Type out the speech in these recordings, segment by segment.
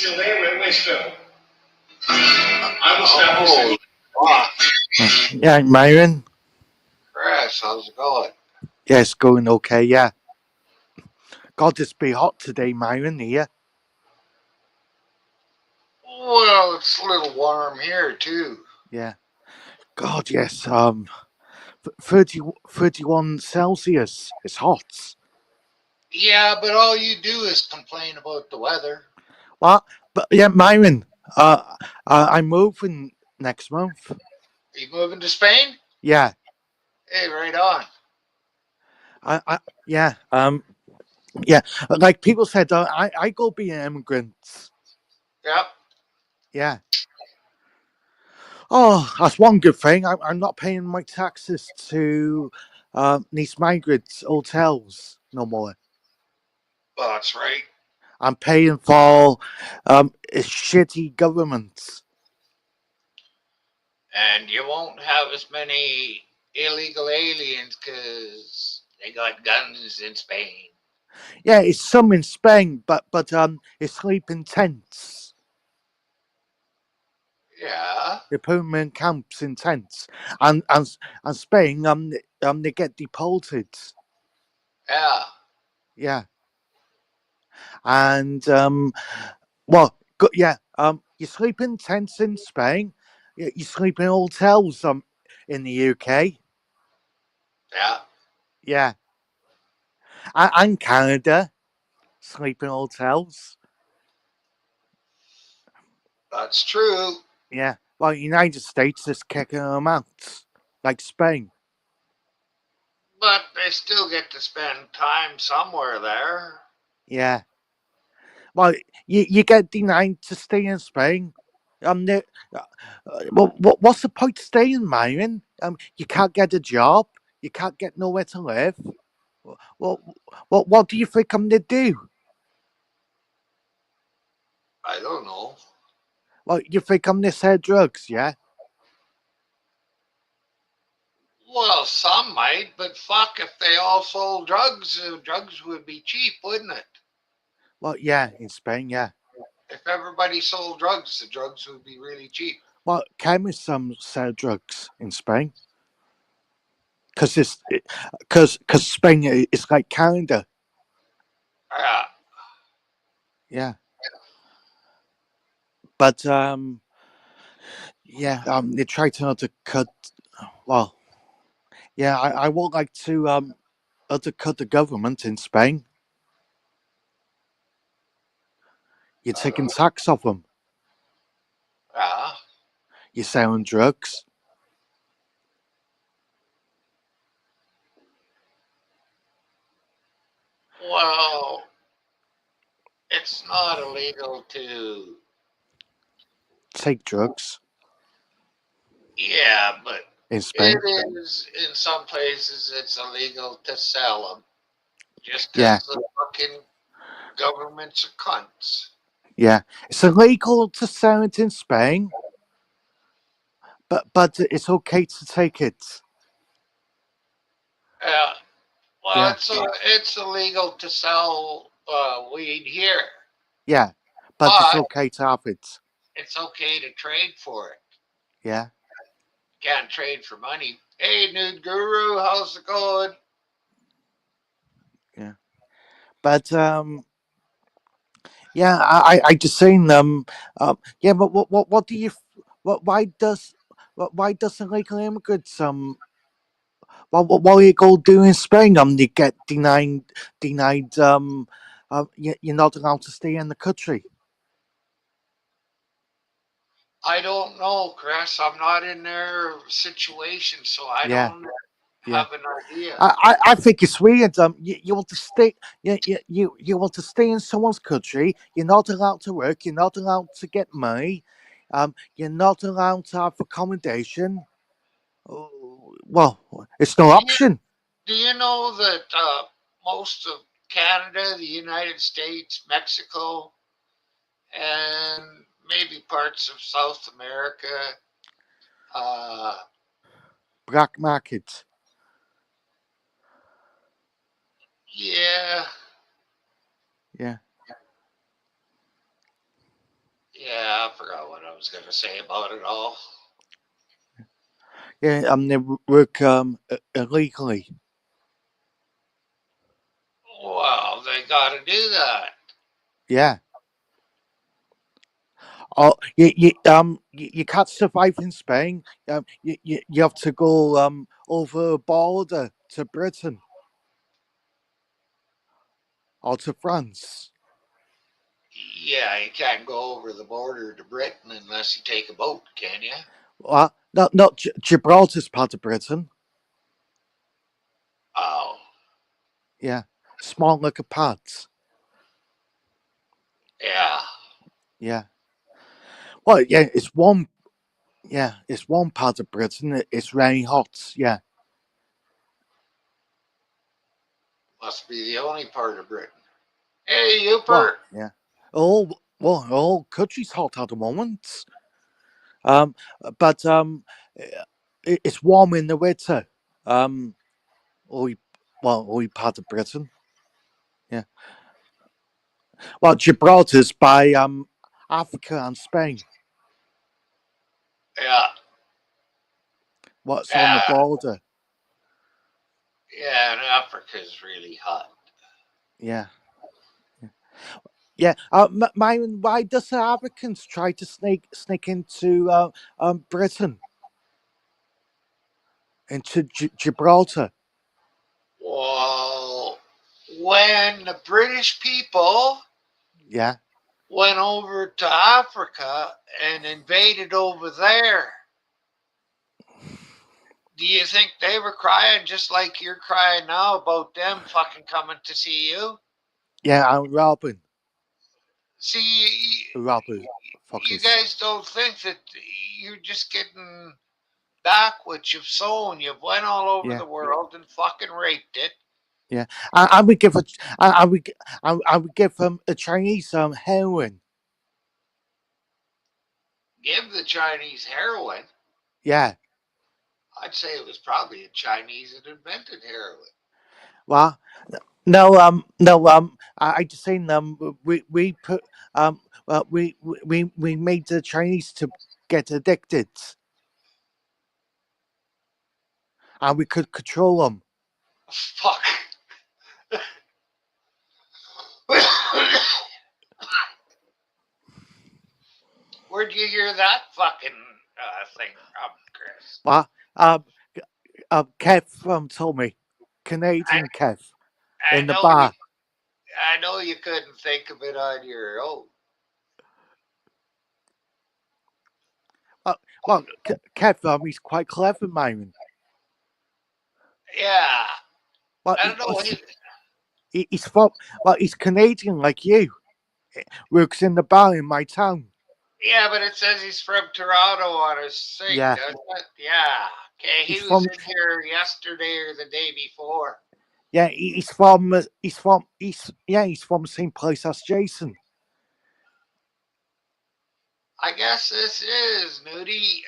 still there? Where's Phil? I will stop this. Yeah, Myron. Chris, how's it going? Yeah, it's going okay. Yeah. God, it's be hot today, Myron. Here. Well, it's a little warm here too. Yeah. God, yes. 31 Celsius. It's hot. Yeah, but all you do is complain about the weather. What? But yeah, Myron. I'm moving next month. Are you moving to Spain? Yeah. Hey, right on. Yeah. Yeah. Like people said, I go be an immigrant. Yep. Yeah. Oh, that's one good thing. I'm not paying my taxes to these migrant hotels no more. Well, that's right. I'm paying for a shitty government. And you won't have as many illegal aliens because they got guns in Spain. Yeah, it's some in Spain, but it's sleeping tents. Yeah. They put them in camps in tents, and Spain they get deported. Yeah. Yeah, and well, yeah, you sleep in tents in Spain. You sleep in hotels in the UK. Yeah. Yeah, and Canada, sleep in hotels. That's true. Yeah, well, United States is kicking them out, like Spain. But they still get to spend time somewhere there. Yeah, well, you get denied to stay in Spain. The, what's the point of staying, Myron? You can't get a job. You can't get nowhere to live. What, what do you think I'm gonna do? I don't know. Well, you think I'm gonna sell drugs? Yeah. Well, some might, but fuck, if they all sold drugs, drugs would be cheap, wouldn't it? Well, yeah, in Spain, yeah. If everybody sold drugs, the drugs would be really cheap. Well, chemists sell drugs in Spain because Spain is like Canada. Yeah. Yeah, but yeah, they try to undercut. Well, yeah, I would like to undercut the government in Spain. You're taking tax off them. Yeah. You're selling drugs. Well, it's not illegal to. Take drugs Yeah, but in it Spain. is in some places it's illegal to sell them, just Yeah, because the fucking governments are cunts. yeah. It's illegal to sell it in Spain, but it's okay to take it. Yeah. Well, Yeah, it's illegal to sell weed here, yeah. But it's but okay to have it. it's okay to trade for it. Yeah, Can't trade for money. Hey, nude guru, how's it going? yeah. But yeah, I just saying yeah, but what do you why does why doesn't illegal immigrants what are you going to do in Spain? They get denied you're not allowed to stay in the country. I don't know, Chris. I'm not in their situation, so I Yeah, don't yeah. have an idea. I think it's weird. You want to stay, you want to stay in someone's country. You're not allowed to work. You're not allowed to get money. You're not allowed to have accommodation. Well, it's no Do you, option. do you know that most of Canada, the United States, Mexico, and maybe parts of South America, uh, Black market. yeah, Yeah, I forgot what I was going to say about it all. Yeah, they work illegally. Well, they got to do that. Yeah. Oh, you can't survive in Spain. You have to go over a border to Britain or to France. Yeah, you can't go over the border to Britain unless you take a boat, can you? Not Gibraltar's part of Britain. Oh, Yeah, small like a pads. yeah. Yeah. Well, yeah, it's one. Yeah, it's one part of Britain. It's very hot. Yeah. Must be the only part of Britain. Hey, Upert. Well, yeah. All country's hot at the moment. But it's warm in the winter. Um, all part of Britain. Yeah. Well, Gibraltar's by Africa and Spain. Yeah, What's on the yeah, border? yeah. And Africa's really hot. Yeah. Yeah, Myron, why does the Africans try to sneak into Britain, into Gibraltar? Well, when the British people Yeah, went over to Africa and invaded over there, do you think they were crying just like you're crying now about them fucking coming to see you? yeah, I'm Robin, See, Robin, you fuckers. guys don't think that you're just getting back what you've sown. You've went all over Yeah, the world and fucking raped it. yeah. I would give I would give them a Chinese heroin. Give the Chinese heroin. Yeah, I'd say it was probably the Chinese that invented heroin. well, no, no, I just saying we put we made the Chinese to get addicted, and we could control them. Fuck. Where'd you hear that fucking thing from, Chris? Well, Kev told me, I, Canadian Kev I in the know you. bar. I know you couldn't think of it on your own. Well, Kev, he's quite clever, Myron. Yeah, Well, I don't know. he's from, well, he's Canadian like you. Works in the bar in my town. Yeah, but it says he's from Toronto on his thing, Yeah, doesn't it? Yeah. Okay, he he's was from, in here yesterday or the day before. yeah, he's from the same place as Jason. I guess this is Nudie.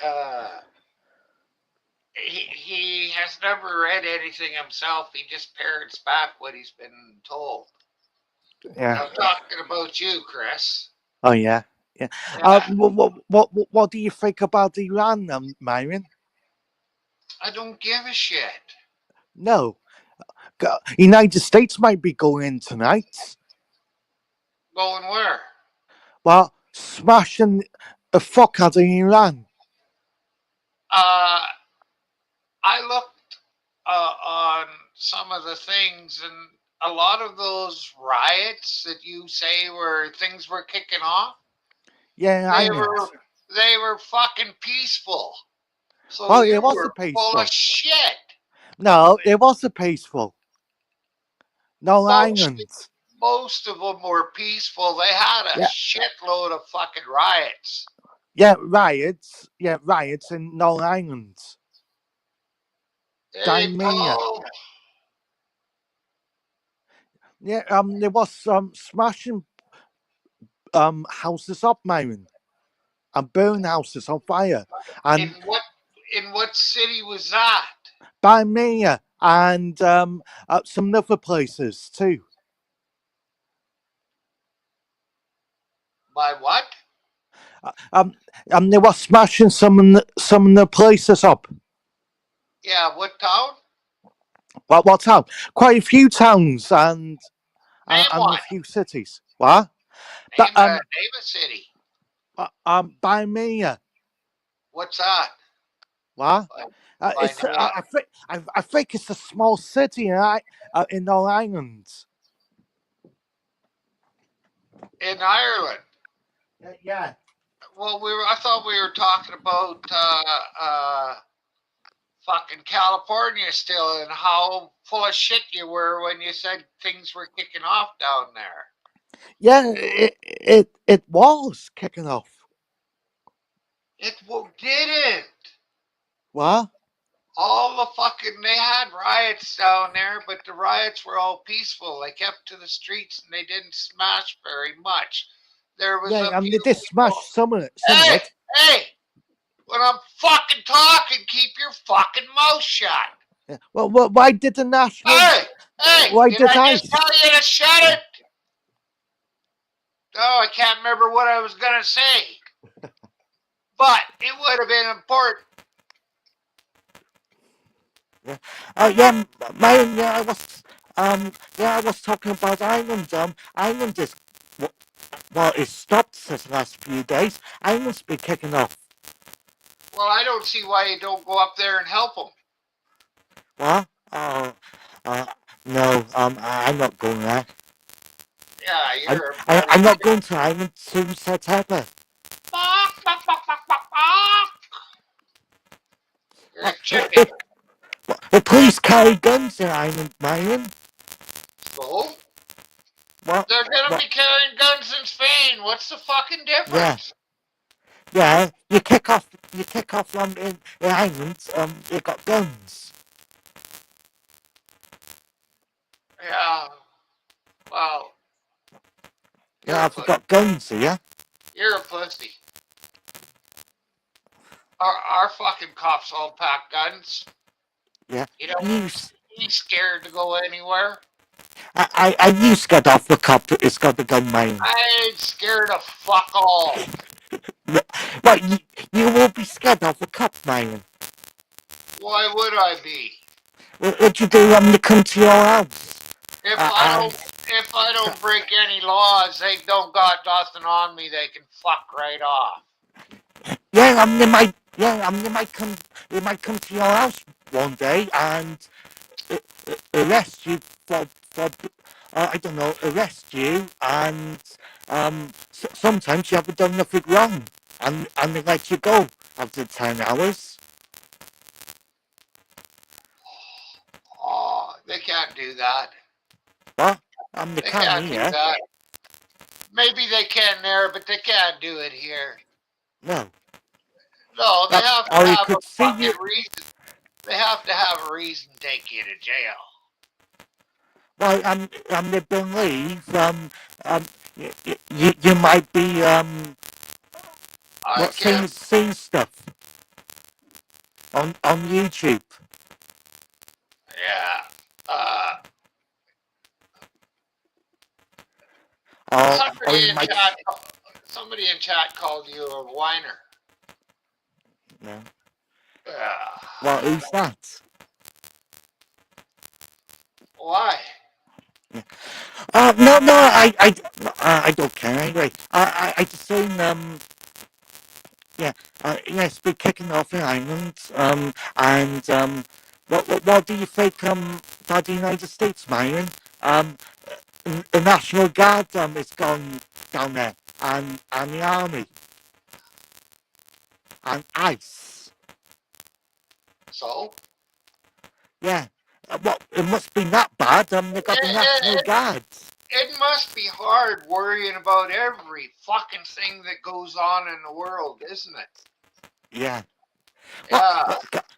He has never read anything himself. He just parrots back what he's been told. Yeah. I'm talking about you, Chris. Oh yeah. Yeah. Yeah, What do you think about Iran, Myron? I don't give a shit. No. United States might be going in tonight. Going where? Well, smashing the fuck out of Iran. Uh, I looked on some of the things, and a lot of those riots that you say were things were kicking off, Yeah, they Ireland. were they were fucking peaceful. So Well, it you was a were full of peaceful. shit. No, it was a peaceful. No Most Ireland. most of them were peaceful. They had a Yeah, shitload of fucking riots. yeah, riots. Yeah, riots in Northern Ireland. Hey, Crimea. Paul. Yeah, there was smashing houses up, Myron, and burn houses on fire, In and what city was that? Crimea, and some other places too. By what? They were smashing some of the places up. Yeah, what town? What town? Quite a few towns Name and one. a few cities. What? But Name a city. by me. What's that? What? By, by It's name. I think it's a small city in All Islands. In Ireland. Yeah. Well, I thought we were talking about fucking California still, and how full of shit you were when you said things were kicking off down there. Yeah, it was kicking off. It didn't. What? All the fucking they had riots down there, but the riots were all peaceful. They kept to the streets and they didn't smash very much. There was a Yeah, they few did people. smash some of Hey, it. hey! When I'm fucking talking, keep your fucking mouth shut. Yeah. Well, why did the national? Hey, hey! Why Did did I just ICE? tell you to shut it? Oh, I can't remember what I was gonna say, but it would have been important. Yeah. Yeah, mine. Yeah, I was talking about Ireland. Ireland is well, it stopped this last few days. Ireland's been kicking off. Well, I don't see why you don't go up there and help them. What? Uh, no. I'm not going there. Yeah, I'm, you're a I'm bloody. not going to Ireland to September. You're a Well, chicken. the police carry guns in Ireland, Myron. So What? they're gonna What? be carrying guns in Spain. What's the fucking Yeah, difference? yeah. You kick off in Ireland. You got guns. Yeah. Well, you're Yeah, a I've pussy. got guns here. You're a pussy. Our fucking cops all pack guns. Yeah. You don't You, be scared to go anywhere. you scared off the cop that has got the gun, Myron. I ain't scared of fuck all. What? You will be scared off the cop, Myron. Why would I be? What you do when they come to your house? If Uh, I and don't if I don't break any laws, they don't got nothing on me. They can fuck right off. they might come to your house one day and arrest you for I don't know, arrest you, and sometimes you haven't done nothing wrong, and they let you go after 10 hours. Oh, they can't do that. But they They can can't do here. that. Maybe they can there, but they can't do it here. No, No, they have to or you have a could see you. fucking reason. They have to have a reason to take you to jail. Well, they believe you might be I can't. saying stuff on YouTube. Yeah. Uh, Or you might. somebody in chat called you a whiner. No. Yeah. Well, who's that? Why? No, I don't care anyway. I just saying, yeah, it's been kicking off in Ireland, and what do you think, by the United States, Myron? The National Guard, is gone down there, and the Army, and ICE. So? Yeah, it must be that bad, they got the National It, Guard. it must be hard worrying about every fucking thing that goes on in the world, isn't it? Yeah. Yeah.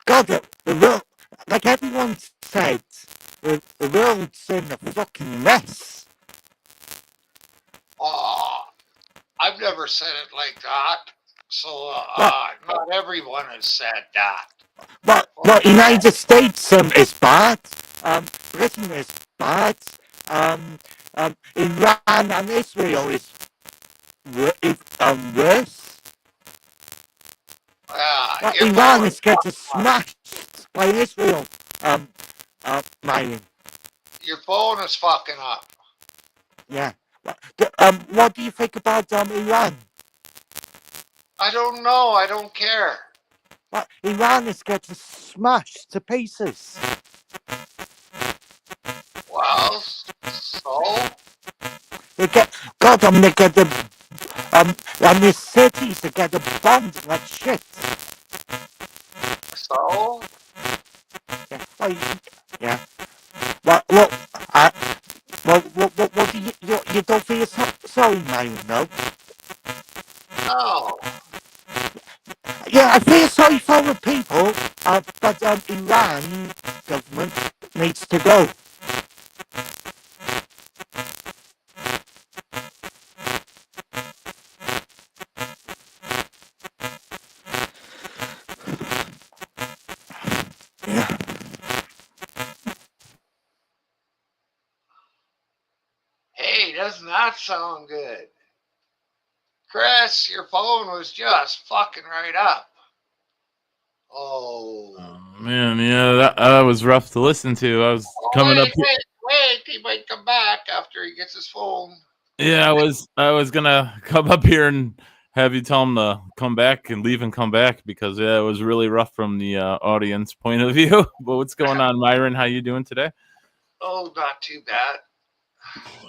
God, the world, like everyone said, the world's in a fucking mess. Oh, I've never said it like that. So, But, not everyone has said that. United States is bad. Britain is bad. Iran and Israel is worse. your Iran phone is getting smashed by Israel. Myron. your phone is fucking up. Yeah. What do you think about Iran? I don't know. I don't care. Iran is getting smashed to pieces. Well, so They get they get the and the cities they get the bombed like shit. so Yeah. Yeah. Well, uh, what do you don't feel sorry, Myron? No. no. Yeah, I feel sorry for the people, but Iran government needs to go. Yeah. Hey, doesn't that sound good? Chris, your phone was just fucking right up. Oh. Man, yeah, that was rough to listen to. I was coming up. Wait. He might come back after he gets his phone. Yeah, I was gonna come up here and have you tell him to come back and leave and come back because yeah, it was really rough from the audience point of view. But what's going on, Myron? How you doing today? Oh, not too bad.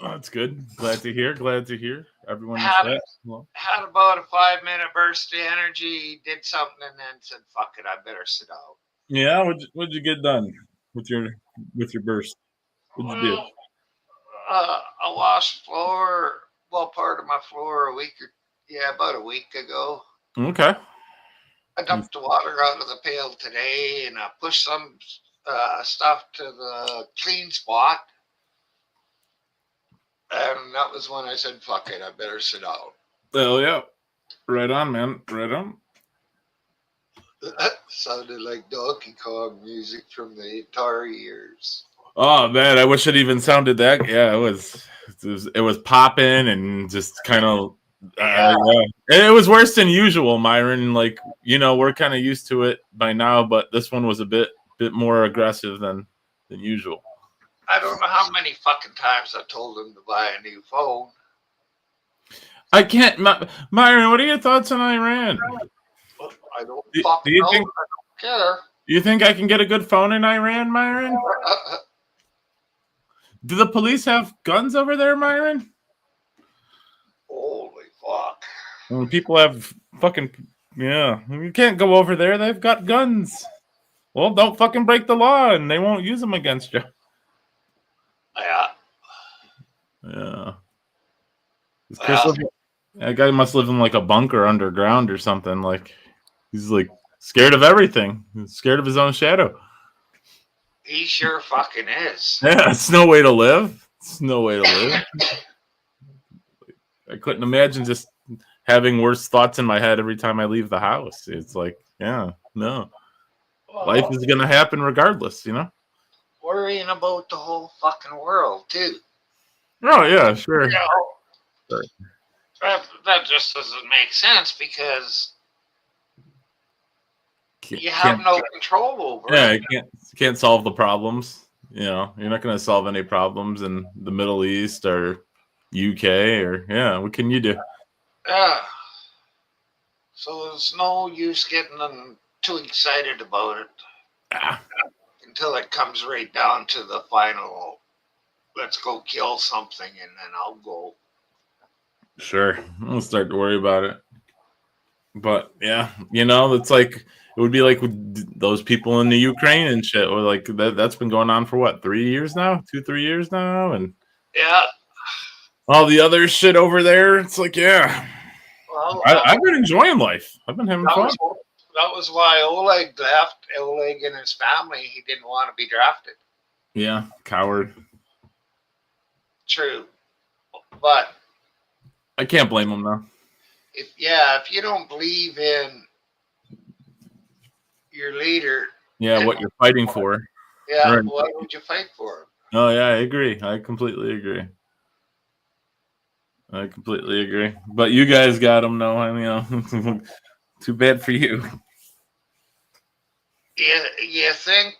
Oh, that's good. Glad to hear. Glad to hear. Everyone in Had, chat. Well, had about a 5 minute burst of energy, did something, and then said, fuck it, I better sit out. yeah, what'd you get done with your burst? What'd you do? Well, I washed floor, well, part of my floor about a week ago. Okay. I dumped the water out of the pail today, and I pushed some stuff to the clean spot. And that was when I said, fuck it, I better sit out. Hell yeah. Right on, man. Right on. That sounded like Donkey Kong music from the Atari years. Oh man, I wish it even sounded that. Yeah, it was popping and just kind of. Yeah. Yeah. And it was worse than usual, Myron. Like we're kind of used to it by now, but this one was a bit more aggressive than usual. I don't know how many fucking times I told him to buy a new phone. I can't, Myron. What are your thoughts on Iran? I don't Do fucking you know. think I don't care. you think I can get a good phone in Iran, Myron? Do the police have guns over there, Myron? Holy fuck. When people have fucking you can't go over there. They've got guns. Well, don't fucking break the law, and they won't use them against you. Yeah. Yeah. That guy must live in like a bunker underground or something. Like he's like scared of everything. He's scared of his own shadow. He sure fucking is. Yeah, it's no way to live. It's no way to live. I couldn't imagine just having worse thoughts in my head every time I leave the house. It's like, yeah, no. Well, Life is gonna happen regardless, worrying about the whole fucking world, too. Oh yeah, sure. Sure. That just doesn't make sense because you have no control over it. Yeah, you can't solve the problems. You're not gonna solve any problems in the Middle East or UK or what can you do? Yeah. So there's no use getting them too excited about it until it comes right down to the final, let's go kill something, and then I'll go. Sure, I'll start to worry about it. But yeah, it's like it would be like with those people in the Ukraine and shit. Or like that's been going on for what 3 years now, 2-3 years now, and Yeah. all the other shit over there. It's like Well, I've been enjoying life. I've been having fun. That was why Oleg left. Oleg and his family, he didn't want to be drafted. Yeah, coward. True. But I can't blame him though. If you don't believe in your leader, what you're fighting for. Yeah, right. Why would you fight for him? Oh yeah, I agree. I completely agree. But you guys got him, though. Too bad for you. You think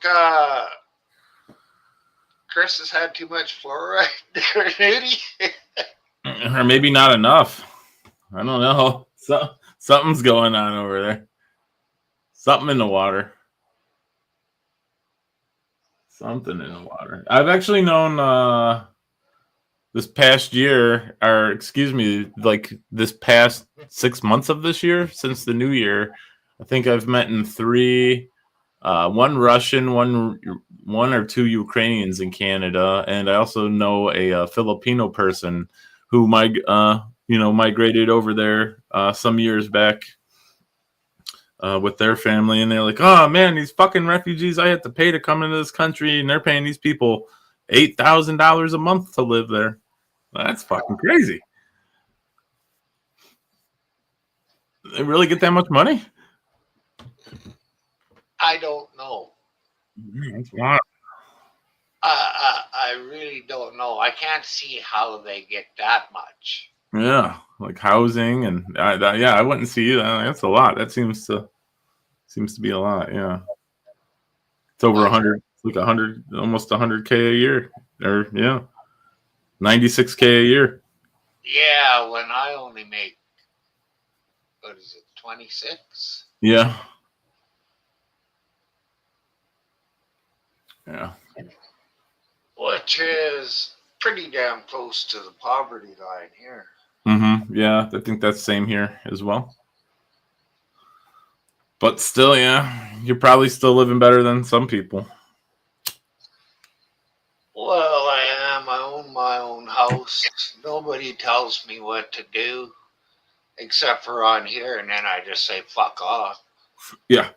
Chris has had too much fluoride there, Nudie? Or maybe not enough. I don't know. Something's going on over there. Something in the water. Something in the water. I've actually known this past year, or excuse me, like this past 6 months of this year, since the new year, I think I've met in three, one Russian, one or two Ukrainians in Canada, and I also know a Filipino person who migrated over there some years back with their family, and they're like, "Oh man, these fucking refugees I had to pay to come into this country, and they're paying these people $8,000 a month to live there. That's fucking crazy. They really get that much money? I don't know. That's wild. I really don't know. I can't see how they get that much. Yeah, like housing and I wouldn't see that. That's a lot. That seems to be a lot. Yeah, it's over 100. It's like 100, almost 100K a year, or 96K a year. Yeah, when I only make, what is it, 26? Yeah. Yeah. Which is pretty damn close to the poverty line here. Mm-hmm. Yeah, I think that's same here as well. But still, yeah, you're probably still living better than some people. Well, I am. I own my own house. Nobody tells me what to do, except for on here, and then I just say fuck off. Yeah.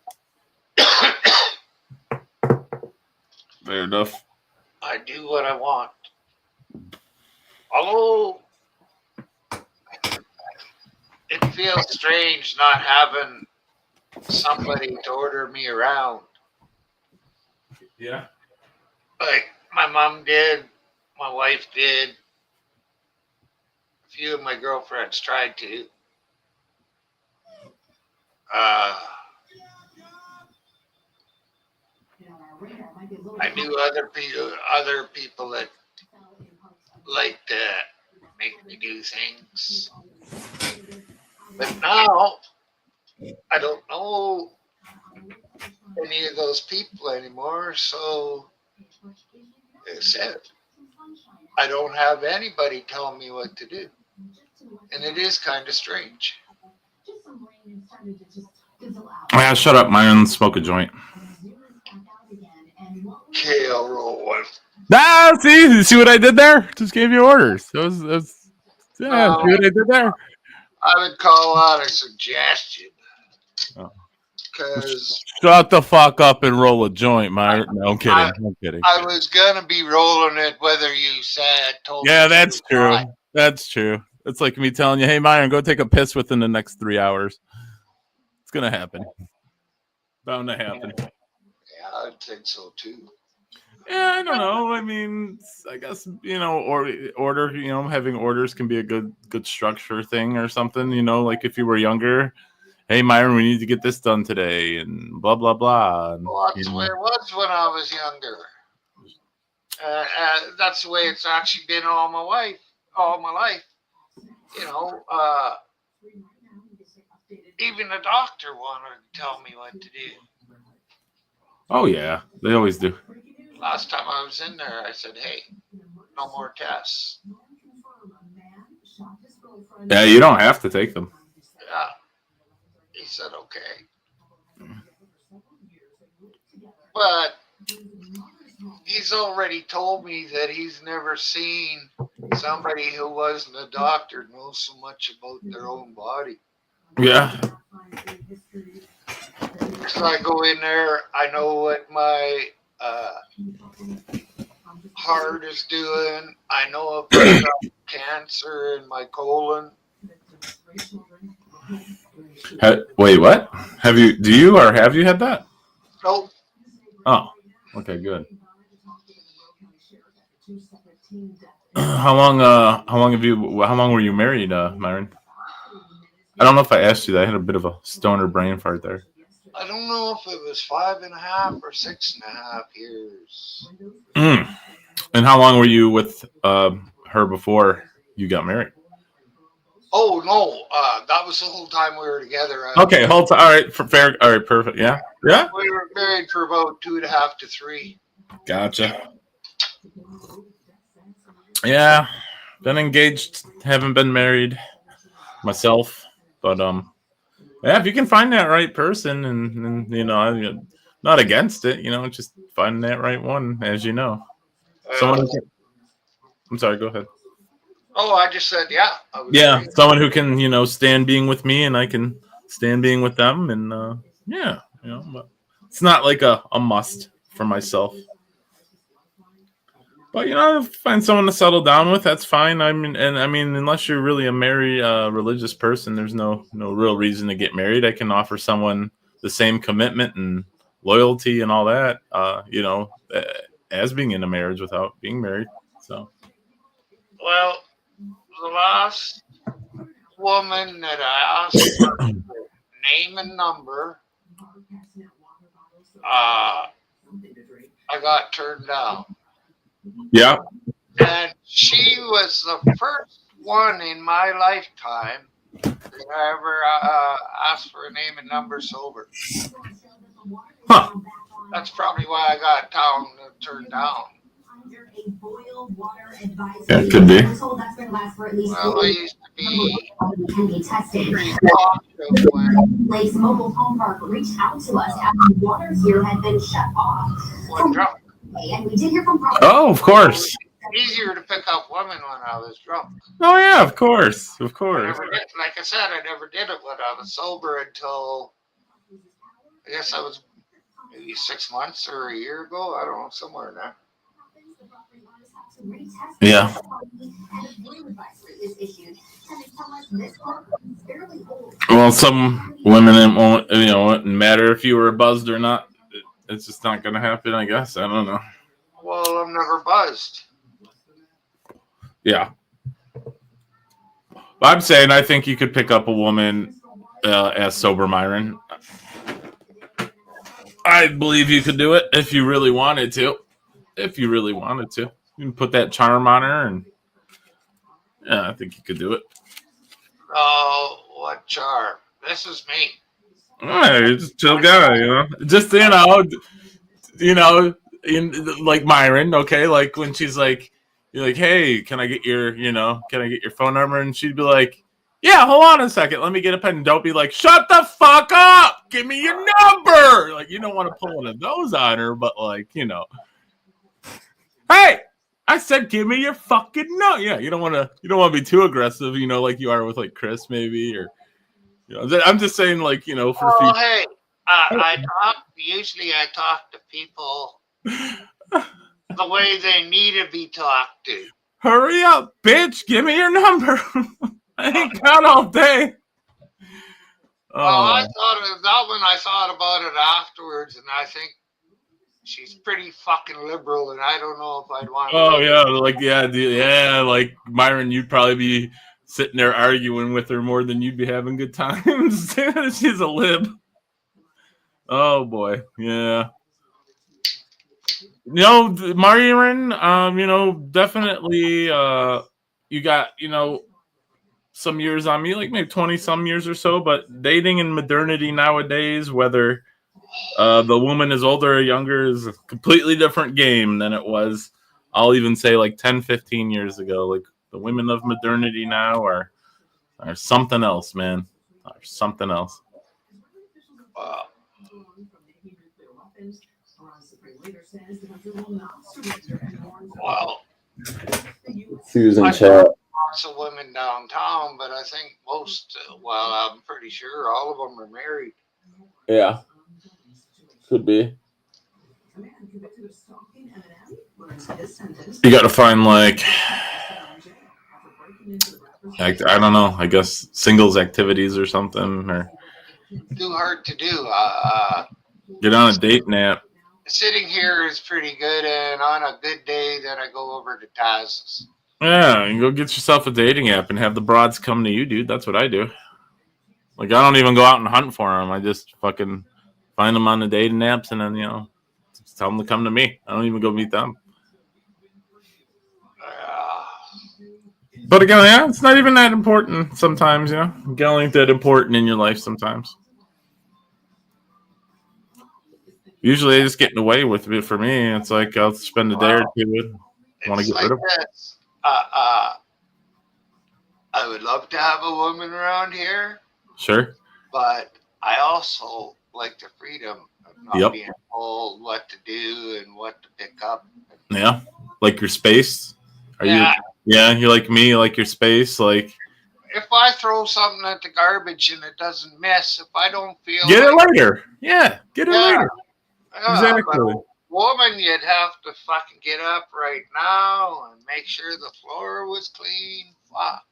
Fair enough. I do what I want. Although it feels strange not having somebody to order me around. Yeah. Like my mom did, my wife did, a few of my girlfriends tried to. I knew other people that like to make me do things. But now I don't know any of those people anymore, so it's it. I don't have anybody telling me what to do. And it is kind of strange. Yeah, shut up, Myron. Smoke a joint. Okay, I'll roll one. See what I did there? Just gave you orders. See what I did there? I would call out a suggestion. Oh. Because shut the fuck up and roll a joint, Myron. No, I'm kidding. I'm kidding. I was gonna be rolling it whether you told yeah, me. That's true. That's true. It's like me telling you, hey, Myron, go take a piss within the next 3 hours. It's gonna happen. Bound to happen. Yeah, I think so too. Yeah, I don't know. I mean, I guess order. Having orders can be a good structure thing or something. Like if you were younger, hey, Myron, we need to get this done today, and blah blah blah. And, well, that's the way it was when I was younger. That's the way it's actually been all my life. Even the doctor wanted to tell me what to do. Oh yeah, they always do. Last time I was in there, I said, "Hey, no more tests." Yeah, you don't have to take them. Yeah, he said, "Okay," but he's already told me that he's never seen somebody who wasn't a doctor know so much about their own body. Yeah. So I go in there, I know what my heart is doing. I know if I got cancer in my colon. Wait, what? Have you had that? Nope. Oh, okay, good. How long were you married, Myron? I don't know if I asked you that. I had a bit of a stoner brain fart there. I don't know if it was 5.5 or 6.5 years. Mm. And how long were you with her before you got married? Oh no, that was the whole time we were together. Okay, hold on. All right, fair. All right, perfect. Yeah, yeah. We were married for about 2.5 to 3. Gotcha. Yeah, been engaged, haven't been married myself, but yeah, if you can find that right person, and you know, I'm not against it. You know, just finding that right one, as you know. Someone. I'm sorry. Go ahead. Oh, I just said yeah. I would Yeah, agree. someone who can, you know, stand being with me, and I can stand being with them, and yeah, you know, but it's not like a must for myself. But you know, find someone to settle down with. That's fine. I mean, and I mean, unless you're really a married, religious person, there's no real reason to get married. I can offer someone the same commitment and loyalty and all that. You know, as being in a marriage without being married. So Well, the last woman that I asked for name and number, uh, I got turned down. yeah. And she was the first one in my lifetime that I ever asked for a name and number sober. Huh. That's probably why I got turned down. Yeah, it could be. Well, I used to be pretty positive when drunk. Oh, of course. Easier to pick up women when I was drunk. Oh yeah, of course, of I course. never did, like I said, I never did it when I was sober until I guess I was maybe 6 months or a year ago. I don't know, somewhere in there. Yeah. Well, some women it won't, you know, it wouldn't matter if you were buzzed or not. It's just not going to happen, I guess. I don't know. Well, I'm never buzzed. Yeah. I'm saying I think you could pick up a woman as sober Myron. I believe you could do it if you really wanted to. If you really wanted to. You can put that charm on her, and yeah, I think you could do it. Oh, what charm? This is me. You're just a chill guy, you know. Just like Myron, okay, like when she's like, you're like, hey, can I get your phone number? And she'd be like, yeah, hold on a second, let me get a pen. And don't be like, shut the fuck up, give me your number. Like, you don't want to pull one of those on her, but like, you know, hey, I said, give me your fucking no. Yeah, you don't want to be too aggressive, you know, like you are with like Chris maybe, or you know, I'm just saying, like, you know, for Oh, future. hey, usually I talk to people the way they need to be talked to. Hurry up, bitch! Give me your number. I ain't got all day. Well, I thought of that when I thought about it afterwards, and I think she's pretty fucking liberal, and I don't know if I'd want to. Oh yeah, like yeah, like Myron, you'd probably be sitting there arguing with her more than you'd be having good times. She's a lib. Oh boy, yeah. You know, Myron, you know, definitely, you got, you know, some years on me, like maybe 20 some years or so, but dating in modernity nowadays, whether the woman is older or younger, is a completely different game than it was, I'll even say like 10, 15 years ago. Like the women of modernity now are something else, man. Are something else. Well, Susan chat. lots of women downtown, but I think most, well, I'm pretty sure all of them are married. Yeah. Could be. You got to find like, I don't know, I guess singles activities or something, or Too hard to do. get on a date nap. Sitting here is pretty good, and on a good day, then I go over to Taz's. Yeah, you go get yourself a dating app and have the broads come to you, dude. That's what I do. Like, I don't even go out and hunt for them. I just fucking find them on the dating apps, and then just tell them to come to me. I don't even go meet them. But again, yeah, it's not even that important sometimes. Girl ain't that important in your life sometimes. Usually, they just getting away with it. For me, it's like I'll spend a day or two with. Want to get rid of this. I would love to have a woman around here. Sure. But I also like the freedom of not being told what to do and what to pick up. Yeah, like your space. Are you? Yeah, you're like me. You like your space. Like if I throw something at the garbage and it doesn't miss, if I don't feel get it later. Yeah, get it later. Exactly. Woman, you'd have to fucking get up right now and make sure the floor was clean. Fuck.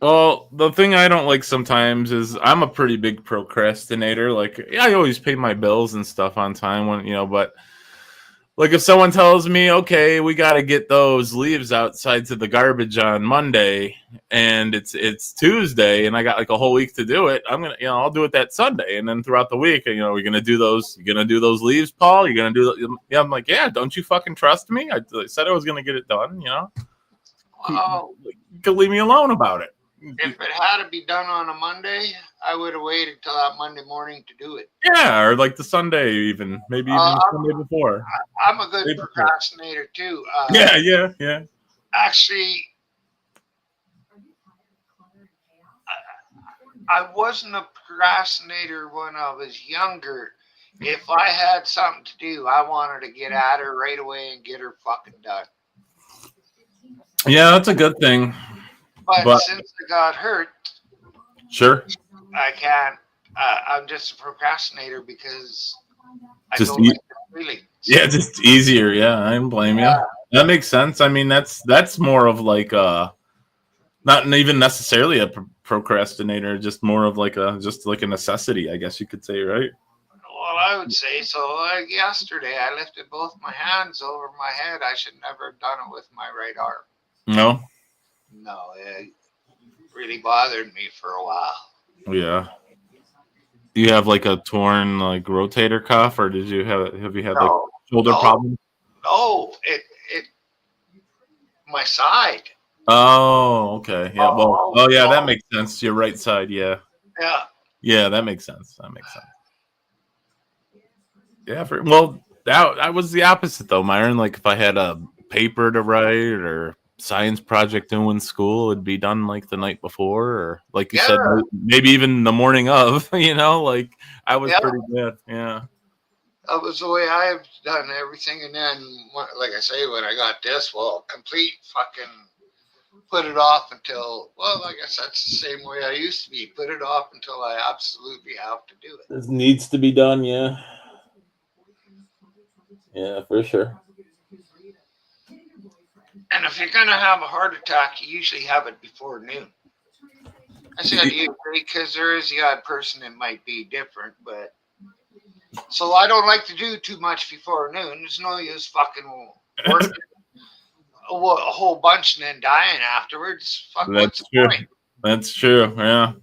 Well, the thing I don't like sometimes is I'm a pretty big procrastinator. Like, I always pay my bills and stuff on time but like if someone tells me, okay, we got to get those leaves outside to the garbage on Monday and it's Tuesday and I got like a whole week to do it, I'm going to, I'll do it that Sunday. And then throughout the week, we're going to do those, you're going to do those leaves, Paul, you're going to do, I'm like, yeah, don't you fucking trust me? I said I was going to get it done, Wow. You could leave me alone about it. If it had to be done on a Monday, I would have waited till that Monday morning to do it. Yeah, or like the Sunday even. Maybe even the Sunday before. I'm a good procrastinator too. Yeah. Actually, I wasn't a procrastinator when I was younger. If I had something to do, I wanted to get at her right away and get her fucking done. Yeah, that's a good thing. But since I got hurt, sure, I can't. I'm just a procrastinator because I just don't like the feeling. Yeah, just easier. Yeah, I don't blame you. That makes sense. I mean, that's more of like not even necessarily a procrastinator, just more of like a necessity, I guess you could say, right? Well, I would say so. Like yesterday, I lifted both my hands over my head. I should never have done it with my right arm. No, it really bothered me for a while. Yeah. Do you have like a torn like rotator cuff, or have you had like shoulder problems? No, it my side. Oh, okay. Yeah. That makes sense. Your right side. Yeah. Yeah, that makes sense. Yeah. That was the opposite though, Myron. Like if I had a paper to write or science project due in school, it'd be done like the night before, or like you said, maybe even the morning of. Like I was pretty good. Yeah. That was the way I've done everything, and then, like I say, when I got this, complete fucking put it off until, I guess that's the same way I used to be. Put it off until I absolutely have to do it. This needs to be done, yeah. Yeah, for sure. And if you're going to have a heart attack, you usually have it before noon. I said you agree, because there is the odd person that might be different, but so I don't like to do too much before noon. There's no use fucking working a whole bunch and then dying afterwards. Fuck, what's the point? That's true. Yeah.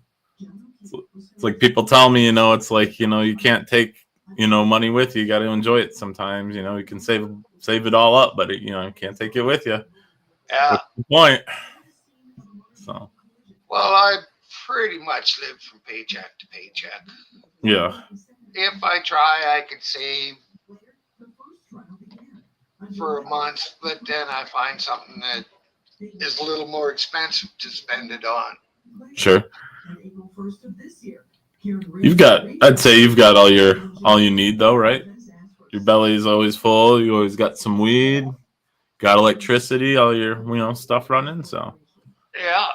It's like people tell me, it's like, you can't take, money with you. You got to enjoy it sometimes. You can save it all up, but you can't take it with you. Yeah. What's the point? So. Well, I pretty much live from paycheck to paycheck. Yeah. If I try, I could save for a month, but then I find something that is a little more expensive to spend it on. Sure. I'd say you've got all you need though, right? Your belly is always full. You always got some weed, got electricity, all your, stuff running. So. Yeah.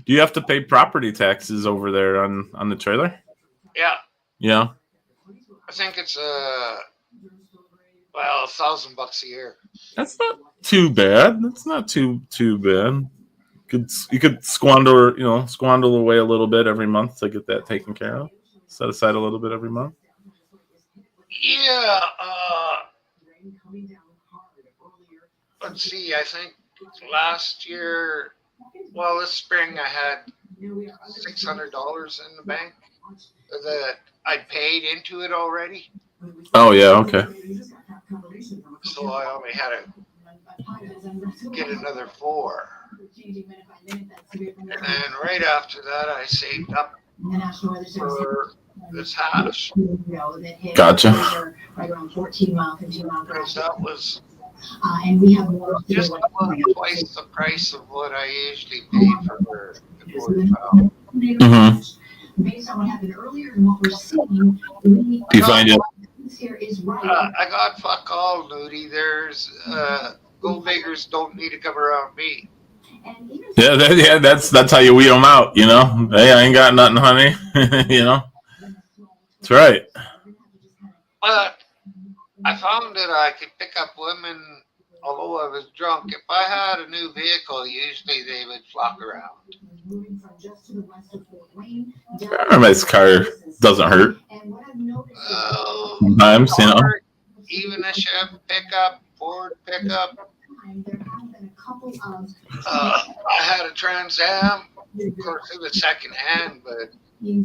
Do you have to pay property taxes over there on the trailer? Yeah. Yeah. I think it's $1,000 a year. That's not too bad. That's not too bad. You could squander away a little bit every month to get that taken care of. Set aside a little bit every month. Yeah. Let's see. I think last year, this spring I had $600 in the bank that I paid into it already. Oh yeah, okay. So I only had to get another 4. And then right after that, I saved up for this hash. Gotcha. Because that was just about twice the price of what I usually pay for the 40 pound. Mm-hmm. You find it? I got fuck all, Nudie. There's gold diggers don't need to come around me. Yeah, that's how you weed them out, you know. Hey, I ain't got nothing, honey. You know. That's right. But I found that I could pick up women, although I was drunk. If I had a new vehicle, usually they would flock around. This car doesn't hurt sometimes, you know. Even a Chevy pickup, Ford pickup. I had a Trans Am. Of course, it was second hand, but it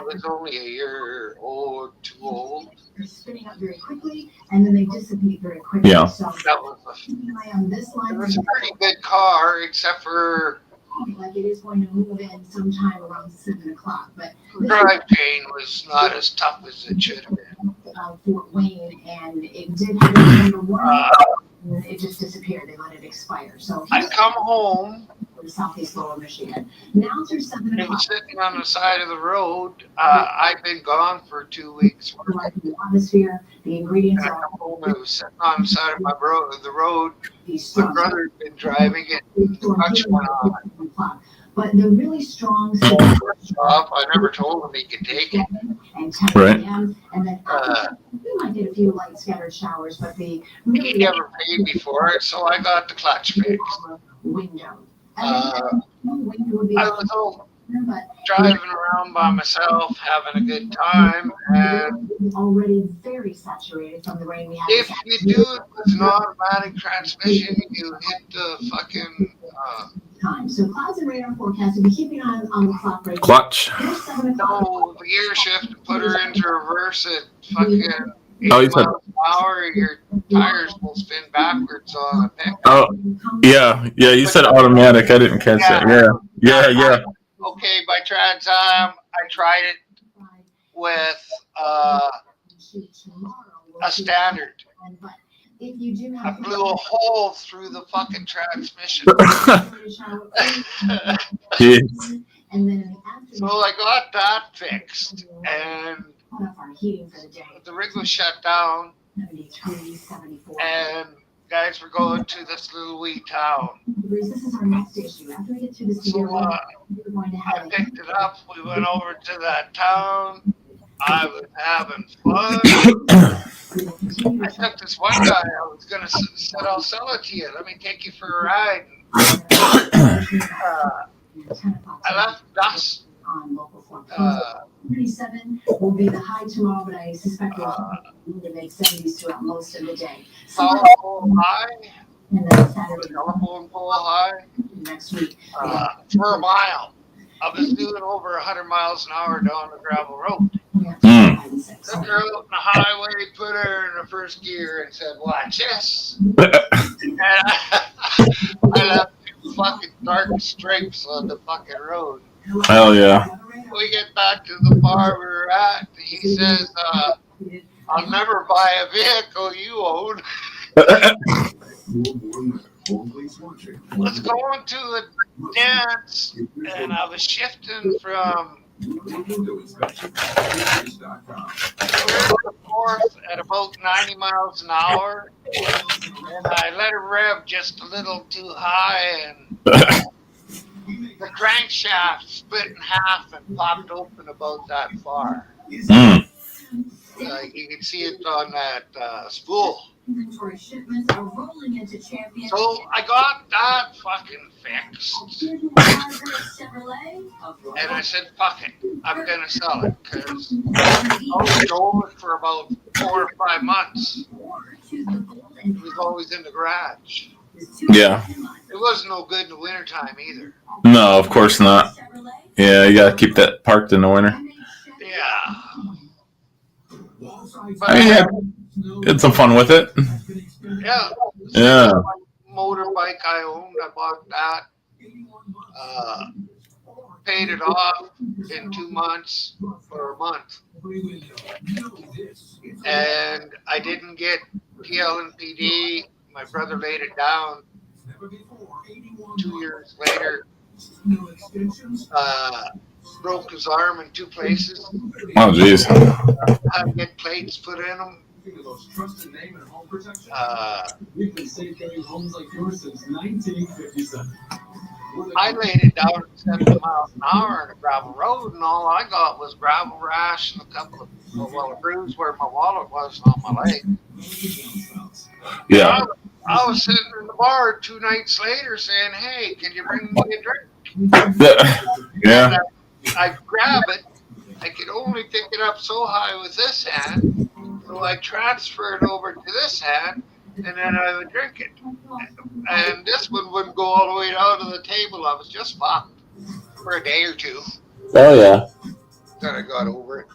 was only a year old, too old. Yeah. That was it was a pretty good car, except for the drivetrain was not as tough as it should have been. It just disappeared. They let it expire. So I come home. Southeast Lower Michigan. Now through 7 It o'clock. was sitting on the side of the road. I've been gone for 2 weeks. The atmosphere, the ingredients I are come home. It was sitting on the side of the road. My brother had been driving it. Touch went on. But the really strong First off, I never told him he could take it. and 10 Right. p.m. And then we might get a few light scattered showers, but the He never paid me for it, so I got the clutch fixed. Window. I was all driving around by myself, having a good time, and already very saturated from the rain we had. if you do it with an automatic transmission, you hit the fucking time. So clouds and radar forecast. We'll be keeping on the clock right Clutch. now. 7 o'clock. no, the gear shift to put her into reverse at fucking 80 Oh, you said- miles an hour, your tires will spin backwards on a pickup. Oh, yeah. You said automatic. I didn't catch that. Yeah. Okay, by Trans Am, I tried it with a standard. If you do I have blew a hole through the fucking transmission. Jeez. and then in the afternoon, So I got that fixed, and turn off our heating for the day. the rig was shut down, 73, 74. and guys were going to this little wee town. Bruce, this is our next issue. After we get through this So video, we're going to I have picked it up. We went over to that town. I was having fun. I took this one guy. I was gonna said I'll sell it to you. Let me take you for a ride. I left dust. on local form. 37 will be the high tomorrow, but I suspect we'll be in the mid-70s throughout most of the day. Telephone high. And then Saturday, Telephone pole high. next week. For a mile. I was doing over 100 miles an hour down the gravel road. Took her out in the highway, put her in the first gear, and said, "Watch this." And I left fucking dark stripes on the fucking road. Hell yeah. We get back to the bar we were at. He says, "I'll never buy a vehicle you own." Was going to a dance, and I was shifting from fourth at about 90 miles an hour, and I let her rev just a little too high, and the crankshaft split in half and popped open about that far. Mm. You can see it on that spool. Inventory shipments are rolling into Champion. So I got that fucking fixed. And I said, fuck it, I'm going to sell it because I drove it for about 4 or 5 months. It was always in the garage. Yeah. It wasn't no good in the wintertime either. No, of course not. Yeah, you gotta keep that parked in the winter. Yeah. I mean, yeah, had some fun with it. Yeah. Yeah. Motorbike I owned, I bought that. Paid it off in 2 months or a month. And I didn't get PL&PD. My brother laid it down 2 years later. Broke his arm in 2 places. Oh, jeez. Had to get plates put in them. I laid it down at 70 miles an hour on a gravel road, and all I got was gravel rash and a couple of, a bruise where my wallet was on my leg. Yeah. I was sitting in the bar 2 nights later saying, "Hey, can you bring me a drink?" Yeah. And I grab it. I could only pick it up so high with this hand, so I transfer it over to this hand, and then I would drink it. And this one wouldn't go all the way down to the table. I was just fucked for a day or 2. Oh yeah. Then I got over it.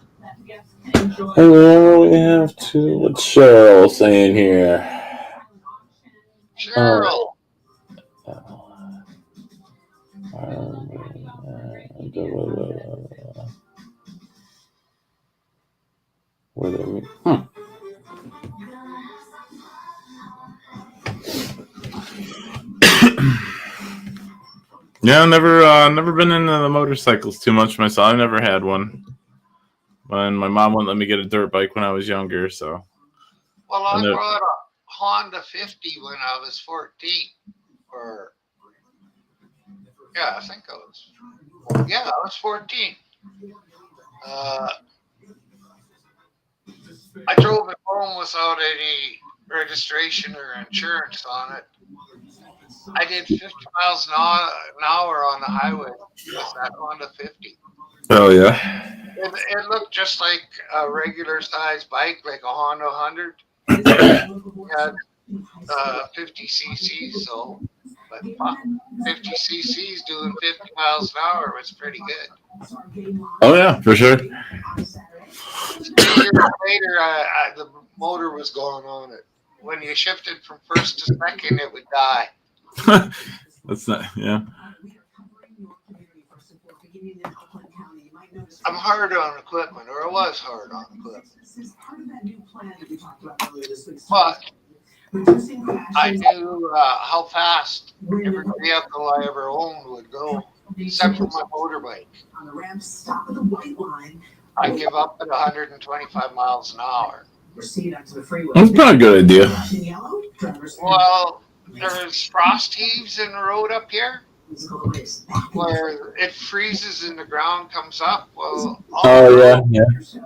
Hey, well, we have to. What's Cheryl saying here? Cheryl. Where did we? Yeah, never been into the motorcycles too much myself. I never had one. And my mom wouldn't let me get a dirt bike when I was younger, so. Well, I brought a Honda 50 when I was 14. Or, yeah, I think I was. Yeah, I was 14. I drove it home without any registration or insurance on it. I did 50 miles an hour on the highway with that Honda 50. Oh, yeah. It looked just like a regular size bike, like a Honda 100. It had 50 cc's, so, but 50 cc's doing 50 miles an hour was pretty good. Oh, yeah, for sure. 3 years later, the motor was going on it. When you shifted from first to second, it would die. That's not, yeah. I'm hard on equipment, or I was hard on equipment. But I knew how fast every vehicle I ever owned would go, except for my motorbike. I give up at 125 miles an hour. That's not a good idea. Well, there's frost heaves in the road up here where it freezes and the ground comes up. Well, the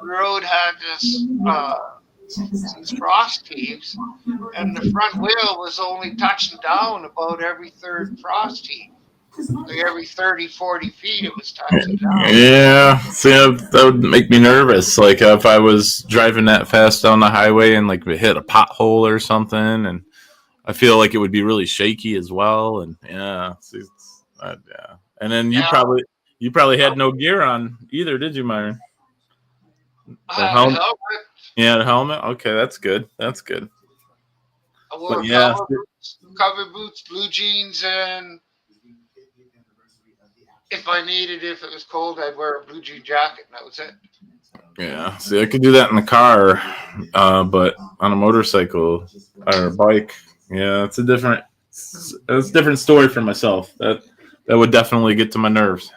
road had these frost heaves, and the front wheel was only touching down about every 3rd frost heave. Like every 30, 40 feet, it was touching down. Yeah, see, that would make me nervous. Like if I was driving that fast down the highway and like hit a pothole or something, and I feel like it would be really shaky as well. And yeah, yeah. And then you probably had no gear on either, did you, Myron? I had a helmet. Yeah, the helmet. Okay, that's good. That's good. I wore cover boots, blue jeans, and if I needed, if it was cold, I'd wear a blue jean jacket, and that was it. Yeah, see, I could do that in the car, but on a motorcycle or a bike, yeah, it's a different story for myself. That would definitely get to my nerves.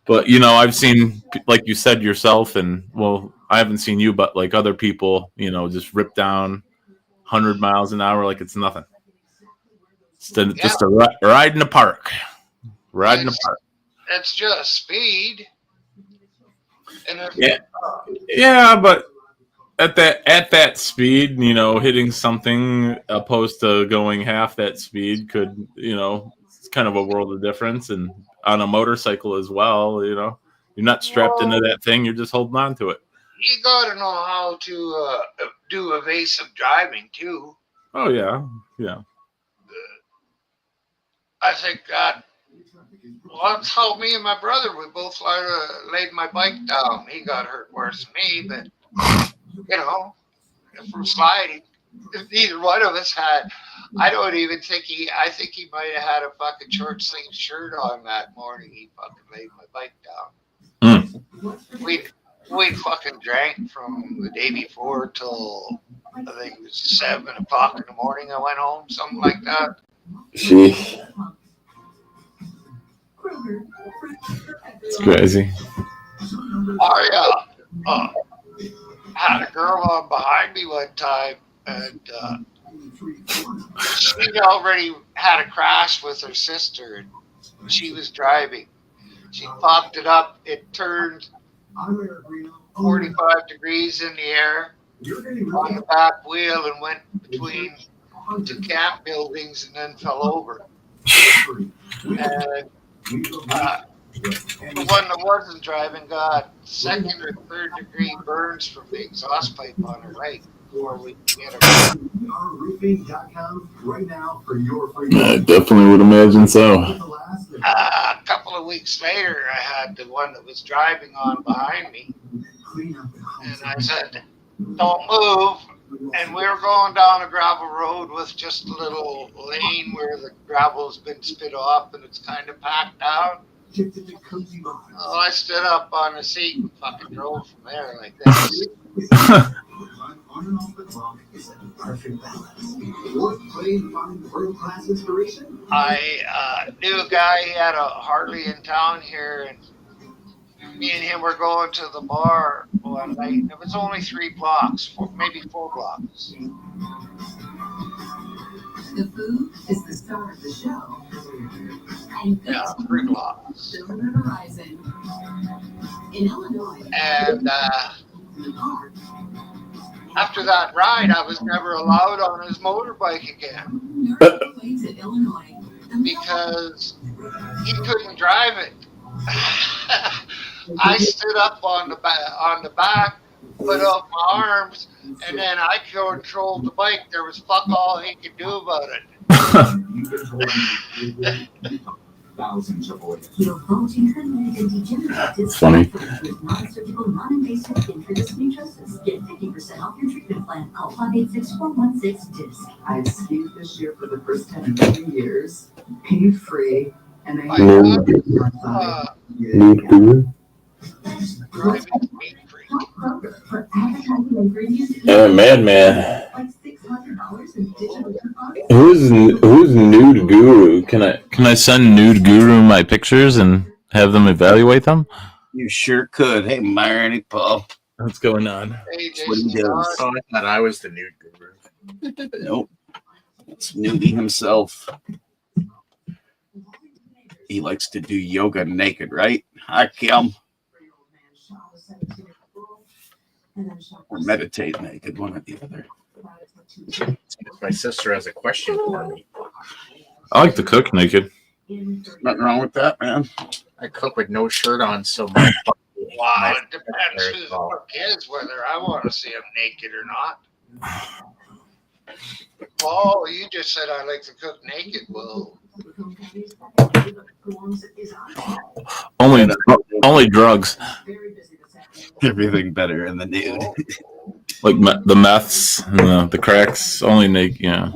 But I've seen, like you said yourself, and well, I haven't seen you, but like other people, just rip down 100 miles an hour like it's nothing. Just a ride in the park. Ride in the park. It's just speed. And yeah, but at that speed, hitting something opposed to going half that speed could, it's kind of a world of difference. And on a motorcycle as well, you're not strapped into that thing; you're just holding on to it. You got to know how to do evasive driving too. Oh yeah, yeah. I think that, well, that's how me and my brother, we both laid my bike down. He got hurt worse than me, but, you know, from sliding, if neither one of us had, I don't even think I think he might have had a fucking short sleeve shirt on that morning. He fucking laid my bike down. We'd fucking drank from the day before till I think it was 7 o'clock in the morning. I went home, something like that. Sheesh. It's crazy. I had a girl on behind me one time, and she'd already had a crash with her sister, and she was driving. She popped it up. It turned 45 degrees in the air on the back wheel and went between two camp buildings and then fell over. And the one that wasn't driving got second or third degree burns from the exhaust pipe on her leg before we could get her. I definitely would imagine so. A couple of weeks later, I had the one that was driving on behind me, and I said, "Don't move." And we were going down a gravel road with just a little lane where the gravel's been spit off and it's kind of packed down. Well, I stood up on the seat and fucking drove from there like this. I knew a guy, he had a Harley in town here, and me and him were going to the bar one night, and it was only 3 blocks, maybe 4 blocks. The food is the star of the show. And yeah, 3 blocks. Over the horizon. In Illinois. And after that ride, I was never allowed on his motorbike again. Because he couldn't drive it. I stood up on the back, put up my arms, and then I controlled the bike. There was fuck all he could do about it. It's funny. Non-surgical, non-invasive intradisciplinary justice. Get 50% off your treatment plan. Call 586-416-DISC. I've skied this year for the first time in 3 years. Paid free. And I Madman. Who's Nude Guru? Can I send Nude Guru my pictures and have them evaluate them? You sure could. Hey, Marty Paul. What's going on? Hey, What he Jason, does. Oh, I thought I was the nude guru. Nope. It's Nudie himself. He likes to do yoga naked, right? Hi, Kim. Or meditate naked, one or the other. My sister has a question for me. I like to cook naked. Nothing wrong with that, man. I cook with no shirt on, so my wow, it depends who's what is, whether I want to see him naked or not. Oh, you just said I like to cook naked. Well, only drugs. Everything better in the nude. Like the meths and the cracks, only naked, yeah.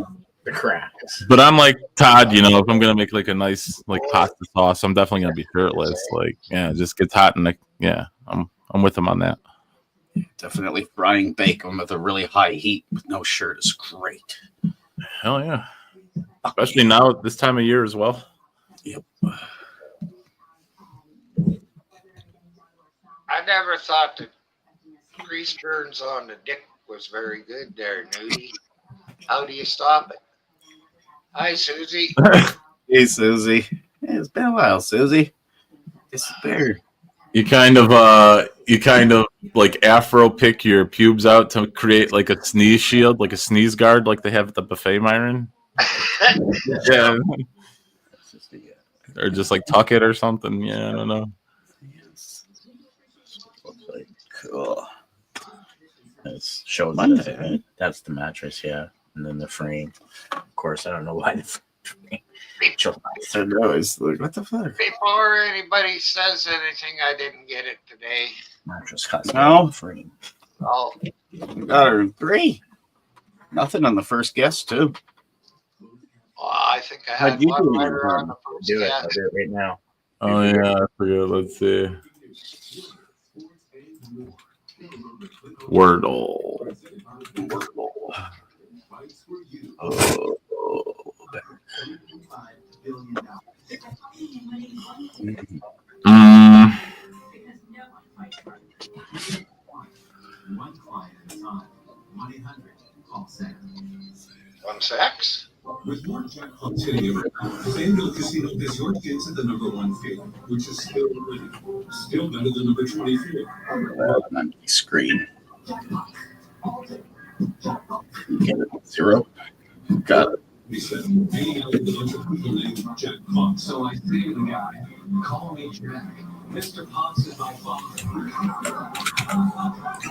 The cracks. But I'm like Todd, if I'm gonna make like a nice like pasta sauce, I'm definitely gonna be shirtless. Like, yeah, it just gets hot and I'm with him on that. Definitely frying bacon with a really high heat with no shirt is great. Hell yeah. Especially now at this time of year as well. Yep. I never thought that grease burns on the dick was very good there, Nudie. How do you stop it? Hi, Susie. Hey, Susie. Yeah, it's been a while, Susie. It's a bear. You kind of like afro pick your pubes out to create like a sneeze shield, like a sneeze guard, like they have at the buffet, Myron. Yeah. Or just like tuck it or something. Yeah, I don't know. Cool. It shows that's the mattress, yeah. And then the frame. Of course, I don't know why So noise. Like, what the fuck? Before anybody says anything, I didn't get it today. Just no. Free. Oh, We got her 3. Nothing on the first guess, too. well, I think I How'd had you one do in your letter on turn? the first Do it. guess. I'll do it right now. Oh yeah, I forget. Let's see. Wordle. Oh. Mm, One sex. With more jackpots hitting every night, FanDuel Casino has your chance at the #1 favorite, which is still winning. Still better than number 24. An empty screen. Get it. 0. Got it. He said, hanging out with a bunch of people named Jackpot. So I say to the guy, call me Jack. Mr. Potts is my father.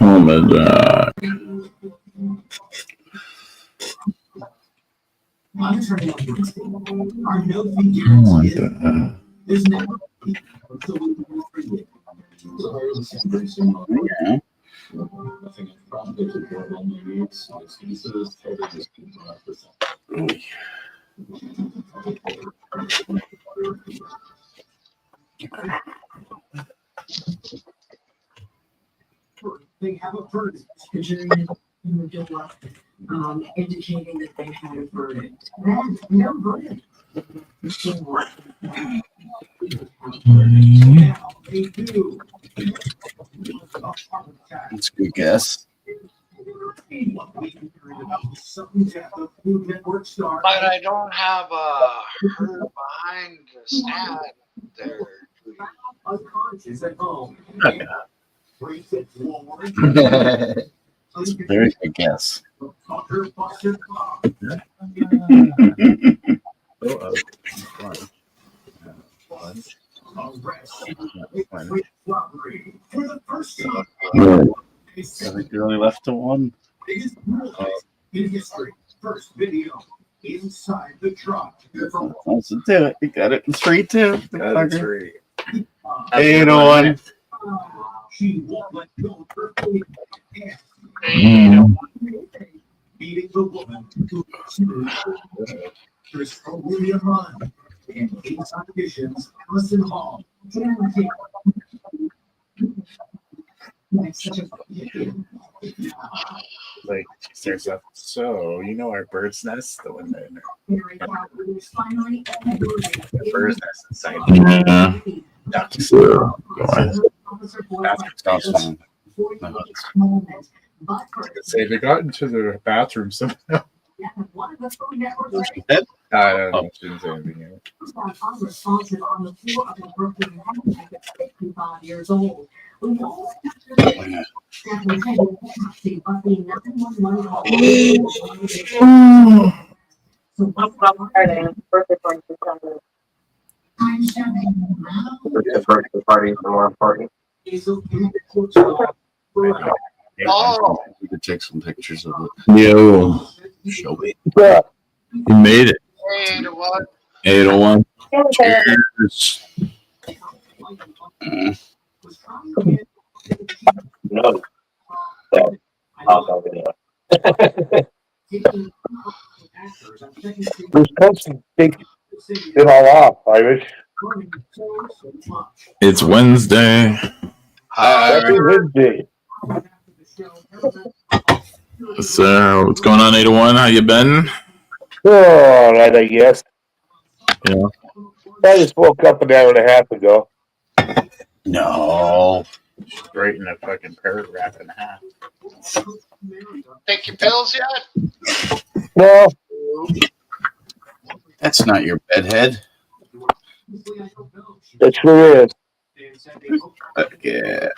oh my god. I'm turning up your Our no-fee Oh my guarantee. god. There's never a fee, so we can do for you. So hire the celebration. Yeah. I think it's probably to cover all my needs. Excuses, everything is 5%. They have a verdict. The jury is indicating that they had a verdict. Then, no verdict. Now they do. That's a good guess. But I don't have her behind the stand there. Unconscious at home. That's a very good guess. So they really left to 1. In history, first video inside the truck. Let's do it. You got it in 3, 2. That's right. 8-1. She won't let go of her faith. Beating the woman who there's William Munn and 8 auditions, Allison Hall. Like, she starts off, so, you know our bird's nest? The one that the bird's nest inside Yeah. ducks. So, That's awesome. Say they got into the bathroom somehow. Dead? I don't know. She didn't say anything yet. Unresponsive on the floor of a Brooklyn home at 65 years old. We all definitely taxi, but the 911 call. So birthday party for Sunday. I'm showing now. The birthday party for more party. Oh, You could take some pictures of it. yo, Show it. you made it. 8-1. 801. Cheers. No. I'll go video. We're supposed to take it all off, Irish. It's Wednesday. Happy Wednesday. So, what's going on, 801? How you been? Oh, all right, I guess. Yeah. I just woke up an hour and a half ago. No. Writing a fucking paragraph in half. Take your pills yet? No, That's not your bedhead. it sure is. Yeah.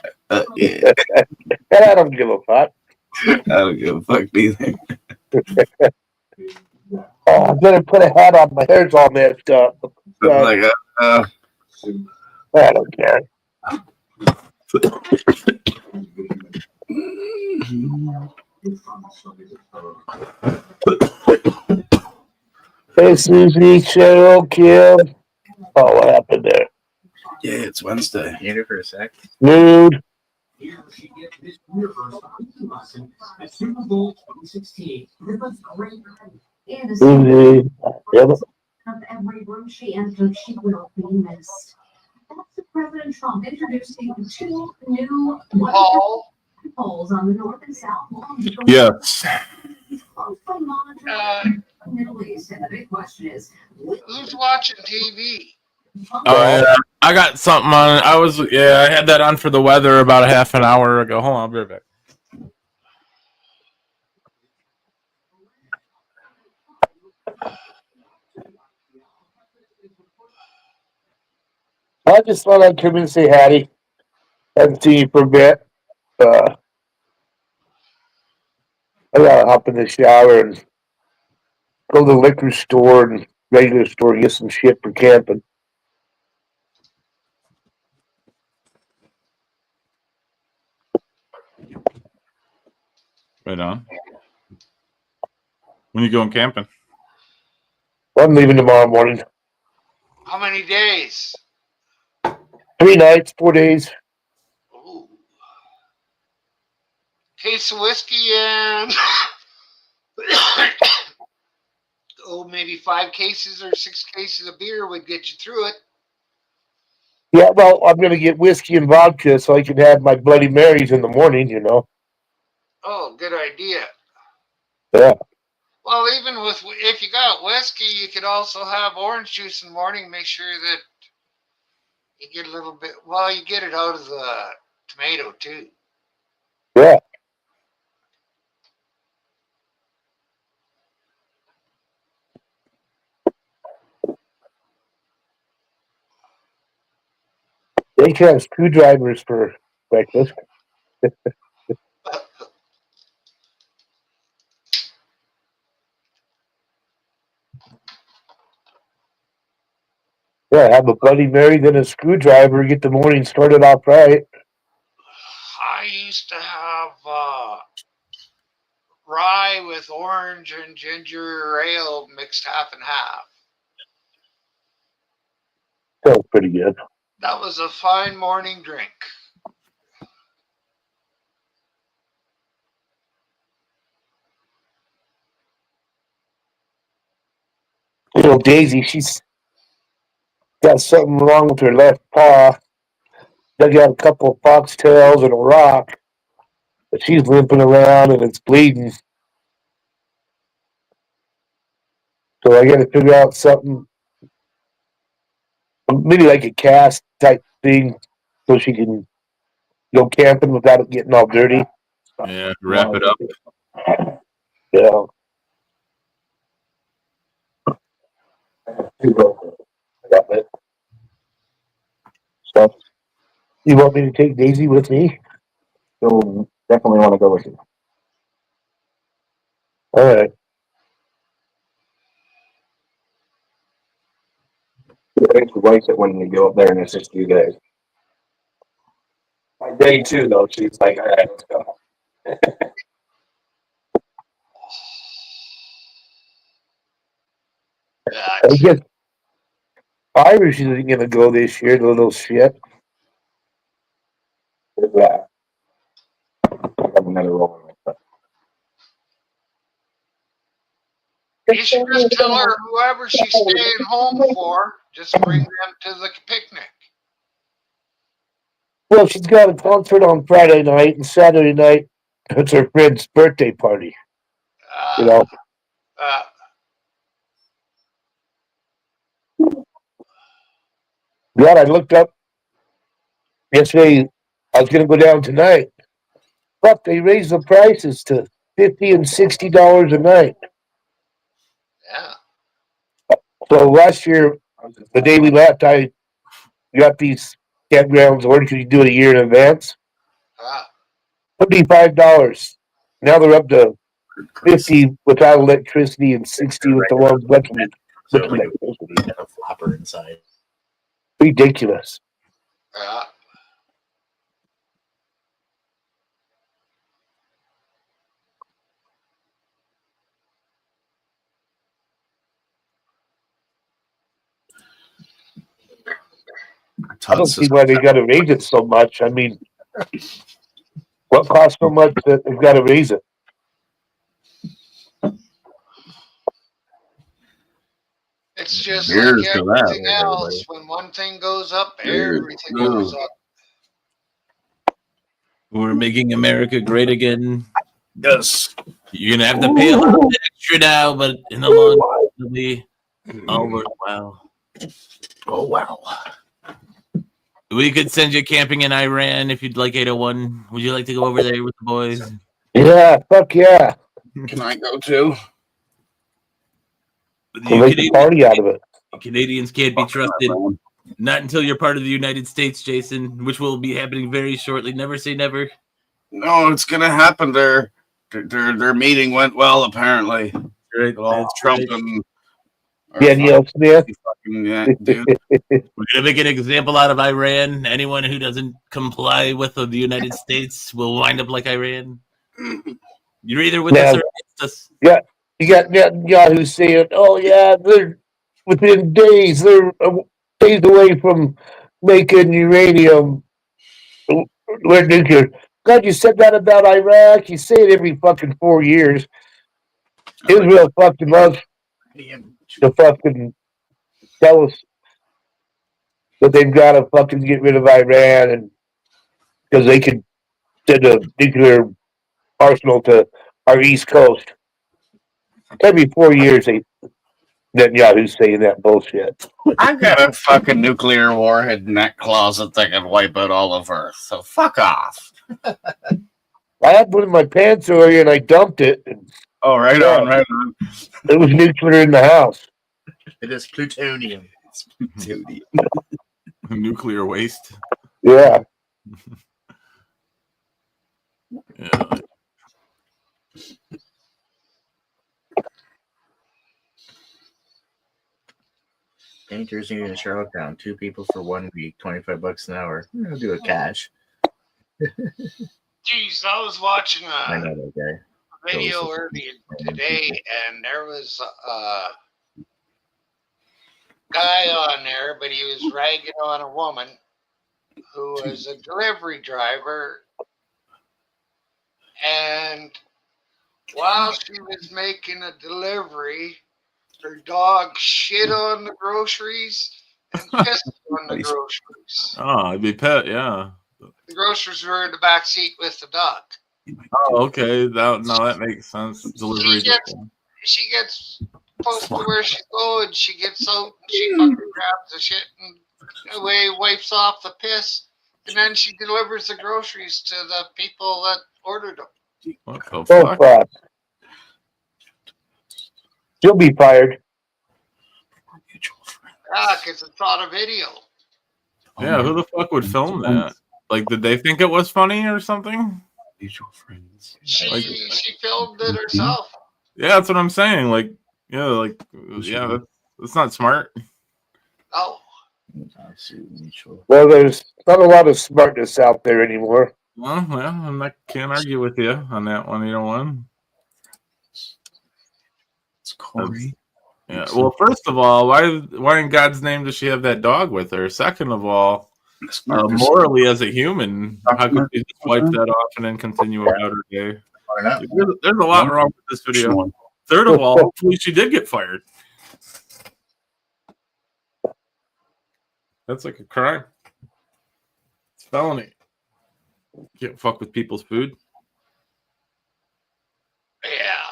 Yeah. And I don't give a fuck. I don't give a fuck either. Oh, I'm gonna put a hat on. My hair's all messed up. Like, I don't care. Hey, Susie, Cheryl, Kim. Oh, what happened there? Yeah, it's Wednesday. Need it for a sec. Mood. Here she gets this universe hockey lesson at Super Bowl 2016. This was great. And a Susie. Yep. of every room she entered, she will be missed. That's President Trump introducing two new Paul, polls on the north and south lawn. Yes. He's closely monitoring uh, the Middle East, and the big question is, who's watching TV? Oh yeah, I got something on. I had that on for the weather about a half an hour ago. Hold on, I'll be right back. I just thought I'd come in and say Hattie. Haven't seen you for a bit. I gotta hop in the shower and go to the liquor store and regular store and get some shit for camping. Right on. When you going camping? I'm leaving tomorrow morning. How many days? 3 nights, 4 days. Ooh. Case of whiskey and maybe 5 cases or 6 cases of beer would get you through it. Yeah, well, I'm gonna get whiskey and vodka so I can have my Bloody Marys in the morning, you know. Oh, good idea. Yeah. Well, even if you got whiskey, you could also have orange juice in the morning. Make sure that you get a little bit. Well, you get it out of the tomato too. Yeah. They can have screwdrivers for breakfast. Yeah, have a Bloody Mary, then a screwdriver, get the morning started off right. I used to have rye with orange and ginger ale mixed half and half. Sounds pretty good. That was a fine morning drink. You know, Daisy, she's got something wrong with her left paw. They got a couple of foxtails and a rock, but she's limping around and it's bleeding. So I got to figure out something, maybe like a cast type thing, so she can go camping without it getting all dirty. Yeah, wrap it up. Yeah. So, you want me to take Daisy with me? You'll definitely want to go with you. All right. She likes it when you go up there and it's just you guys. By day 2, though, she's like, all right, let's go. I guess Irish isn't going to go this year, the little shit. Yeah. I have another roll. You should just tell her whoever she's staying home for, just bring them to the picnic. Well, she's got a concert on Friday night and Saturday night. It's her friend's birthday party. You know. God, I looked up yesterday. I was going to go down tonight. Fuck, they raised the prices to $50 and $60 a night. Yeah. So last year, the day we left, I got these campgrounds ordered because you do it a year in advance. $55. Now they're up to 50 without electricity and 60 with the ones with electricity. A flopper inside. Ridiculous. Yeah. I don't see why they got to raise it so much. I mean, what costs so much that they've got to raise it? It's just Here's like to that, everything else. everybody. When one thing goes up, Here's everything to goes up. We're making America great again. Yes. You're gonna have to pay a little bit extra now, but in the long run, it'll be all worthwhile. Oh wow. We could send you camping in Iran if you'd like 801. Would you like to go over there with the boys? Yeah, fuck yeah. Can I go too? We'll make a party out of it. Canadians can't be trusted. Not until you're part of the United States, Jason, which will be happening very shortly. Never say never. No, it's gonna happen. Their meeting went well, apparently. Right, Well, Trump and Danielle Smith. Yeah, dude. We're gonna make an example out of Iran. Anyone who doesn't comply with the United States will wind up like Iran. You're either with us or against us. Yeah, you got Netanyahu saying, "Oh yeah, they're within days. They're days away from making uranium or nuclear." God, you said that about Iraq. You say it every fucking 4 years. Israel fucking loves to fucking tell us that they've got to fucking get rid of Iran and because they could send a nuclear arsenal to our east coast. Every 4 years, Netanyahu's saying that bullshit. I got a fucking nuclear warhead in that closet that can wipe out all of Earth. So fuck off. I had one in my pants earlier and I dumped it. And, oh, right on. It was nuclear in the house. It is plutonium. It's plutonium. Nuclear waste. Yeah. Yeah. Painters needed in Charlottetown. 2 people for 1 week, $25 an hour. I'll do it cash. Jeez, I was watching I know that guy. video earlier today, and there was a guy on there, but he was ragging on a woman who was a delivery driver, and while she was making a delivery, her dog shit on the groceries and pissed on the groceries. Oh, I'd be pet, yeah. The groceries were in the back seat with the dog. Oh, okay. No, that makes sense. Delivery. She gets close to where she's going. She gets out and she fucking grabs the shit and away wipes off the piss. And then she delivers the groceries to the people that ordered them. What the fuck? Fuck. She'll be fired. Ah, because it's on a video. Yeah, who the fuck would film that? Like, did they think it was funny or something? Mutual friends. She filmed it herself. Yeah, that's what I'm saying. Like, that's not smart. Oh. Well, there's not a lot of smartness out there anymore. Well, can't argue with you on that one. You know one. It's Corey. Yeah. Well, first of all, why in God's name does she have that dog with her? Second of all, morally as a human, how could she just wipe that off and then continue about her day? There's a lot wrong with this video. Third of all, hopefully she did get fired. That's like a crime. It's felony. Can't fuck with people's food. Yeah.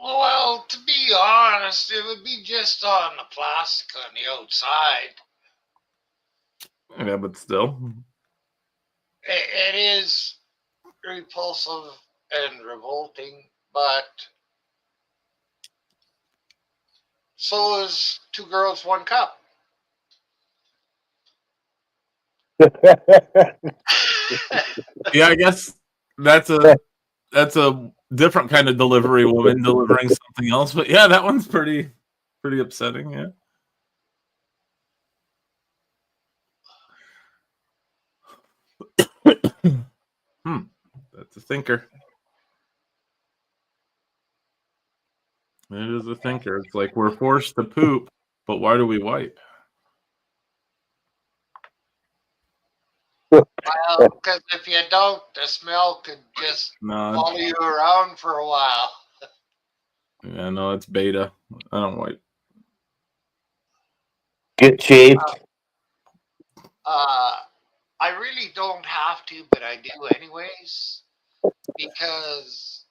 Well, to be honest, it would be just on the plastic on the outside. Yeah, but still. It is repulsive and revolting, but so is 2 Girls, 1 Cup. Yeah, I guess that's a different kind of delivery woman delivering something else. But yeah, that one's pretty upsetting. Yeah. That's a thinker. It is a thinker. It's like we're forced to poop, but why do we wipe? Well, because if you don't, the smell could just No, follow you around for a while. yeah, no, it's beta. I don't wipe. Get shaved. I really don't have to, but I do anyways, because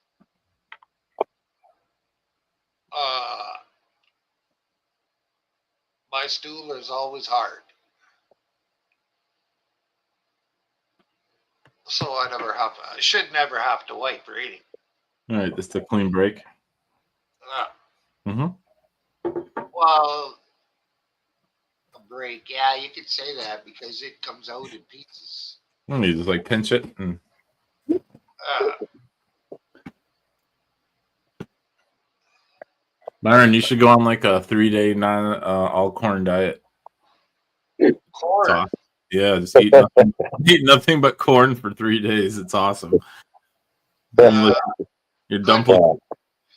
my stool is always hard. So I should never have to wipe really. All right, just a clean break. Mm-hmm. Well, a break, yeah, you could say that because it comes out in pieces. You just like pinch it and Myron, you should go on like a 3-day non all corn diet. Corn. Yeah, just eat nothing but corn for 3 days. It's awesome. Your dump will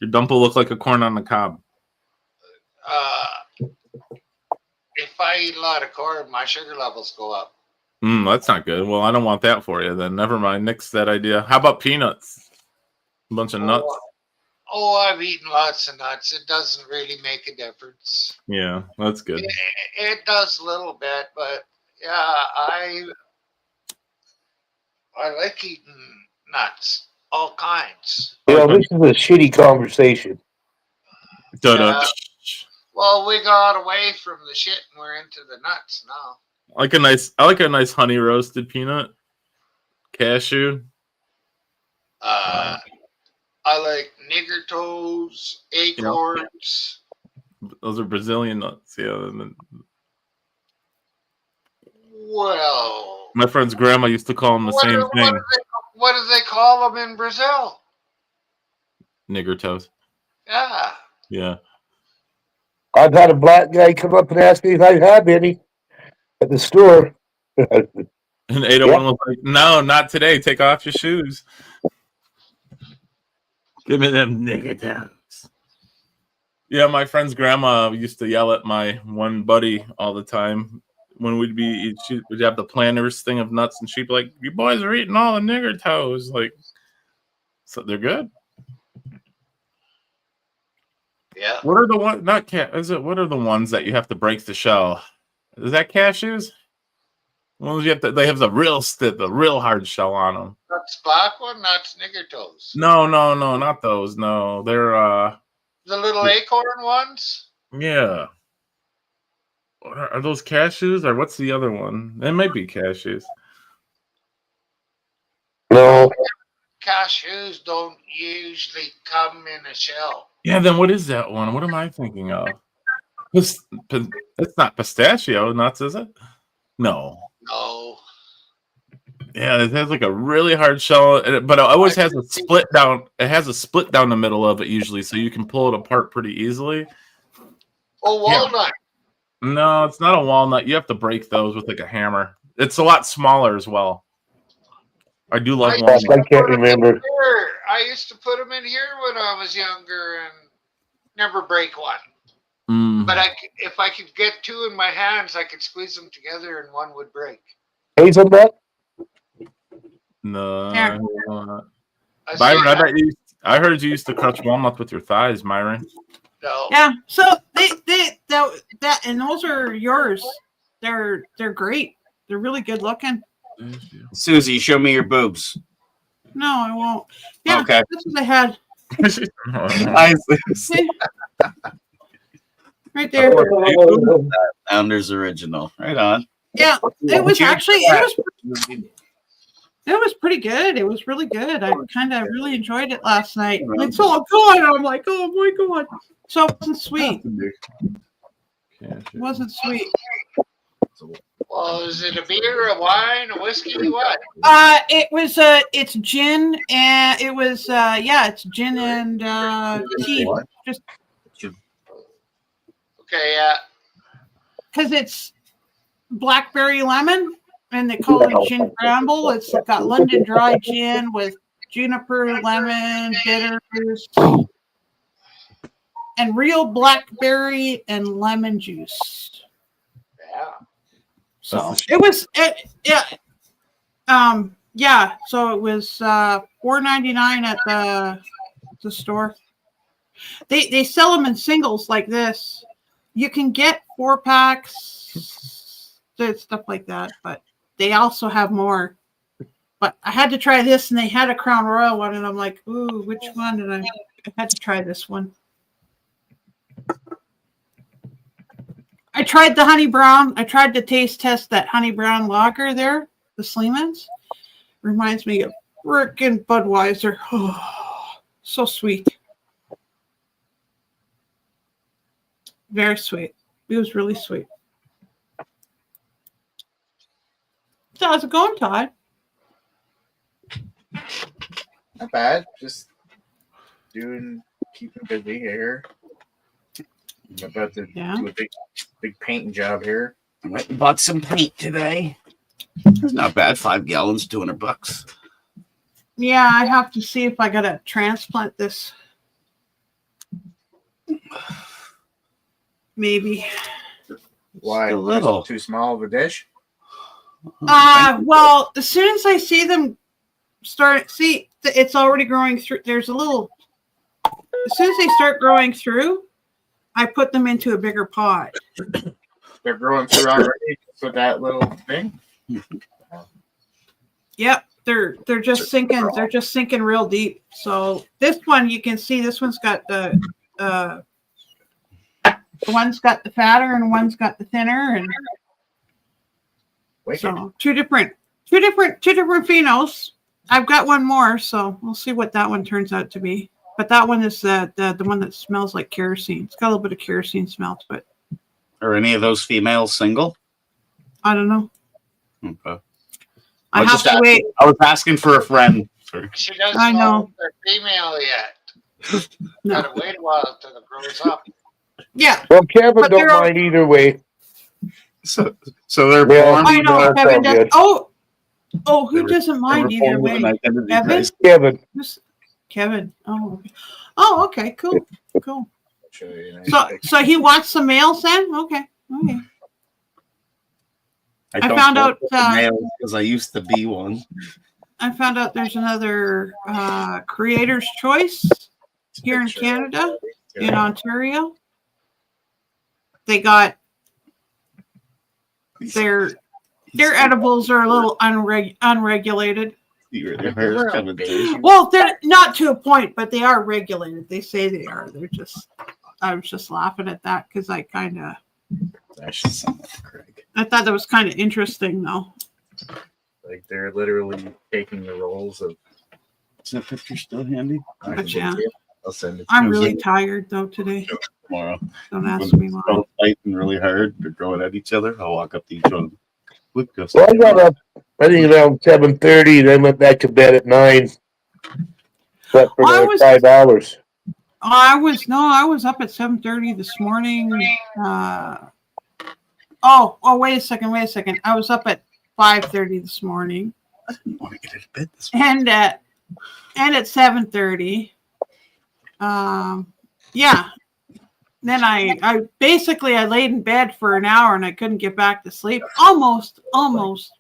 look like a corn on the cob. If I eat a lot of corn, my sugar levels go up. That's not good. Well, I don't want that for you then. Never mind. Nix that idea. How about peanuts? A bunch of nuts. Oh, I've eaten lots of nuts. It doesn't really make a difference. Yeah, that's good. It does a little bit, but yeah, I like eating nuts, all kinds. This is a shitty conversation. Well, we got away from the shit and we're into the nuts now. I like a nice honey roasted peanut, cashew. I like nigger toes, acorns. Those are Brazilian nuts. Yeah. Well, my friend's grandma used to call them the same thing. What do they call them in Brazil? Nigger toes. Yeah. Yeah. I've had a black guy come up and ask me if I have any at the store. And 801 was like, no, not today. Take off your shoes. Give me them nigger toes. Yeah, my friend's grandma used to yell at my one buddy all the time when we'd have the planters thing of nuts, and she'd be like, "You boys are eating all the nigger toes." Like, so they're good. Yeah. What are the one? Not cat. Is it? What are the ones that you have to break the shell? Is that cashews? Well, you have to. They have the real hard shell on them. That's black one. That's nigger toes. No, not those. No, they're the little acorn ones. Yeah. Are those cashews or what's the other one? It might be cashews. No. Cashews don't usually come in a shell. Yeah, then what is that one? What am I thinking of? It's not pistachio nuts, is it? No. No. Yeah, it has like a really hard shell, but it always has a split down. It has a split down the middle of it usually, so you can pull it apart pretty easily. Oh, walnut. Yeah. No, it's not a walnut. You have to break those with like a hammer. It's a lot smaller as well. I do love walnuts. I can't remember. I used to put them in here when I was younger and never break one. But if I could get two in my hands, I could squeeze them together and one would break. Hazelnut? No. Yeah. Byron, I heard you used to crush walnuts with your thighs, Myron. No. Yeah. So that and those are yours. They're great. They're really good looking. Susie, show me your boobs. No, I won't. Yeah, okay. This is the head. Hi, Susie. Right there. Founders original. Right on. Yeah, it was actually it was pretty good. It was really good. I kind of really enjoyed it last night. It's all good. I'm like, oh my god. So it wasn't sweet. It wasn't sweet. Well, is it a beer, a wine, a whiskey, what? It was it's gin and it was it's gin and tea. Just okay, yeah. Because it's blackberry lemon, and they call it gin bramble. It's got London dry gin with juniper, lemon, bitters, and real blackberry and lemon juice. Yeah. So it was yeah. So it was $4.99 at the store. They sell them in singles like this. You can get 4-packs, stuff like that, but they also have more. But I had to try this, and they had a Crown Royal one, and I'm like, ooh, which one? And I had to try this one. I tried the Honey Brown. I tried to taste test that Honey Brown lager there, the Sleeman's. Reminds me of frickin' Budweiser. Oh, so sweet. Very sweet. It was really sweet. So how's it going, Todd? Not bad. Just keeping busy here. I'm about to do a big painting job here. I went and bought some paint today. It's not bad. 5 gallons, $200. Yeah, I have to see if I gotta transplant this. Maybe. Why? A little. Too small of a dish? Well, as soon as I see them it's already growing through. There's a little. As soon as they start growing through, I put them into a bigger pot. They're growing through already. So that little thing. Yep, they're just sinking. They're just sinking real deep. So this one, you can see this one's got the one's got the fatter and one's got the thinner, and so two different phenos. I've got one more, so we'll see what that one turns out to be. But that one is the one that smells like kerosene. It's got a little bit of kerosene smell to it. Are any of those females single? I don't know. Okay. I have to wait. I was asking for a friend. She doesn't I know. if they're female yet. No. Gotta wait a while until it grows up. Yeah. Well, Kevin don't mind either way. So they're born. I know Kevin does. Good. Oh, who doesn't mind either way? Kevin. Kevin. Oh, okay. Cool. So he wants some males then? Okay. I found out because I used to be one. I found out there's another Creator's Choice here in Canada, in Ontario. They got their edibles are a little unregulated. Well, they're not to a point, but they are regulated. They say they are. I was just laughing at that because I kind of. I thought that was kind of interesting, though. Like they're literally taking the roles of. Is that picture still handy? Yeah. I'll send it. I'm really tired though today. Tomorrow. Don't ask me why. We're fighting really hard. They're going at each other. I'll walk up to each one. Well, I got up, I think around 7:30, then went back to bed at 9. Slept for like $5. I was up at 7:30 this morning. Wait a second. I was up at 5:30 this morning. I didn't want to get out of bed this morning. And at 7:30. Yeah. Then I basically laid in bed for an hour and I couldn't get back to sleep. Almost,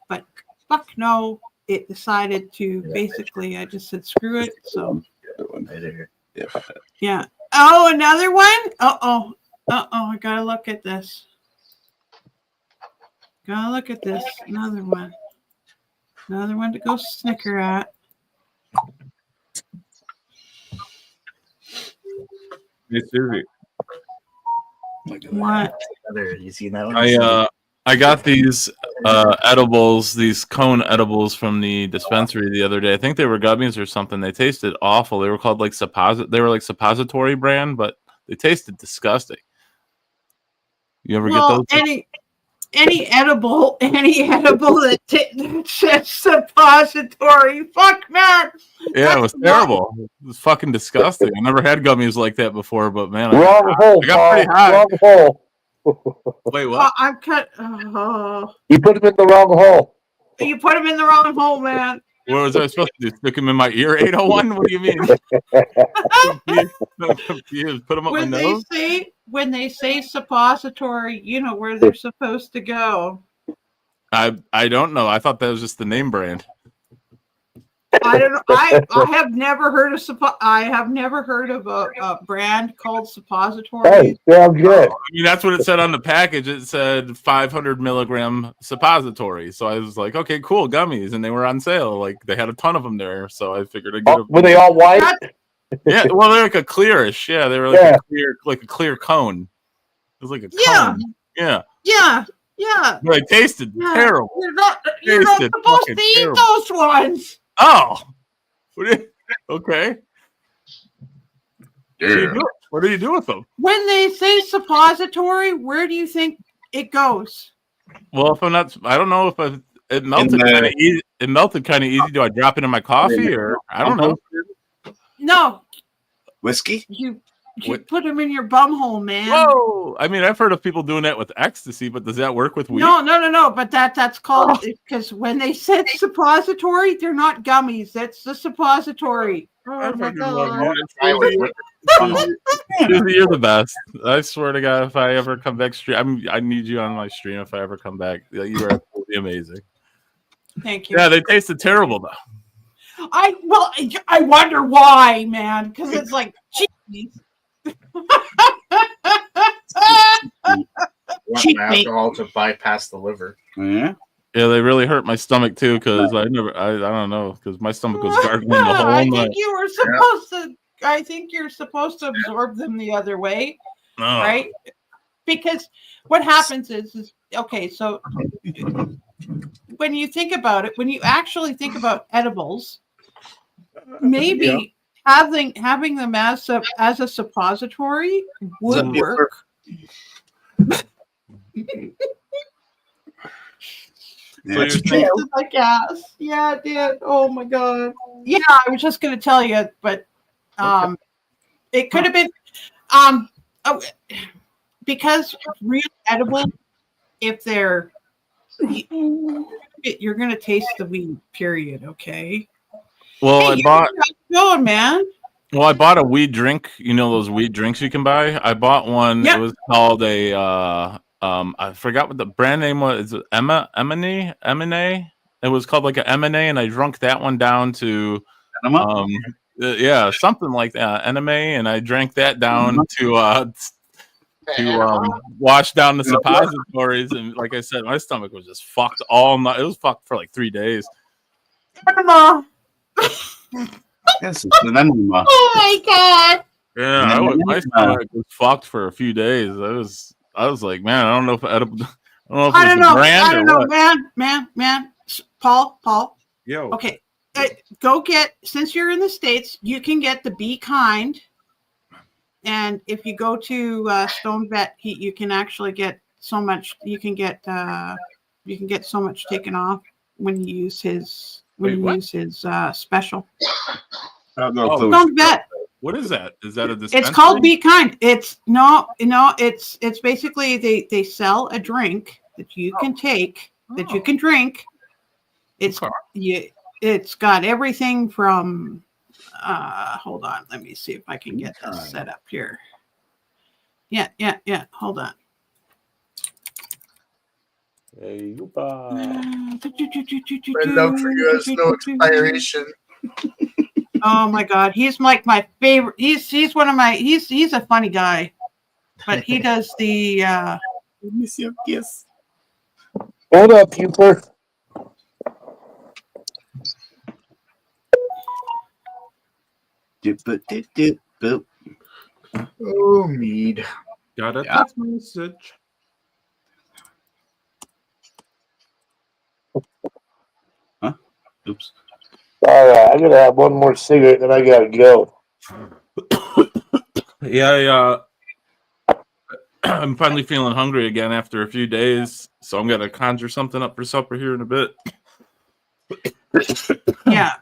but fuck no. It decided to basically, I just said screw it. So yeah. Oh, another one? I gotta look at this. Another one. Another one to go snicker at. Hey, Susie. What? You see that one? I got these edibles, these cone edibles from the dispensary the other day. I think they were gummies or something. They tasted awful. They were called like they were like suppository brand, but they tasted disgusting. You ever get those? Any edible that says suppository. Fuck, man. Yeah, it was terrible. It was fucking disgusting. I never had gummies like that before, but man, wrong hole. I got pretty high. Wrong hole. Wait, what? I'm cut. You put them in the wrong hole. You put them in the wrong hole, man. What was I supposed to do? Stick them in my ear, 801? What do you mean? I'm confused. Put them up my nose? When they say suppository, you know where they're supposed to go. I don't know. I thought that was just the name brand. I don't know. I have never heard of a brand called suppository. Hey, sounds good. I mean, that's what it said on the package. It said 500 milligram suppository. So I was like, okay, cool, gummies, and they were on sale. Like they had a ton of them there, so I figured I'd get them. Were they all white? Yeah, well, they're like a clearish. Yeah, they were like a clear cone. It was like a cone. Yeah. But they tasted terrible. You're not supposed to eat those ones. Oh, okay. What do you do with them? When they say suppository, where do you think it goes? Well, if I'm not, I don't know if it melted kind of easy. It melted kind of easy. Do I drop it in my coffee or I don't know? No. Whiskey? You put them in your bumhole, man. Whoa! I mean, I've heard of people doing that with ecstasy, but does that work with weed? No. But that's called because when they said suppository, they're not gummies. That's the suppository. Oh my god! You're the best. I swear to God, if I ever come back stream, I need you on my stream. If I ever come back, you are absolutely amazing. Thank you. Yeah, they tasted terrible though. I wonder why, man. Because it's like cheese. Want alcohol to bypass the liver. Yeah. Yeah, they really hurt my stomach too because I don't know because my stomach was gargling the whole I night. think you were supposed to. I think you're supposed to absorb them the other way, right? Because what happens is okay. So when you think about it, when you actually think about edibles, maybe having them as a suppository would work. So It tasted like ass. Yeah, it did. Oh my god. Yeah, I was just gonna tell you, but it could have been because real edible, if they're you're gonna taste the weed. Period. Okay. Well, hey, going, man. Well, I bought a weed drink. You know those weed drinks you can buy. I bought one. Yep. It was called a. I forgot what the brand name was. Is it M&A? It was called like an M&A, and I drunk that one down to. Yeah, something like that. Enema, and I drank that down to wash down the suppositories, and like I said, my stomach was just fucked all night. It was fucked for like 3 days. Enema. Yes, it's an enema. Oh my god. Yeah, my stomach was fucked for a few days. I was like, man, I don't know if I don't know, man. Paul. Yo. Okay. Go get, since you're in the States, you can get the Be Kind. And if you go to Stone Vet, you can actually get so much. You can get so much taken off when you use his special. Stone Vet. What is that? Is that a dispensary? It's called Be Kind. It's it's basically they sell a drink that you can take, that you can drink. It's got everything from hold on, let me see if I can get this set up here. Yeah. Hold on. Hey, Red Oak for you has no expiration. Oh my god, he's like my favorite. He's one of my he's a funny guy. But he does the Let me see a kiss. Hold up, Cooper. Boop. Oh, mead. Got a text message. Huh? Oops. All right, I'm gonna have one more cigarette, then I gotta go. Yeah. I'm finally feeling hungry again after a few days, so I'm gonna conjure something up for supper here in a bit. Yeah.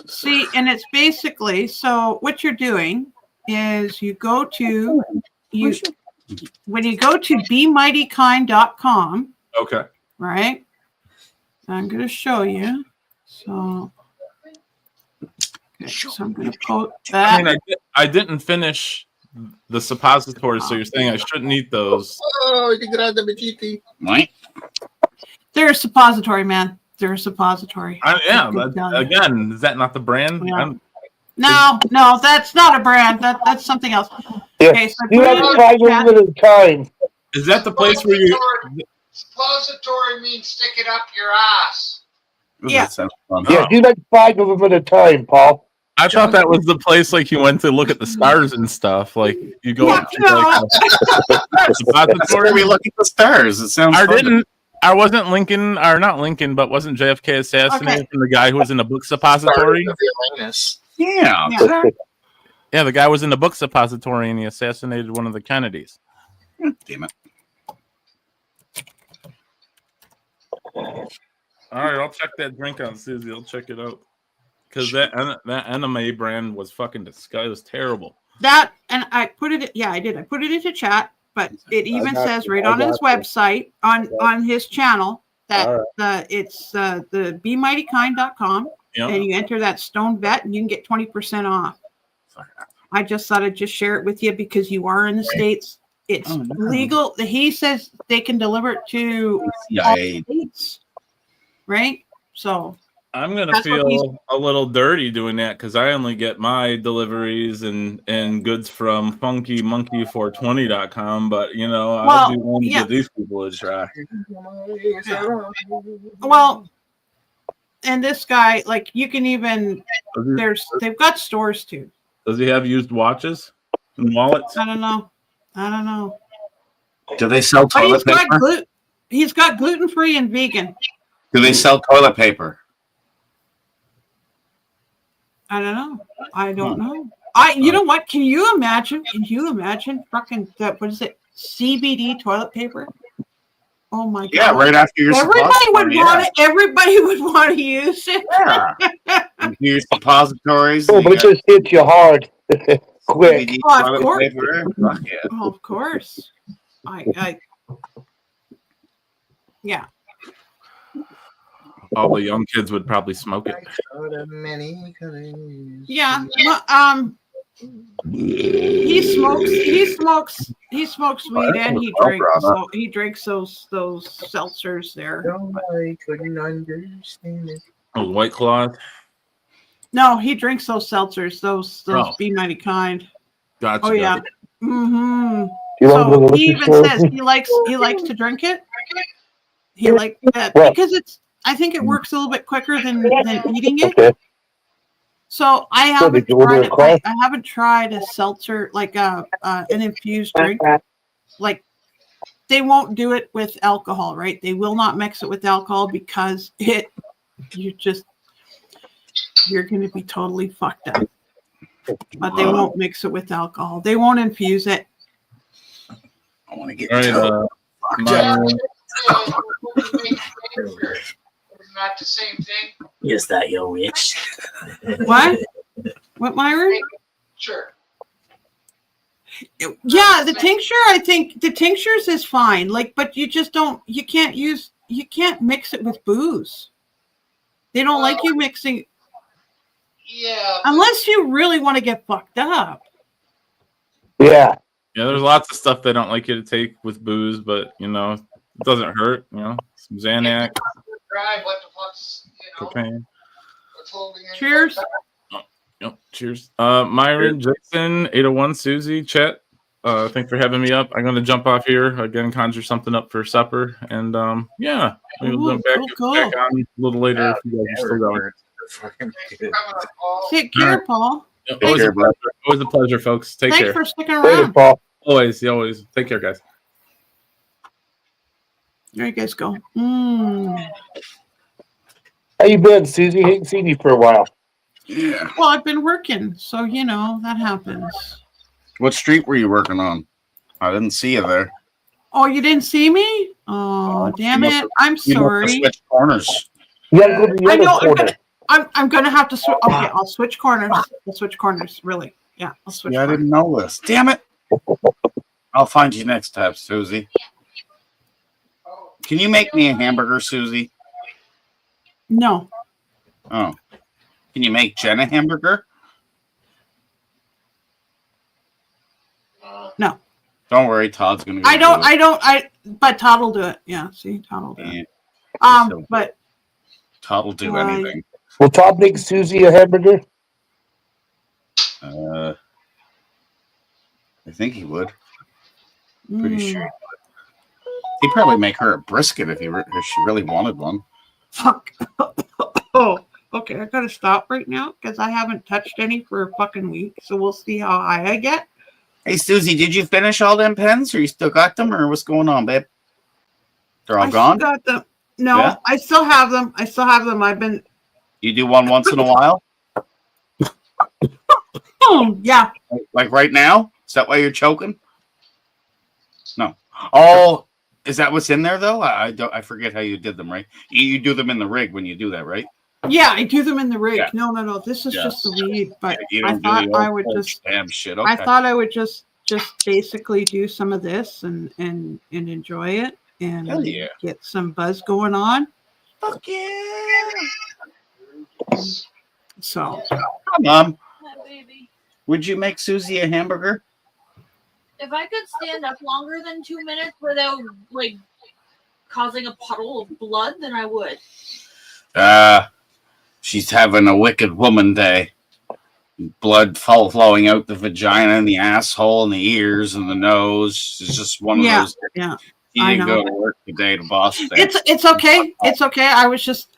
See, and it's basically, so what you're doing is when you go to bemightykind.com. Okay. Right? So I'm going to show you. So, okay, so I'm going to post I that. mean, I didn't finish the suppositories, so you're saying I shouldn't eat those? Oh, you got the veggie. Right? They're a suppository, man. They're a suppository. Yeah, but again, is that not the brand? Yeah. No, that's not a brand. That's something else. Yeah. Okay, so I You put have it in 5 the chat. minutes of time. Is that the place where you? Suppository means stick it up your ass. Ooh, Yeah. that sounds fun. Yeah, you like 5 of them at a time, Paul. I thought that was the place like you went to look at the stars and stuff. Like you go up to like a suppository. We look at the stars. It sounds. I wasn't Lincoln, or not Lincoln, but wasn't JFK assassinated from the guy who was in the book suppository? Yeah. Yeah, the guy was in the book suppository and he assassinated one of the Kennedys. Damn it. All right, I'll check that drink out, Susie. I'll check it out. Because that anime brand was fucking disgusting. It was terrible. That, and I put it, yeah, I did. I put it into chat, but it even says right on his website, on his channel, that it's the BeMightyKind.com, and you enter that Stone Vet and you can get 20% off. I just thought I'd just share it with you because you are in the States. It's legal. He says they can deliver it to all states, right? So I'm gonna feel a little dirty doing that because I only get my deliveries and goods from funkymonkey420.com, but you know, I'll do one to give these people a try. Well, and this guy, like, you can even they've got stores too. Does he have used watches and wallets? I don't know. Do they sell toilet paper? He's got gluten-free and vegan. Do they sell toilet paper? I don't know. You know what? Can you imagine fucking that? What is it? CBD toilet paper? Oh my god! Yeah, right after your everybody would want it. Everybody would want to use it. Yeah. Your suppositories. Oh, but it just hits you hard, quick. Oh, of course. Yeah. Oh, of course. Yeah. All the young kids would probably smoke it. Yeah. Well, he smokes weed and he drinks those seltzers there. I couldn't understand it. Oh, White Claws. No, he drinks those seltzers. Those Be Mighty Kind. Gotcha. Oh yeah. Mm-hmm. You So he even says he likes to drink it. He like that because it's. I think it works a little bit quicker than eating it. Okay. So I haven't tried it. I haven't tried a seltzer like an infused drink. Like they won't do it with alcohol, right? They will not mix it with alcohol because you're going to be totally fucked up. But they won't mix it with alcohol. They won't infuse it. I want to get Not the same thing. Is that your wish? What? What, Myron? Sure. Yeah, the tincture. I think the tinctures is fine. Like, but you just don't. You can't mix it with booze. They don't like you mixing. Yeah. Unless you really want to get fucked up. Yeah. Yeah, there's lots of stuff they don't like you to take with booze, but you know, it doesn't hurt. You know, some Xanax. What the fuck's, cocaine. Cheers. Cheers. Myron, Jason, 801, Susie, Chet. Thanks for having me up. I'm gonna jump off here again, conjure something up for supper, and yeah, we'll jump back on a little later if you guys are still going. Take care, Paul. Always a pleasure, folks. Take care. Thanks for sticking around. Paul. Always. Take care, guys. There you guys go. How you been, Susie? Ain't seen you for a while. Yeah. Well, I've been working, so you know that happens. What street were you working on? I didn't see you there. Oh, you didn't see me? Oh, damn it! I'm sorry. Switch corners. You gotta go to the other corner. I'm gonna have to switch. Okay, I'll switch corners. I'll switch corners. Really? Yeah, I'll switch. Yeah, I didn't know this. Damn it! I'll find you next time, Susie. Can you make me a hamburger, Susie? No. Oh. Can you make Jen a hamburger? No. Don't worry, Todd's gonna go. But Todd will do it. Yeah, see, Todd will do it. But Todd will do anything. Will Todd make Susie a hamburger? I think he would. Pretty sure he would. He'd probably make her a brisket if she really wanted one. Fuck. Oh, okay. I gotta stop right now because I haven't touched any for a fucking week. So we'll see how high I get. Hey, Susie, did you finish all them pens, or you still got them, or what's going on, babe? They're all gone? Got them. No, yeah? I still have them. I've been. You do one once in a while? Yeah. Like right now? Is that why you're choking? No. Oh, is that what's in there though? I forget how you did them, right? You do them in the rig when you do that, right? Yeah, I do them in the rig. Yeah. No. This is just the weed, but I thought I would just damn shit. Okay. I thought I would just basically do some of this and enjoy it and get some buzz going on. Fuck yeah! So, hi, Mom. Hi, baby. Would you make Susie a hamburger? If I could stand up longer than 2 minutes without like causing a puddle of blood, then I would. She's having a wicked woman day. Blood flowing out the vagina and the asshole and the ears and the nose. It's just one of those. Yeah. You didn't go to work today to Boston. It's okay. It's okay. I was just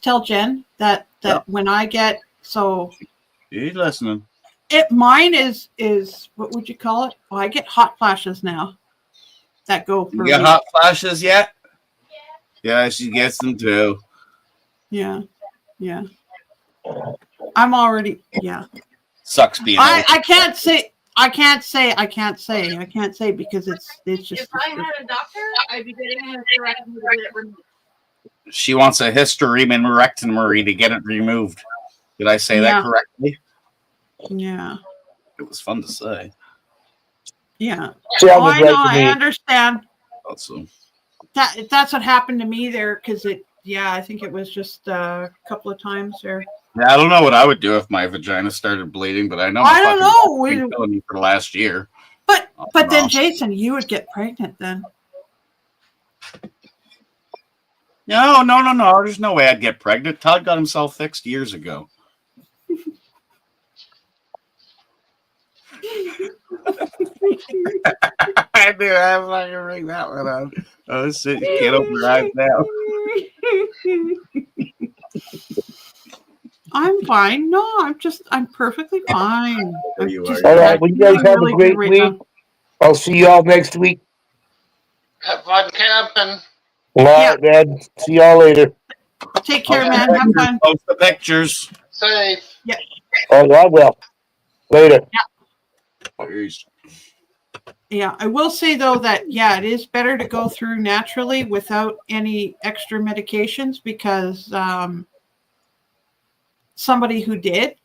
tell Jen that when I get You're listening. Mine is what would you call it? Oh, I get hot flashes now. That go for you get hot flashes yet? Yeah, she gets them too. Yeah. I'm already Sucks being I can't say because it's just. If I had a doctor, I'd be getting a hysterectomy to get it removed. She wants a hysterectomy to get it removed. Did I say that correctly? Yeah. It was fun to say. Yeah. I know. I understand. Awesome. That's what happened to me there because I think it was just a couple of times there. Yeah, I don't know what I would do if my vagina started bleeding, but I know. I don't know. Been killing me for the last year. But then, Jason, you would get pregnant then. No. There's no way I'd get pregnant. Todd got himself fixed years ago. I knew I was not gonna bring that one on. Oh shit, you can't open your eyes now. I'm fine. No, I'm perfectly fine. All right, well, you guys have a great week. I'll see y'all next week. Have fun camping. All right, man. See y'all later. Take care, man. Have fun. Post the pictures. Safe. Yeah. Oh, I will. Later. Yeah. Yeah, I will say though that it is better to go through naturally without any extra medications because somebody who did,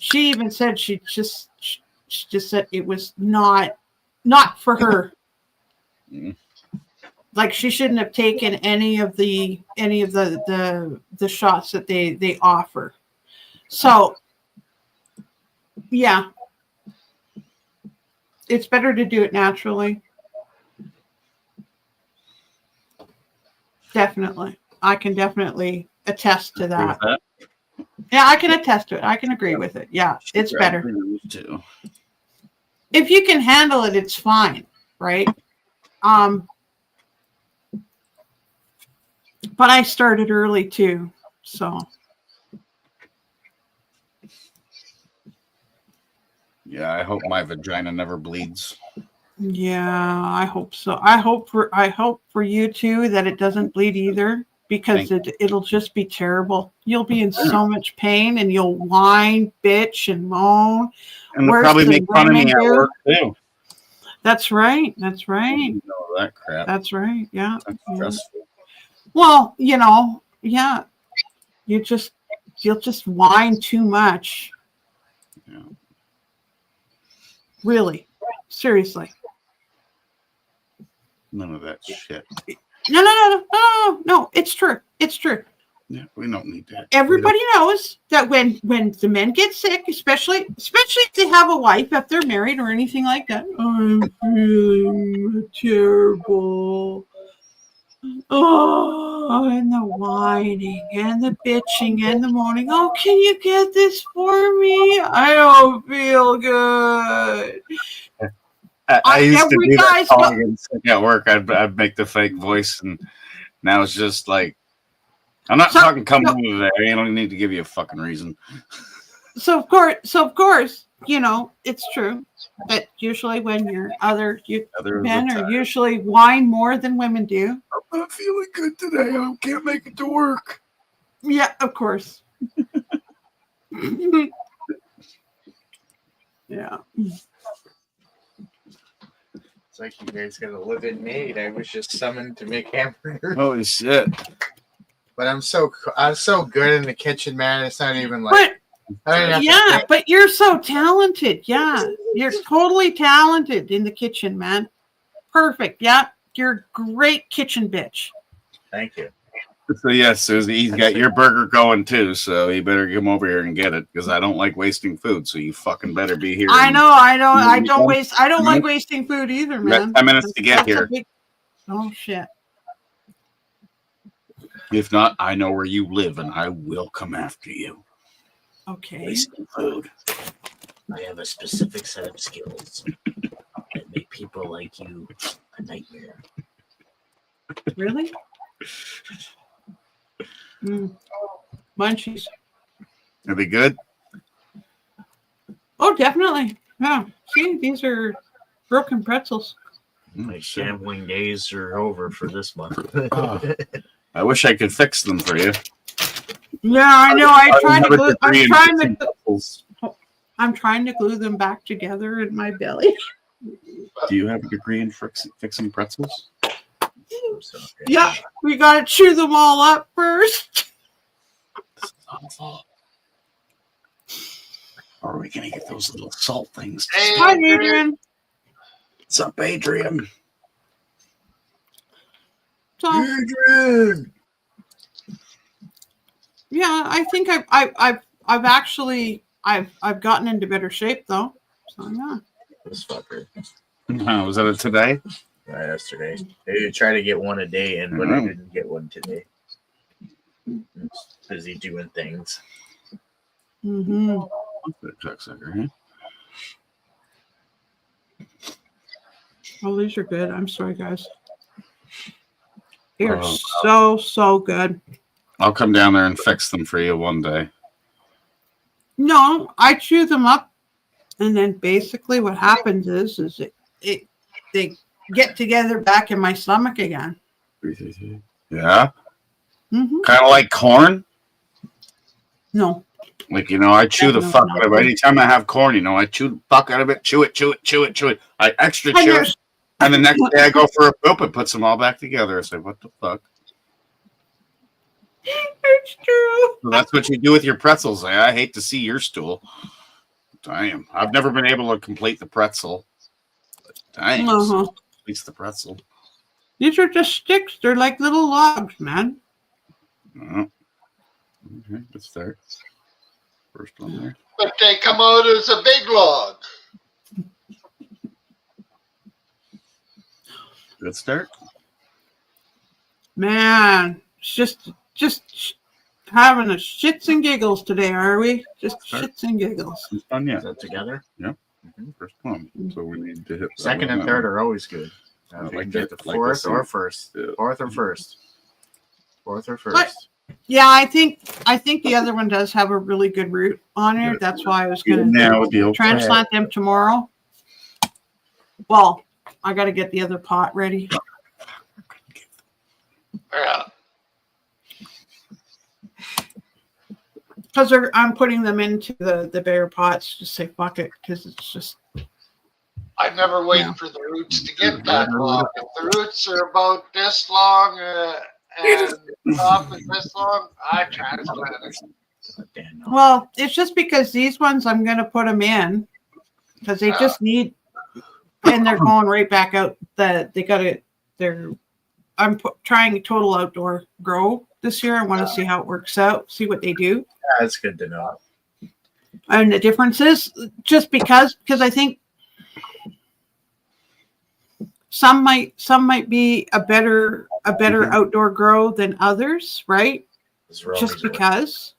she even said she just said it was not for her. Like she shouldn't have taken any of the shots that they offer. So yeah. It's better to do it naturally. Definitely. I can definitely attest to that. Yeah, I can attest to it. I can agree with it. Yeah, it's better. If you can handle it, it's fine, right? But I started early too, so. Yeah, I hope my vagina never bleeds. Yeah, I hope so. I hope for you too that it doesn't bleed either because it'll just be terrible. You'll be in so much pain and you'll whine, bitch, and moan. And they'll probably make fun of me at work too. That's right. That's right. You know that crap. That's right. Yeah. That's stressful. Well, you'll just whine too much. Yeah. Really, seriously. None of that shit. No. It's true. It's true. Yeah, we don't need that. Everybody knows that when the men get sick, especially if they have a wife, if they're married or anything like that, I'm feeling terrible. Oh, and the whining and the bitching and the moaning. Oh, can you get this for me? I don't feel good. I used to do that guys calling in sick at work. I'd make the fake voice, and now it's just like, I'm not talking come over today. I don't need to give you a fucking reason. So of course, you know, it's true that usually when men are usually whine more than women do. I'm not feeling good today. I can't make it to work. Yeah, of course. Yeah. It's like you guys got a live-in maid. I was just summoned to make hamburgers. Holy shit! But I'm so good in the kitchen, man. It's not even like. But you're so talented. Yeah, you're totally talented in the kitchen, man. Perfect. Yeah, you're a great kitchen bitch. Thank you. So yes, Susie, he's got your burger going too. So you better come over here and get it because I don't like wasting food. So you fucking better be here. I know. I don't like wasting food either, man. 10 minutes to get here. Oh shit. If not, I know where you live and I will come after you. Okay. Wasting food. I have a specific set of skills that make people like you a nightmare. Really? Munchies. Are they good? Oh, definitely. Yeah. See, these are broken pretzels. My gambling days are over for this month. I wish I could fix them for you. Yeah, I know. I'm trying to glue them back together in my belly. Do you have a degree in fixing pretzels? Yeah, we got to chew them all up first. Or are we going to get those little salt things? Hi, Adrian. What's up, Adrian? So, Adrian. Yeah, I think I've actually gotten into better shape though. So yeah. This fucker. Was that today? Right, yesterday. They try to get one a day in, but I didn't get one today. Busy doing things. Mm-hmm. Oh, these are good. I'm sorry, guys. They are so good. I'll come down there and fix them for you one day. No, I chew them up, and then basically what happens is they get together back in my stomach again. Yeah? Mm-hmm. Kind of like corn? No. Like, I chew the fuck out of it. Anytime I have corn, I chew the fuck out of it, chew it. I extra chew it. And the next day I go for a poop and puts them all back together. I say, what the fuck? It's true. So that's what you do with your pretzels. I hate to see your stool. Damn. I've never been able to complete the pretzel. Damn. Completes the pretzel. These are just sticks. They're like little logs, man. Okay, let's start. First one there. But they come out as a big log. Good start. Man, it's just having a shits and giggles today, are we? Just shits and giggles. It's done yet. Is that together? Yeah. First one. So we need to hit second and third are always good. Like get the fourth or first. Yeah. Fourth or first. Fourth or first. But, yeah, I think the other one does have a really good root on it. That's why I was going to transplant them tomorrow. Well, I got to get the other pot ready. Yeah. Because I'm putting them into the bare pots. Just say fuck it, because it's just. I've never waited for the roots to get that long. If the roots are about this long and top is this long, I transplant it. Well, it's just because these ones I'm going to put them in because they just need, and they're going right back out. They got it. They're trying a total outdoor grow this year. I want to see how it works out, see what they do. That's good to know. And the differences, just because I think some might be a better outdoor grow than others, right? Just because.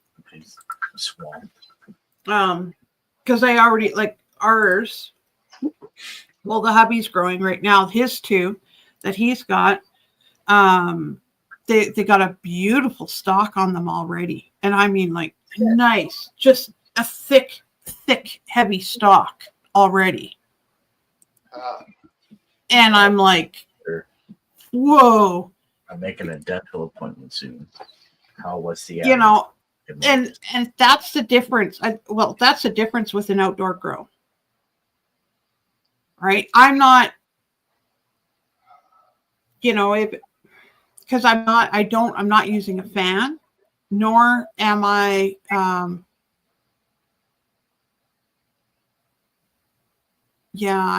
Because I already like ours. Well, the hubby's growing right now. His two that he's got, they got a beautiful stalk on them already, and I mean like nice, just a thick, heavy stalk already. And I'm like, whoa! I'm making a dental appointment soon. What's the you know, and that's the difference. That's the difference with an outdoor grow. Right? I'm not, because I'm not using a fan, nor am I, I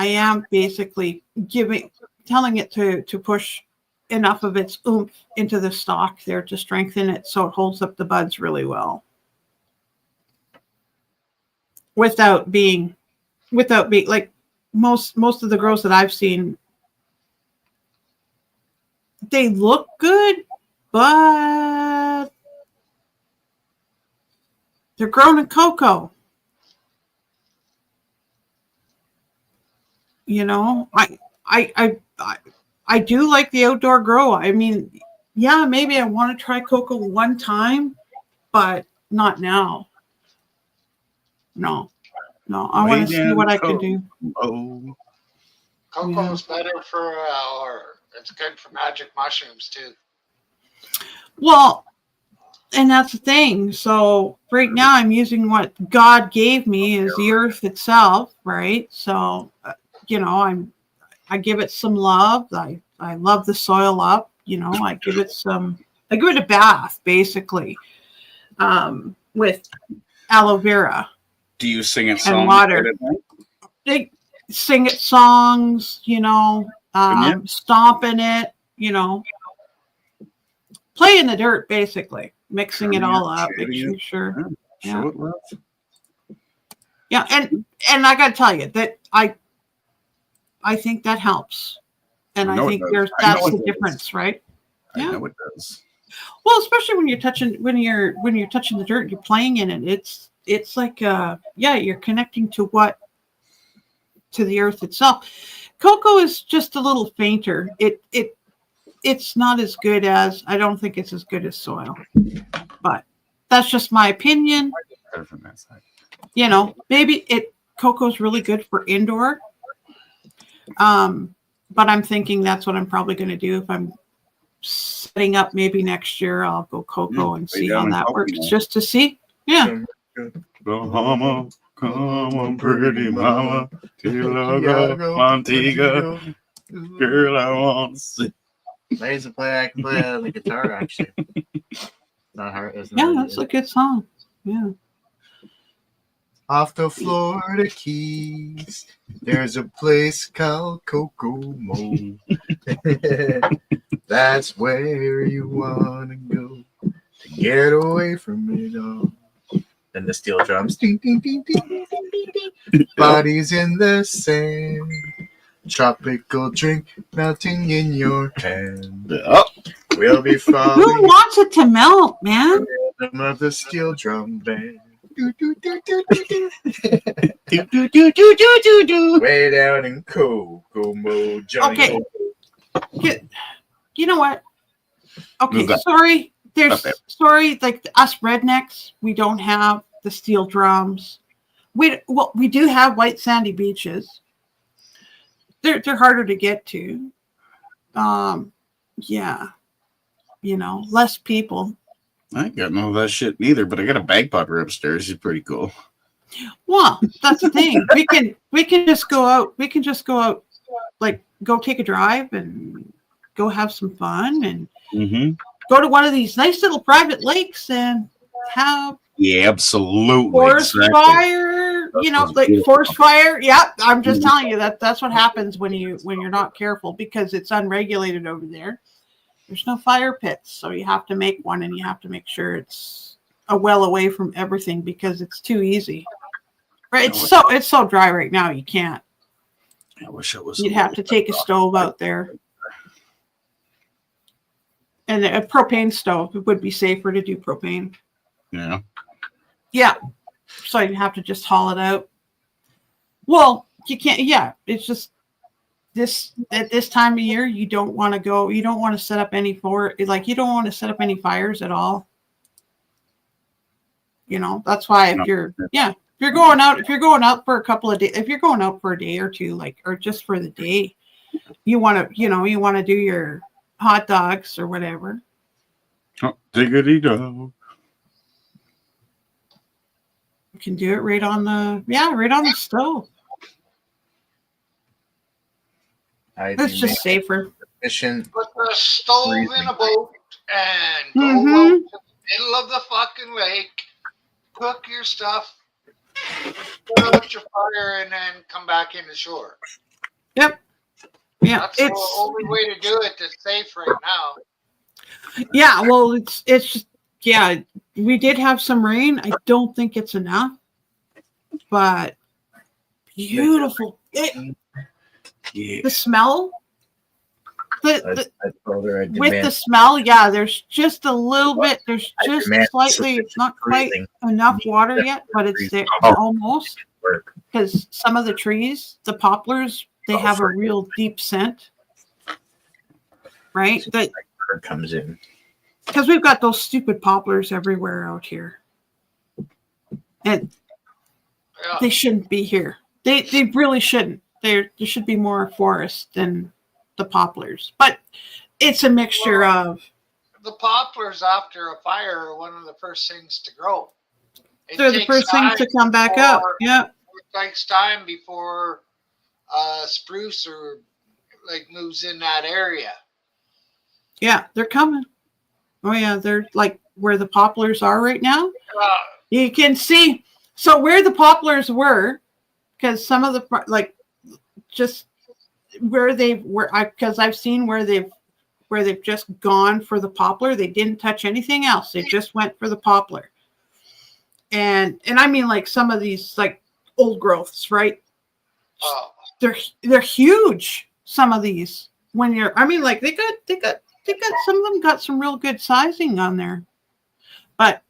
am basically telling it to push enough of its oomph into the stalk there to strengthen it so it holds up the buds really well. Without being like, most of the grows that I've seen, they look good, but they're grown in cocoa. I do like the outdoor grow. I mean, yeah, maybe I want to try cocoa one time, but not now. No, I want to see what I can do. Cocoa's better or it's good for magic mushrooms too. Well, and that's the thing. So right now I'm using what God gave me as the earth itself, right? So, I give it some love. I love the soil up, I give it a bath basically, with aloe vera. Do you sing it and water? They sing it songs, stomping it, play in the dirt, basically, mixing it all up, making sure. Yeah. Yeah, and I got to tell you that I think that helps, and I think that's the difference, right? Yeah, I know it does. Well, especially when you're touching the dirt, you're playing in it. It's like you're connecting to the earth itself. Cocoa is just a little fainter. It's not as good as, I don't think it's as good as soil, but that's just my opinion. Maybe cocoa's really good for indoor. But I'm thinking that's what I'm probably going to do if I'm setting up. Maybe next year I'll go cocoa and see how that works, just to see. Yeah. Bahama, come on, pretty mama, Tilago, Montego, girl, I want to see. I can play the guitar, actually. Not hard. That's a good song. Yeah. Off the Florida Keys, there's a place called Kokomo. That's where you want to go to get away from it all. And the steel drums. Ding, ding, ding, ding, ding, ding, ding. Bodies in the sand. Tropical drink melting in your hand. We'll be falling. Who wants it to melt, man? The rhythm of the steel drum band. Do, do, do, do, do, do. Way down in Kokomo, Johnny. Okay. You know what? Okay, sorry. Sorry, like us rednecks, we don't have the steel drums. We do have white sandy beaches. They're harder to get to. Less people. I ain't got none of that shit neither, but I got a bagpiper upstairs. It's pretty cool. Well, that's the thing. We can just go out. We can just go out, like go take a drive and go have some fun and go to one of these nice little private lakes and have absolutely forest fire. Forest fire. Yeah, I'm just telling you that's what happens when you're not careful because it's unregulated over there. There's no fire pits, so you have to make one, and you have to make sure it's well away from everything because it's too easy. Right? It's so dry right now. You can't. I wish it was. You'd have to take a stove out there, and a propane stove. It would be safer to do propane. Yeah. Yeah. So you have to just haul it out. Well, you can't. Yeah, it's just this at this time of year. You don't want to go. You don't want to set up any you don't want to set up any fires at all. You know, that's why if you're going out for a couple of days, if you're going out for a day or two, or just for the day, you want to do your hot dogs or whatever. Oh, diggity dog. You can do it right on the stove. It's just safer. Efficient. Put the stove in a boat and go out to the middle of the fucking lake. Cook your stuff, put out your fire, and then come back in the shore. Yep. Yeah. That's the only way to do it that's safe right now. Yeah. Well, it's just, yeah, we did have some rain. I don't think it's enough, but beautiful. The smell. With the smell, yeah, there's just a little bit. There's just slightly, not quite enough water yet, but it's there almost. Because some of the trees, the poplars, they have a real deep scent, right? That comes in because we've got those stupid poplars everywhere out here, and they shouldn't be here. They really shouldn't. There should be more forest than the poplars, but it's a mixture of the poplars after a fire are one of the first things to grow. They're the first things to come back up. Yeah, it takes time before spruce or moves in that area. Yeah, they're coming. Oh yeah, they're like where the poplars are right now. You can see so where the poplars were, because some of the just where they were, because I've seen where they've just gone for the poplar. They didn't touch anything else. They just went for the poplar. And I mean some of these old growths, right? They're huge. Some of these they got some of them got some real good sizing on there, but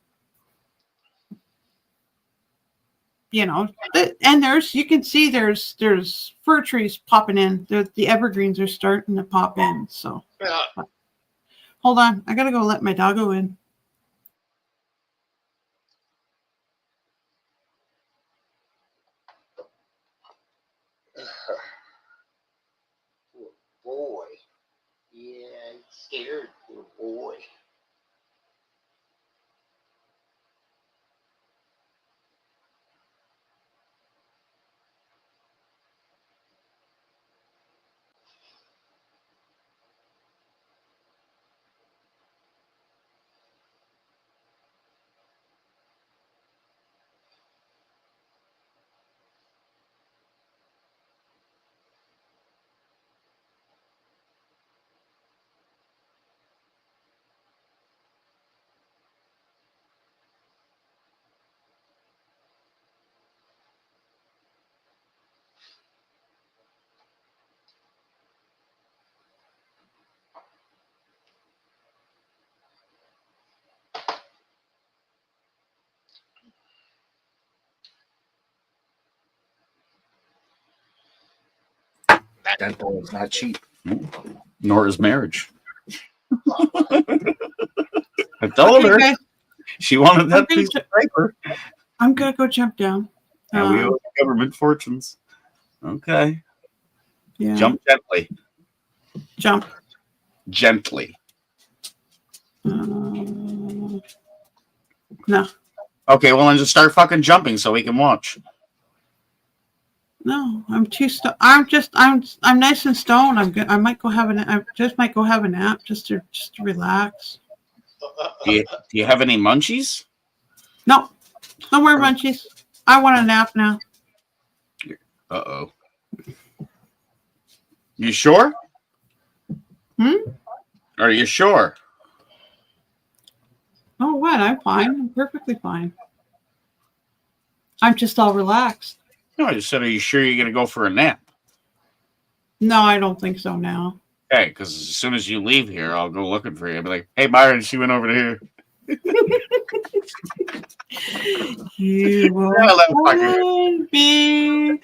and you can see there's fir trees popping in. The evergreens are starting to pop in. So hold on, I gotta go let my doggo in. Boy, yeah, I'm scared, poor boy. Dental is not cheap. Nor is marriage. I told her. She wanted that piece of paper. I'm gonna go jump down. And we owe the government fortunes. Okay. Yeah. Jump gently. Jump. Gently. No. Okay, well then just start fucking jumping so we can watch. No, I'm too I'm nice and stoned. I might go have I just might go have a nap just to relax. Do you have any munchies? No more munchies. I want a nap now. Uh-oh. You sure? Are you sure? Oh, what? I'm fine. I'm perfectly fine. I'm just all relaxed. No, I just said, are you sure you're going to go for a nap? No, I don't think so now. Okay, because as soon as you leave here, I'll go looking for you. I'll be like, hey, Byron, she went over to here. You will Yeah, that fucking- find me.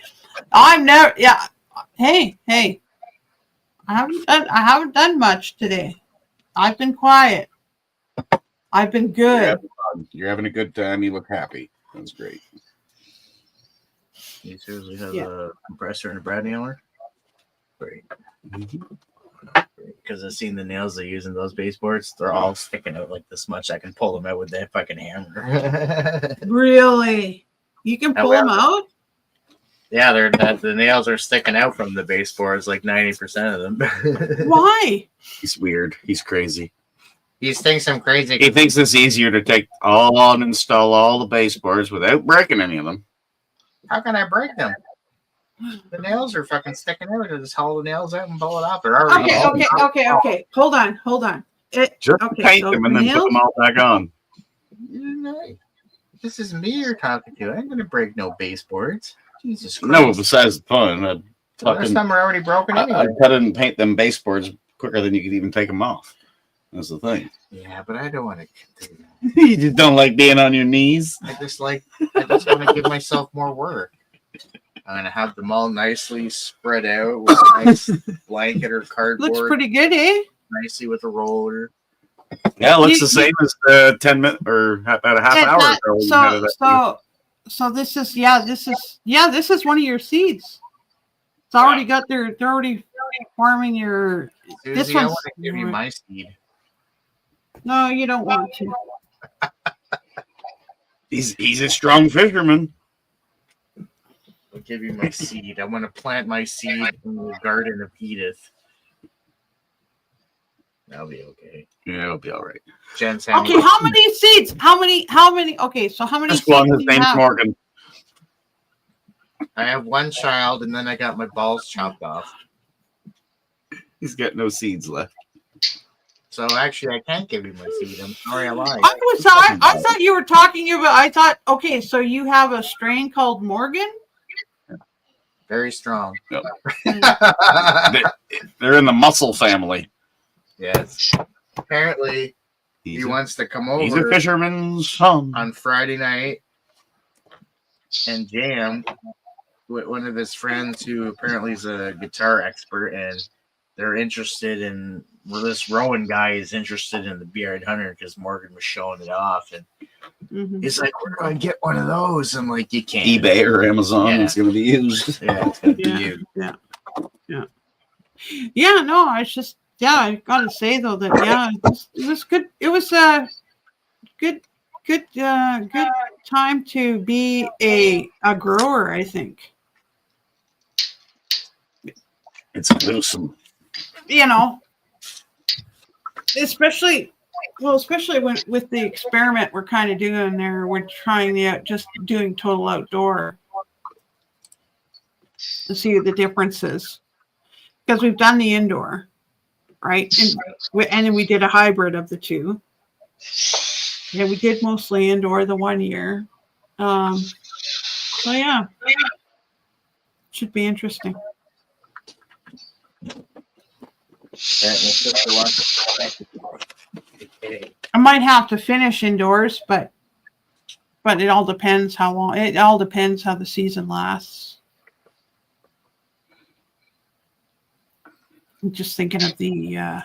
I'm never. Yeah. Hey. I haven't done much today. I've been quiet. I've been good. You're having a good time. You look happy. That's great. You seriously have a compressor and a brad nailer? Great. Because I've seen the nails they use in those baseboards. They're all sticking out like this much. I can pull them out with that fucking hammer. Really? You can pull them out? Yeah, the nails are sticking out from the baseboards, like 90% of them. Why? He's weird. He's crazy. He thinks I'm crazy. He thinks it's easier to take all on and install all the baseboards without breaking any of them. How can I break them? The nails are fucking sticking out. I just haul the nails out and pull it off. They're already Okay. Hold on. Just paint them and then put them all back on. This is me you're talking to. I ain't gonna break no baseboards. Jesus Christ. No, besides the fun. The rest of them are already broken anyway. I'd cut it and paint them baseboards quicker than you could even take them off. That's the thing. Yeah, but I don't want to do that. You just don't like being on your knees? I just want to give myself more work. I'm gonna have them all nicely spread out with a nice blanket or cardboard. Looks pretty good, eh? Nicely with a roller. Yeah, it looks the same as 10 minutes or about a half hour ago. So this is one of your seeds. It's already got they're already farming your. Susie, this I one's. want to give you my seed. No, you don't want to. He's a strong fisherman. I'll give you my seed. I want to plant my seed in the garden of Edith. That'll be okay. Yeah, it'll be all right. Jen's Okay, how many seeds? How many? Okay, so how many This seeds one, do his you name's have? Morgan. I have one child, and then I got my balls chopped off. He's got no seeds left. So actually, I can't give you my seed. I'm sorry, I lied. I thought you were talking about. Okay, so you have a strain called Morgan. Very strong. Yep. They're in the mussel family. Yes. Apparently, he wants to come over. He's a fisherman's son. On Friday night and jam with one of his friends who apparently is a guitar expert, and they're interested in. Well, this Rowan guy is interested in the Beard Hunter because Morgan was showing it off, and he's like, "We're going to get one of those." I'm like, "You can't." eBay or Amazon. Yeah. It's going to be used. Yeah, it's going to be used. Yeah. No, I gotta say though that it was good. It was a good time to be a grower. I think It's gruesome. Especially when with the experiment we're kind of doing there. We're trying just doing total outdoor to see the differences because we've done the indoor. Right, and then we did a hybrid of the two. Yeah, we did mostly indoor the 1 year. So yeah, should be interesting. I might have to finish indoors, but it all depends how long. It all depends how the season lasts. I'm just thinking of the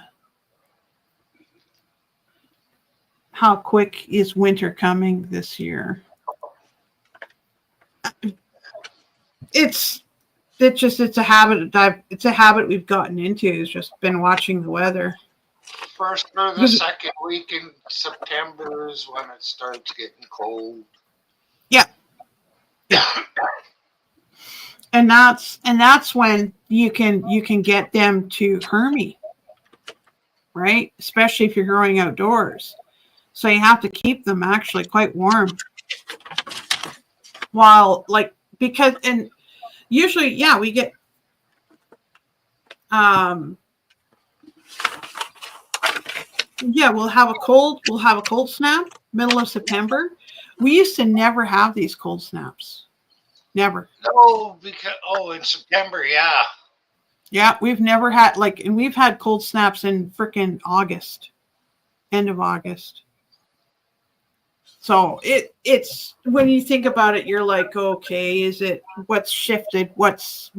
how quick is winter coming this year? It's a habit. It's a habit we've gotten into. It's just been watching the weather. First or the second week in September is when it starts getting cold. Yeah. And that's when you can get them to hermy, right? Especially if you're growing outdoors. So you have to keep them actually quite warm. And usually, we get Yeah, we'll have a cold snap, middle of September. We used to never have these cold snaps. Never. No, because in September, yeah. Yeah, we've never had and we've had cold snaps in frickin' August, end of August. So it's when you think about it, you're like, okay, is it what's shifted? What's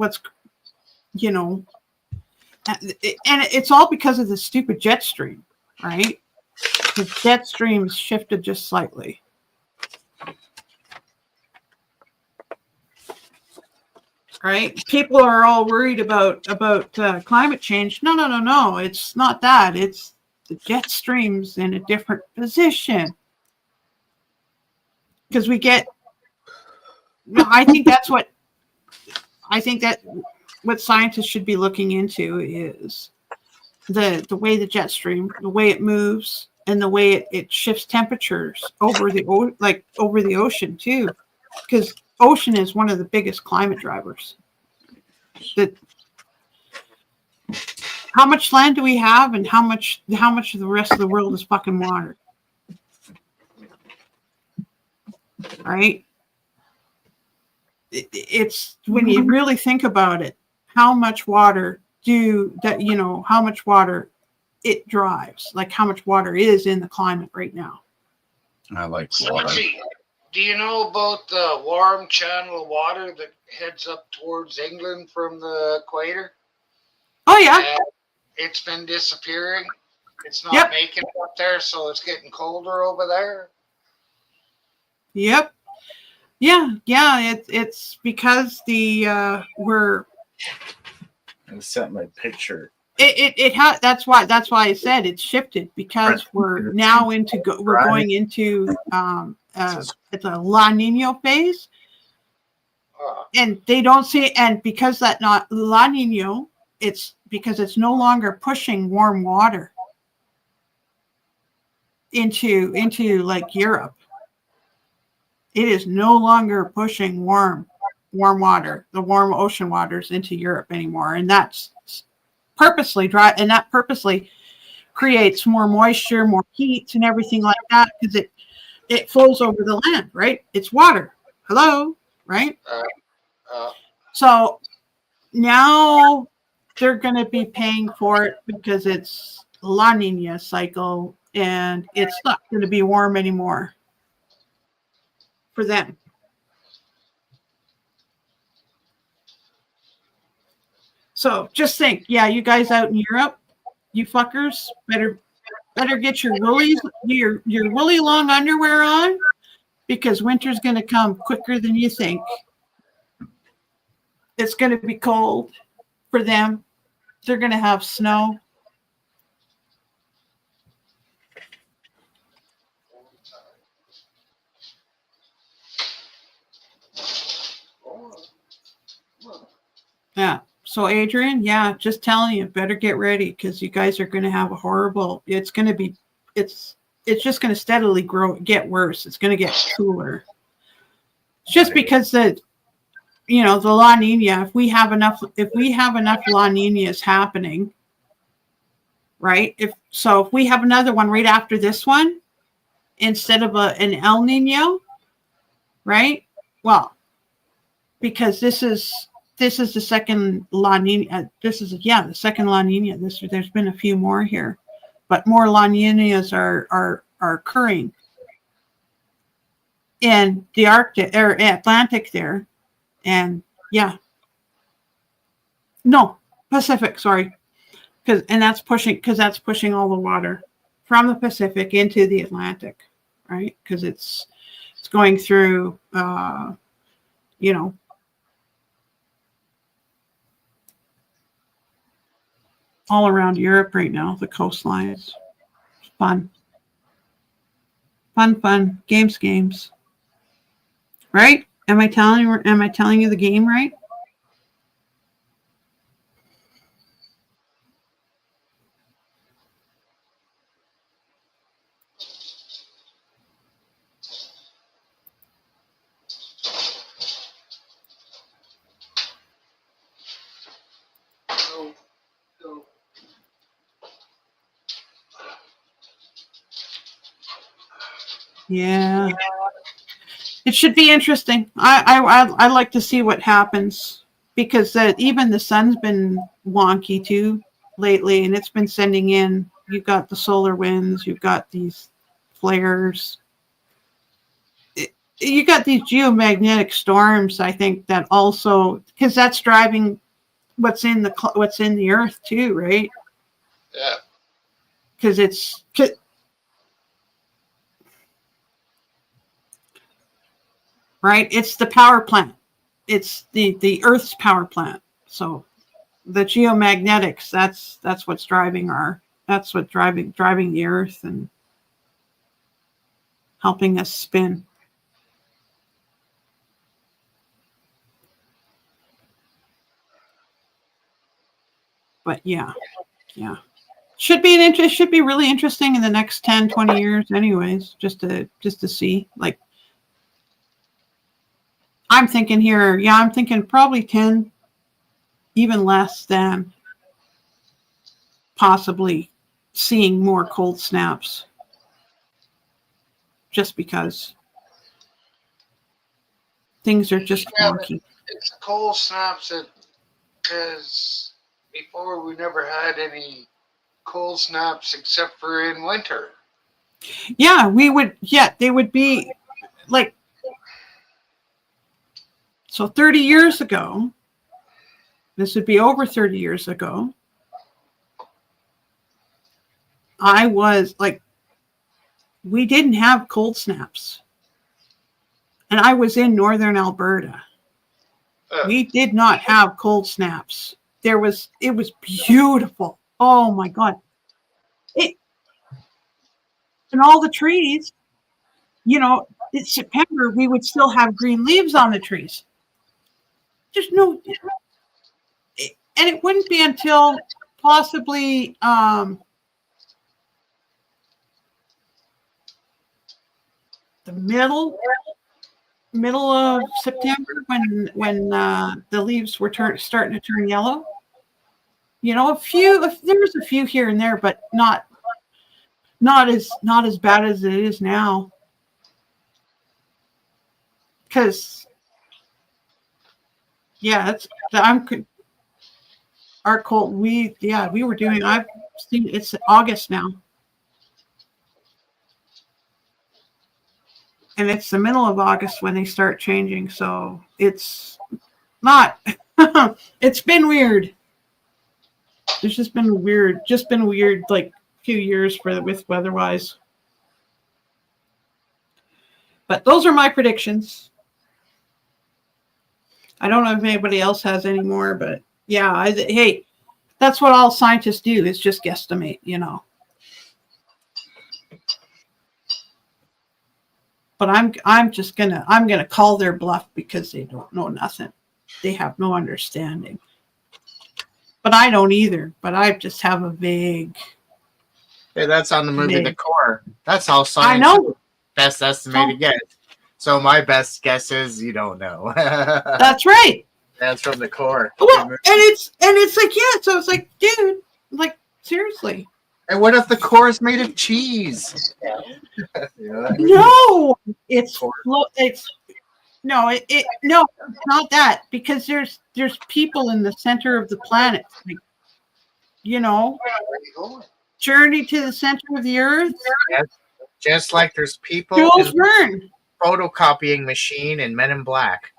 you know, and it's all because of the stupid jet stream, right? The jet stream's shifted just slightly. Right? People are all worried about climate change. No. It's not that. It's the jet stream's in a different position. Because we get. No, I think that what scientists should be looking into is the way the jet stream, the way it moves, and the way it shifts temperatures over the ocean too, because ocean is one of the biggest climate drivers. How much land do we have, and how much of the rest of the world is fucking water? Right? It's when you really think about it, how much water how much water it drives, like how much water is in the climate right now. I like water. Do you know about the warm channel of water that heads up towards England from the equator? Oh yeah. And it's been disappearing. It's not making it up there, so it's getting colder over there. Yep. Yeah. It's because we're. I sent my picture. That's why I said it's shifted, because we're now we're going into it's a La Nina phase, and they don't see, and because that not La Nina, it's because it's no longer pushing warm water into like Europe. It is no longer pushing warm water, the warm ocean waters into Europe anymore, and that's purposely dry, and that purposely creates more moisture, more heat, and everything like that, because it flows over the land, right? It's water. Hello, right? So now they're going to be paying for it because it's La Nina cycle, and it's not going to be warm anymore for them. So just think, you guys out in Europe, you fuckers better get your woolly long underwear on, because winter's going to come quicker than you think. It's going to be cold for them. They're going to have snow. Yeah. So Adrian, just telling you, better get ready, because you guys are going to have a horrible. It's going to be. It's just going to steadily get worse. It's going to get cooler. It's just because the La Nina. If we have enough La Ninas happening, right? If we have another one right after this one, instead of an El Nino, right? Well, because this is the second La Nina. This is the second La Nina. There's been a few more here, but more La Ninas are occurring in the Arctic or Atlantic there, and Pacific. Sorry, because that's pushing all the water from the Pacific into the Atlantic, right? Because it's going through, all around Europe right now, the coastlines. Fun. Games. Right? Am I telling you the game right? Yeah. It should be interesting. I like to see what happens because even the sun's been wonky too lately, and it's been sending in. You've got the solar winds. You've got these flares. You got these geomagnetic storms. I think that also because that's driving what's in the earth too, right? Yeah. Because it's right. It's the power plant. It's the Earth's power plant. So the geomagnetics. That's what's driving driving the Earth and helping us spin. But yeah. Should be really interesting in the next 10, 20 years anyways, just to see. Like I'm thinking here, I'm thinking probably 10, even less than possibly seeing more cold snaps. Just because things are just wonky. It's cold snaps because before we never had any cold snaps except for in winter. Yeah, they would be like, so 30 years ago, this would be over 30 years ago, I was like, we didn't have cold snaps. And I was in northern Alberta. We did not have cold snaps. It was beautiful. Oh my God. And all the trees, it's September, we would still have green leaves on the trees. Just no, and it wouldn't be until possibly the middle of September when the leaves were starting to turn yellow. There was a few here and there, but not as bad as it is now. Because our cold. We were doing. I've seen it's August now, and it's the middle of August when they start changing. So it's not. It's been weird. It's just been weird. Like few years with weather-wise. But those are my predictions. I don't know if anybody else has any more, but yeah, hey, that's what all scientists do is just guesstimate, But I'm gonna call their bluff because they don't know nothing. They have no understanding. But I don't either. But I just have a vague. Hey, that's on the movie The Core. That's how science. I know. Best estimated guess. So my best guess is you don't know. That's right. That's from The Core. Well, and it's like so it's like, dude, like seriously. And what if the core is made of cheese? No, it's no, not that because there's people in the center of the planet, like, Journey to the Center of the Earth. Yes. Just like there's people Jules in Verne. Photocopying machine and Men in Black.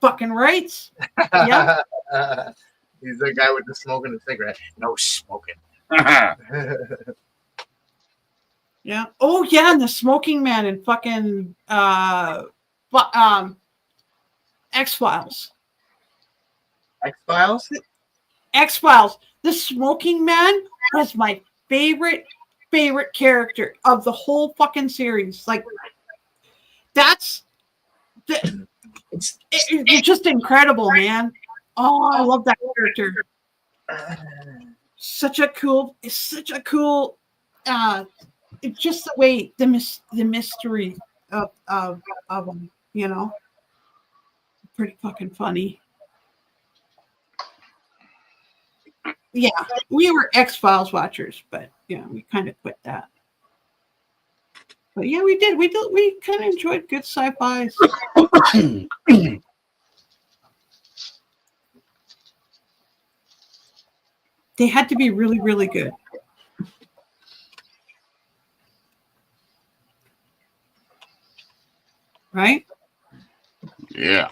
Fucking rights. Yeah. He's the guy with the smoking a cigarette. No smoking. Yeah. Oh yeah, and the smoking man in fucking X-Files. X-Files? X-Files. The smoking man was my favorite character of the whole fucking series. Like it's just incredible, man. Oh, I love that character. Such a cool it's just the way the mystery of them, pretty fucking funny. Yeah, we were X-Files watchers, but we kind of quit that. But yeah, we did. We kind of enjoyed good sci-fis. They had to be really, really good. Right? Yeah.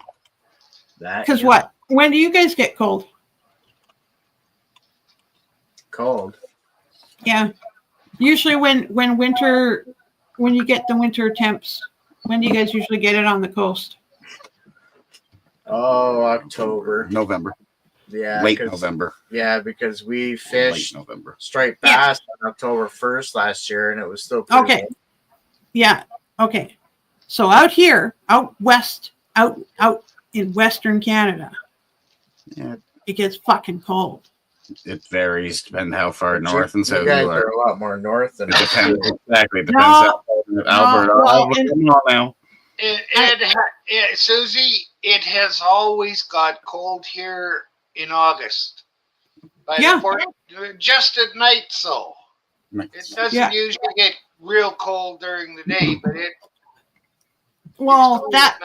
Because what? When do you guys get cold? Cold. Yeah. Usually when winter, when you get the winter temps, when do you guys usually get it on the coast? Oh, October. November. Yeah. Late November. Yeah, because we Late fished November. striped bass on October 1st last year, and it was still pretty Okay. cold. Yeah. Okay. So out here, out west, out in Western Canada, Yeah. it gets fucking cold. It varies depending how far north and south you guys you are. are a lot more north than It depends. Exactly. It depends No, how Alberta. well, Now. Susie, it has always got cold here in August. By Yeah. the port, just at night, so it doesn't usually get real cold during the day, but it. Well, that.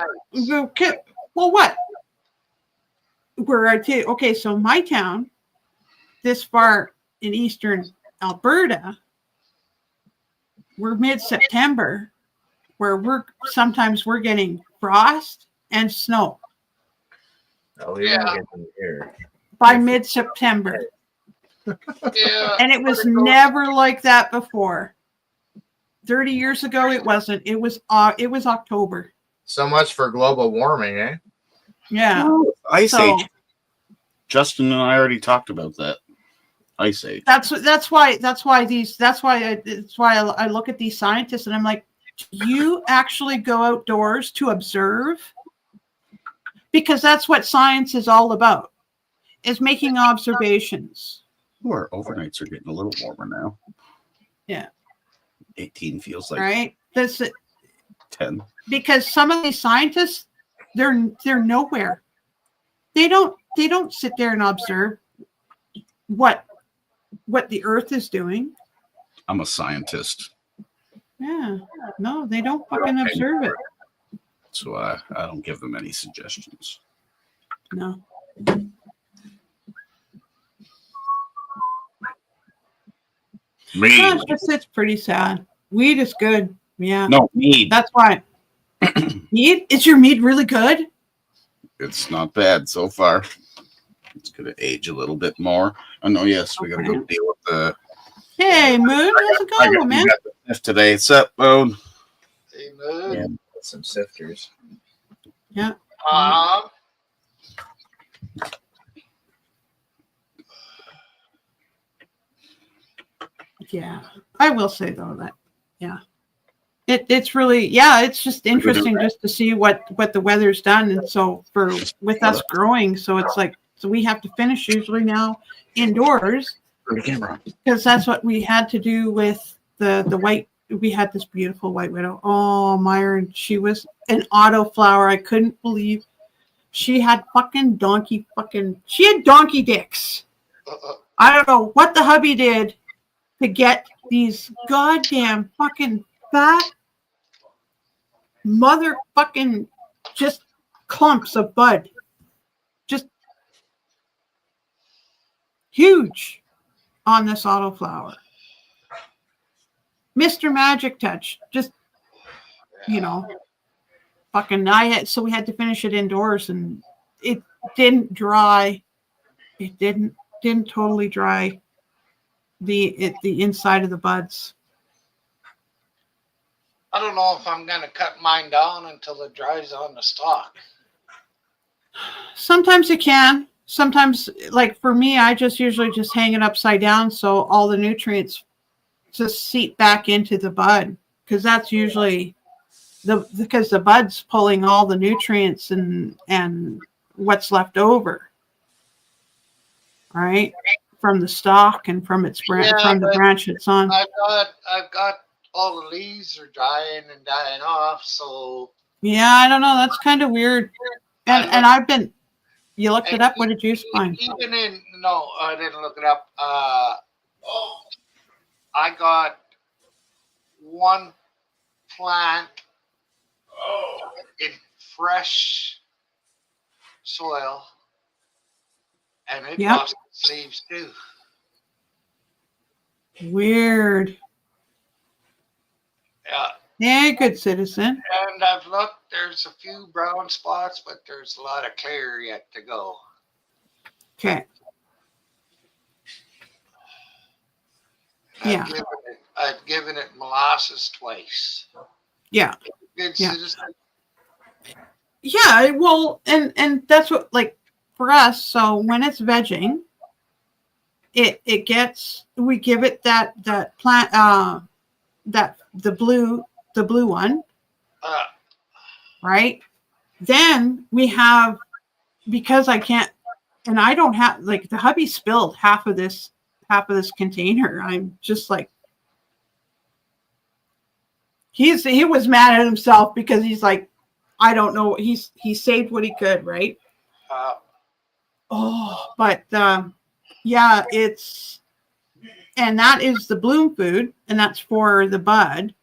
Okay, well, what? Where I tell you, okay, so my town, this far in eastern Alberta, we're mid-September, where sometimes we're getting frost and snow. Oh, we won't get them here. By mid-September. Yeah. And it was never like that before. 30 years ago, it wasn't. It was October. So much for global warming, eh? Yeah. Ice Age. Justin and I already talked about that. Ice Age. That's why I look at these scientists and I'm like, do you actually go outdoors to observe? Because that's what science is all about, is making observations. Our overnights are getting a little warmer now. Yeah. 18 feels like Right. That's 10. Because some of these scientists, they're nowhere. They don't sit there and observe what the Earth is doing. I'm a scientist, Yeah. No, they don't fucking observe it. so I don't give them any suggestions. No. Mead. No, it's pretty sad. Weed is good. Yeah. No, mead. That's why. Mead? Is your mead really good? It's not bad so far. It's going to age a little bit more. Oh, no, yes, we got to go deal with the... Hey, Moon, how's it going, man? We got the sift today. What's up, Moon? Hey, Moon. Yeah, some sifters. Yeah. Yeah. I will say, though, that, yeah. It's really, yeah, it's just interesting just to see what the weather's done. And so with us growing, so it's like, so we have to finish usually now indoors because that's what we had to do with the white. We had this beautiful white widow. Oh, Myron, she was an autoflower. I couldn't believe she had she had donkey dicks. I don't know what the hubby did to get these goddamn fucking fat motherfucking just clumps of bud. Just huge on this autoflower. Mr. Magic Touch. Just, fucking so we had to finish it indoors and it didn't dry. It didn't totally dry the inside of the buds. I don't know if I'm going to cut mine down until it dries on the stalk. Sometimes you can. Sometimes, like for me, I just usually just hang it upside down so all the nutrients just seep back into the bud, because that's usually because the bud's pulling all the nutrients and what's left over, right, from the stalk and from its from the branch it's on. I've got all the leaves are dying and dying off, so yeah, I don't know. That's kind of weird. And I've been. You looked it up. What did you find? No, I didn't look it up. I got one plant in fresh soil, and it Yep. blossoms leaves too. Weird. Yeah. Yeah, good citizen. And I've looked, there's a few brown spots, but there's a lot of clear yet to go. Okay. Yeah. I've given it molasses twice. Yeah. Good Yeah. citizen. Yeah, well, and that's what, like, for us. So when it's vegging, it gets, we give it that plant that the blue one, right? Then we have, because I can't, and I don't have, like, the hubby spilled half of this container. I'm just like, he was mad at himself because he's like, I don't know, he saved what he could, right? But yeah, it's, and that is the bloom food, and that's for the bud.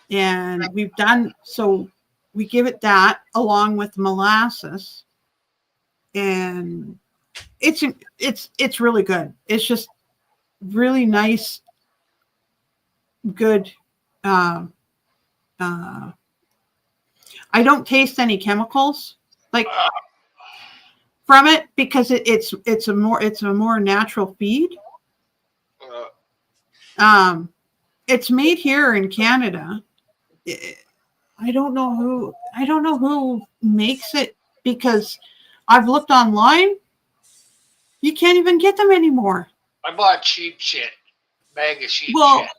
And we've done, so we give it that along with molasses, and it's really good. It's just really nice, good. I don't taste any chemicals like from it, because it's a more natural feed. It's made here in Canada. I don't know who makes it, because I've looked online. You can't even get them anymore. I bought sheep shit, bag of sheep Well, shit.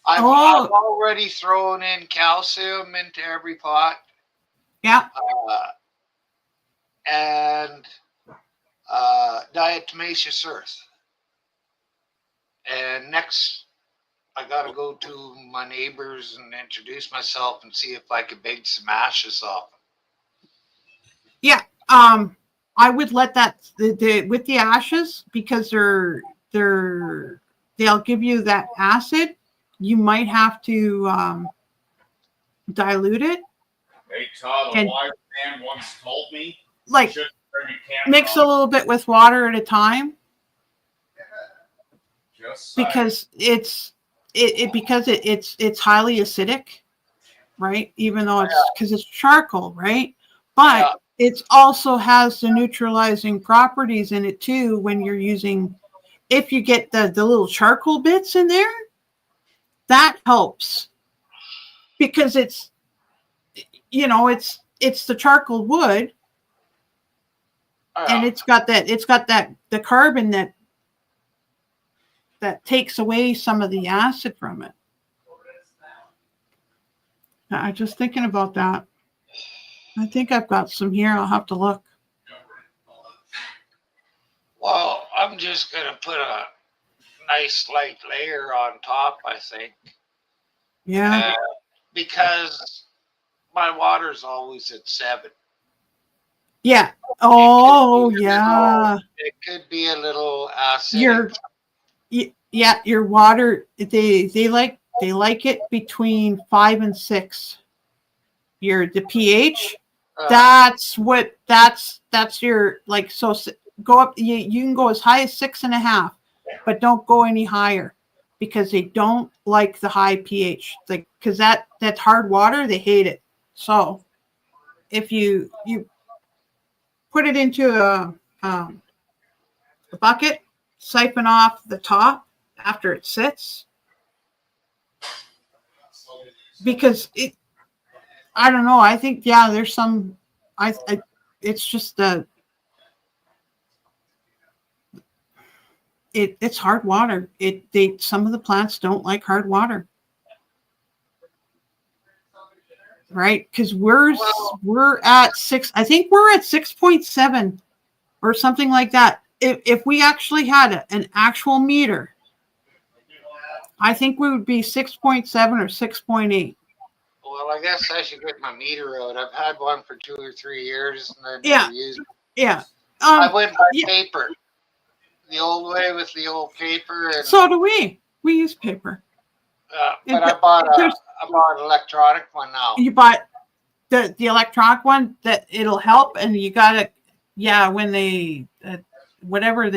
I've already thrown in calcium into every pot. Yeah. And diatomaceous earth. And next, I got to go to my neighbors and introduce myself and see if I could bake some ashes off. Yeah. I would let that with the ashes, because they'll give you that acid. You might have to dilute it. Hey, Todd, a wise man once told me, like, mix a little bit with water at a time, because it's highly acidic, right? Even though it's, because it's charcoal, right? But it also has the neutralizing properties in it too. When you're using, if you get the little charcoal bits in there, that helps, because it's, it's the charcoal wood, and it's got the carbon that takes away some of the acid from it. I'm just thinking about that. I think I've got some here. I'll have to look. Well, I'm just going to put a nice light layer on top, I think. Yeah. Because my water's always at 7. Yeah. Oh, yeah. It could be a little acidic. Your water, they like it between 5 and 6. The pH. That's your, like, so go up. You can go as high as 6.5, but don't go any higher, because they don't like the high pH. Like, because that's hard water, they hate it. So if you put it into a bucket, siphon off the top after it sits, because I don't know. I think, there's some, it's just it's hard water. Some of the plants don't like hard water, right? Because we're at 6. I think we're at 6.7 or something like that. If we actually had an actual meter, I think we would be 6.7 or 6.8. Well, I guess I should get my meter out. I've had one for 2 or 3 years, and I never used it. Yeah. I went by paper, the old way with the old paper. And, so do we. We use paper. but I bought I bought an electronic one now. You bought the electronic one that it'll help, and you got it. Yeah, when they whatever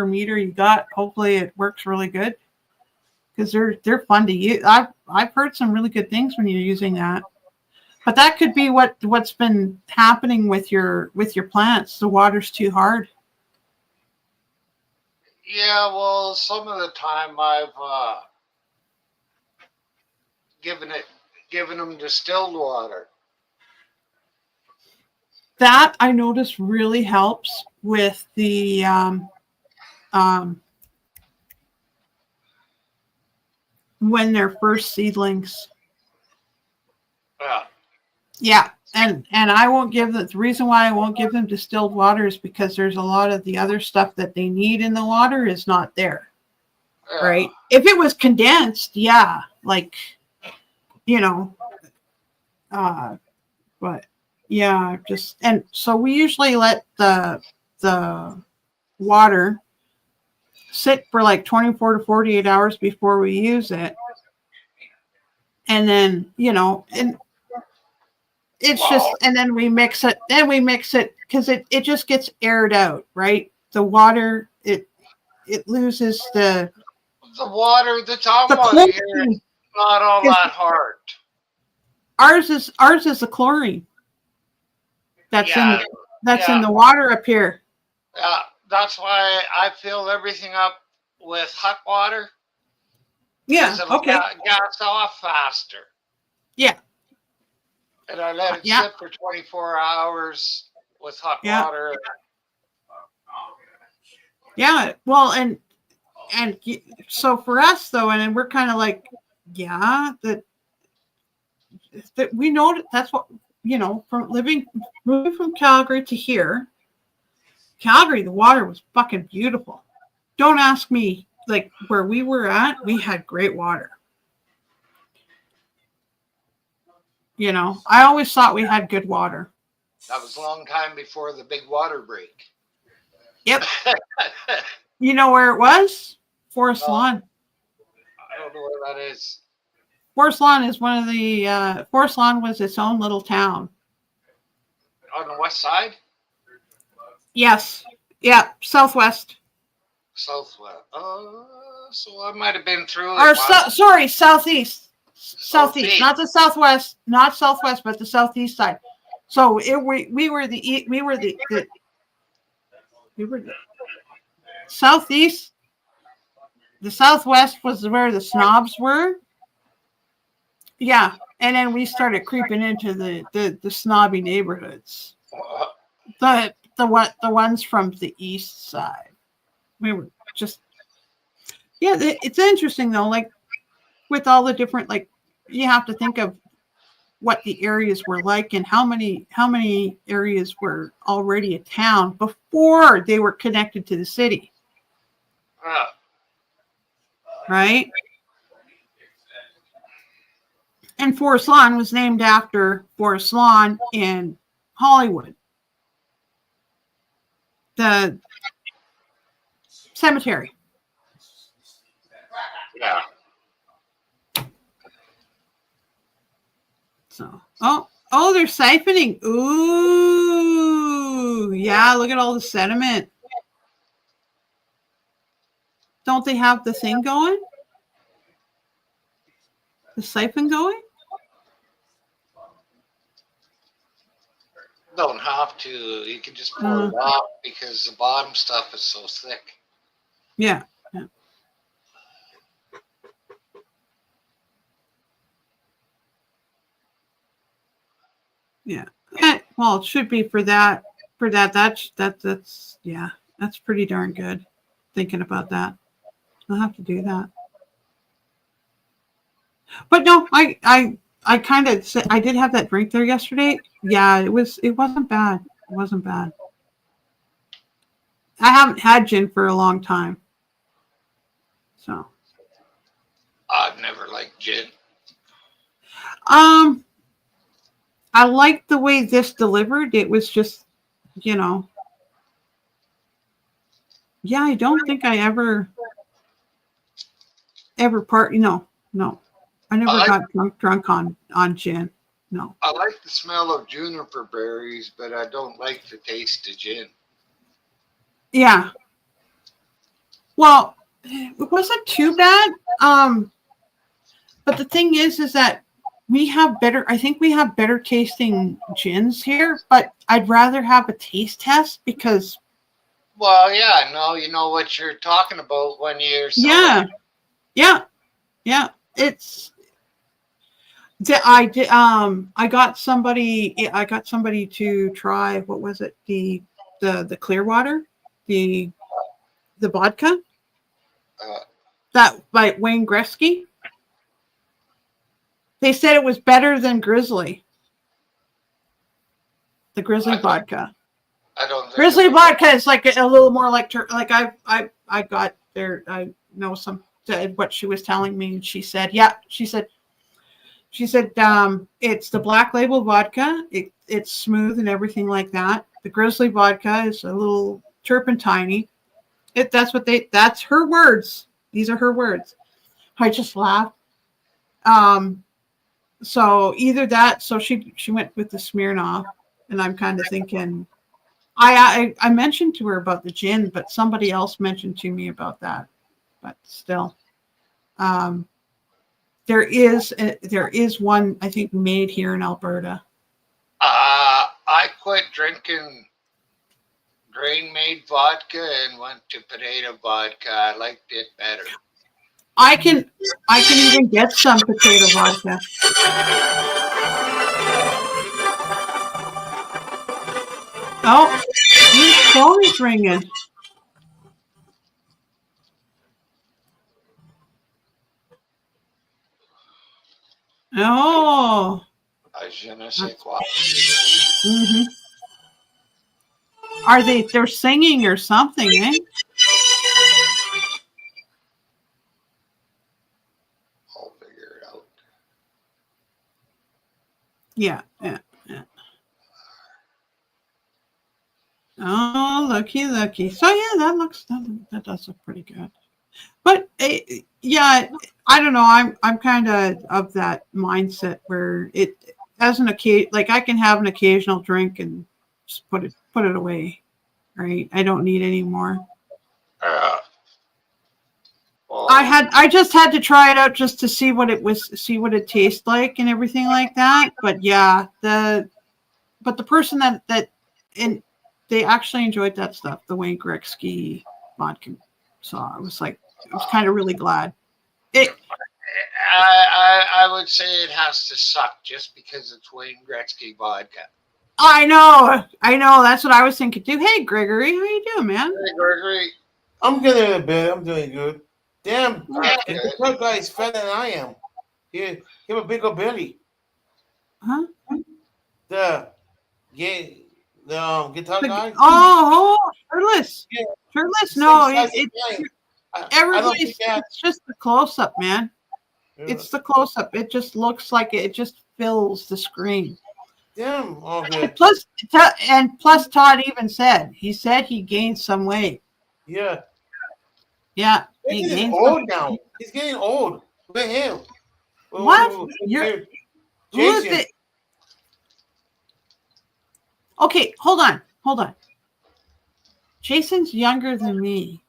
meter you got, hopefully it works really good because they're fun to use. I've heard some really good things when you're using that. But that could be what's been happening with your plants. The water's too hard. Yeah, well, some of the time I've given them distilled water. That I noticed really helps with the when they're first seedlings. Yeah. Yeah, and I won't give them, the reason why I won't give them distilled water is because there's a lot of the other stuff that they need in the water is not there. Yeah. Right? If it was condensed, yeah, like but yeah, just, and so we usually let the water sit for like 24 to 48 hours before we use it. And then, and it's just, and then we mix it because it just gets aired out, right? The water, it loses the water that's on the water here chlorine. is not all that hard. Ours is the chlorine that's in the water up here. Yeah, that's why I fill everything up with hot water. Yeah. It'll Okay. gas off faster. Yeah. And I let it sit for 24 hours with hot water. Yeah. Well, and so for us though, and we're kind of like, that we know that's what, from moving from Calgary to here. Calgary, the water was fucking beautiful. Don't ask me, like where we were at, we had great water. I always thought we had good water. That was a long time before the big water break. Yep. You know where it was? Forest Lawn. I don't know where that is. Forest Lawn is one of the, Forest Lawn was its own little town. On the west side? Yes. Yeah. Southwest. Southwest. So I might have been through Or it. sorry, southeast. Southeast, not the southwest, not southwest, but the southeast side. So we were the southeast. The southwest was where the snobs were. Yeah, and then we started creeping into the snobby neighborhoods. The ones from the east side. We were just, it's interesting though, like with all the different, like you have to think of what the areas were like and how many areas were already a town before they were connected to the city. Right? And Forest Lawn was named after Forest Lawn in Hollywood. The cemetery. Yeah. So, they're siphoning. Ooh, yeah, look at all the sediment. Don't they have the thing going? The siphon going? Don't have to. You can just pour it off because the bottom stuff is so thick. Yeah. Yeah. Well, it should be for that. That's pretty darn good. Thinking about that, I'll have to do that. But no, I kind of said I did have that drink there yesterday. Yeah, it wasn't bad. It wasn't bad. I haven't had gin for a long time, so. I've never liked gin. I liked the way this delivered. It was just, yeah, I don't think I ever no. I never like- got drunk on gin. No. I like the smell of juniper berries, but I don't like the taste of gin. Yeah. Well, it wasn't too bad. But the thing is that we have better. I think we have better tasting gins here. But I'd rather have a taste test because. Well, yeah, no, you know what you're talking about when you're selling. Yeah. It's. I did. I got somebody to try. What was it? The Clearwater, the vodka. That by Wayne Gretzky. They said it was better than Grizzly. The Grizzly vodka. I don't think Grizzly vodka is like a little more like I got there. I know some what she was telling me. And she said it's the Black Label vodka. It's smooth and everything like that. The Grizzly vodka is a little turpentine. That's her words. These are her words. I just laughed. So either that, so she went with the Smirnoff, and I'm kind of thinking, I mentioned to her about the gin, but somebody else mentioned to me about that. But still, there is one I think made here in Alberta. I quit drinking grain-made vodka and went to potato vodka. I liked it better. I can even get some potato vodka. Oh, your phone is ringing. Oh. Je ne sais quoi. Mm-hmm. They're singing or something, eh? I'll figure it out. Yeah. Oh, looky. So yeah, that does look pretty good. But yeah, I don't know. I'm kind of that mindset where it as an occasion, like I can have an occasional drink and just put it away, right? I don't need any more. Well, I just had to try it out just to see what it tastes like and everything like that. But yeah, the person that and they actually enjoyed that stuff, the Wayne Gretzky vodka. So I was kind of really glad. I would say it has to suck just because it's Wayne Gretzky vodka. I know. That's what I was thinking too. Hey, Gregory, how you doing, man? Hey, Gregory. I'm getting a bit. I'm doing good. Damn, Okay. the third guy is fatter than I am. He have a bigger belly. Huh? The guitar guy. Oh, shirtless. Yeah. Shirtless. No, everybody's. It's just the close up, man. Yeah. It's the close up. It just looks like it just fills the screen. Damn. Okay. Plus, Todd even said he gained some weight. Yeah. Yeah. He's old now. He's getting old. Look at him. What? You're Jason. Okay, hold on. Jason's younger than me.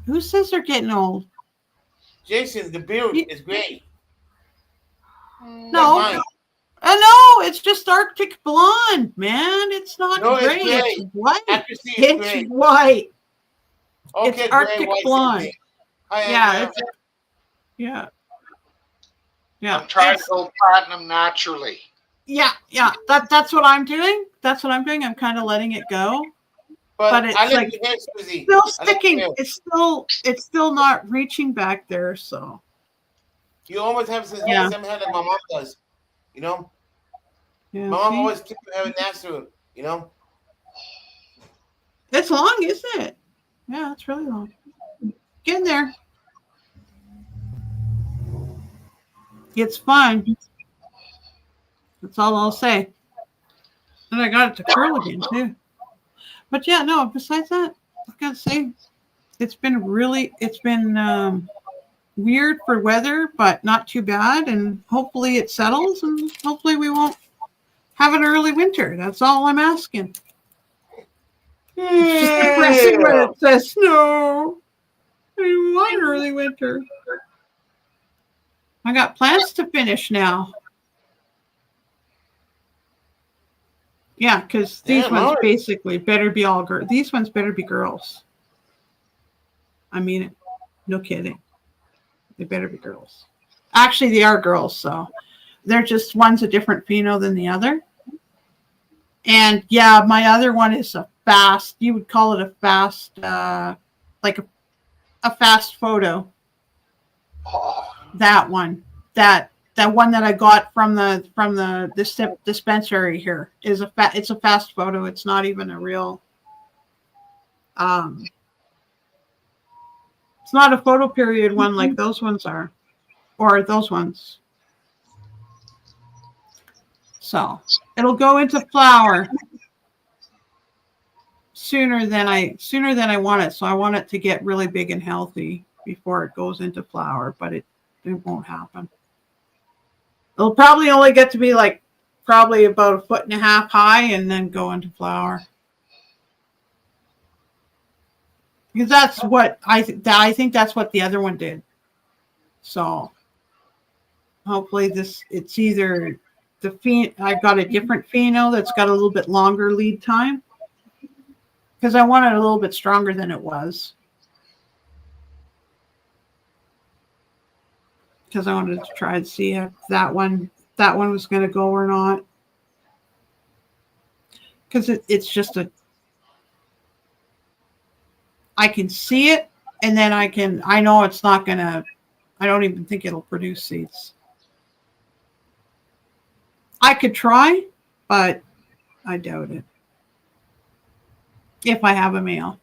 Who says they're getting old? Jason, the beard is gray. No. No, it's just Arctic blonde, man. It's not gray. It's white. It's white. Okay, it's Arctic blonde. Yeah. Yeah. I'm trying to go platinum naturally. Yeah. That's what I'm doing. I'm kind of letting it go. But it's like still sticking. It's still not reaching back there. So you almost have the same hair that my mom does. You know. Yeah, my mom always keeps having natural. You know. It's long, isn't it? Yeah, it's really long. Get in there. It's fun. That's all I'll say. And I got it to curl again too. But yeah, no, besides that, I gotta say, it's been weird for weather, but not too bad. And hopefully it settles, and hopefully we won't have an early winter. That's all I'm asking. It's just depressing when it says snow. I don't want early winter. I got plans to finish now. Yeah, because these ones basically better be all girls. These ones better be girls. I mean it. No kidding. They better be girls. Actually, they are girls, so they're just one's a different pheno than the other. And yeah, my other one is a fast. You would call it a fast, like a fast photo. That one, that one that I got from the dispensary here is it's a fast photo. It's not even a real. It's not a photo period one like those ones are, or those ones. So it'll go into flower sooner than I want it. So I want it to get really big and healthy before it goes into flower, but it won't happen. It'll probably only get to be like probably about 1.5 feet high and then go into flower. Because that's what I think that's what the other one did. So hopefully it's either I've got a different pheno that's got a little bit longer lead time because I want it a little bit stronger than it was. Because I wanted to try and see if that one was going to go or not. Because it's just I can see it, and then I know it's not going to, I don't even think it'll produce seeds. I could try, but I doubt it. If I have a male.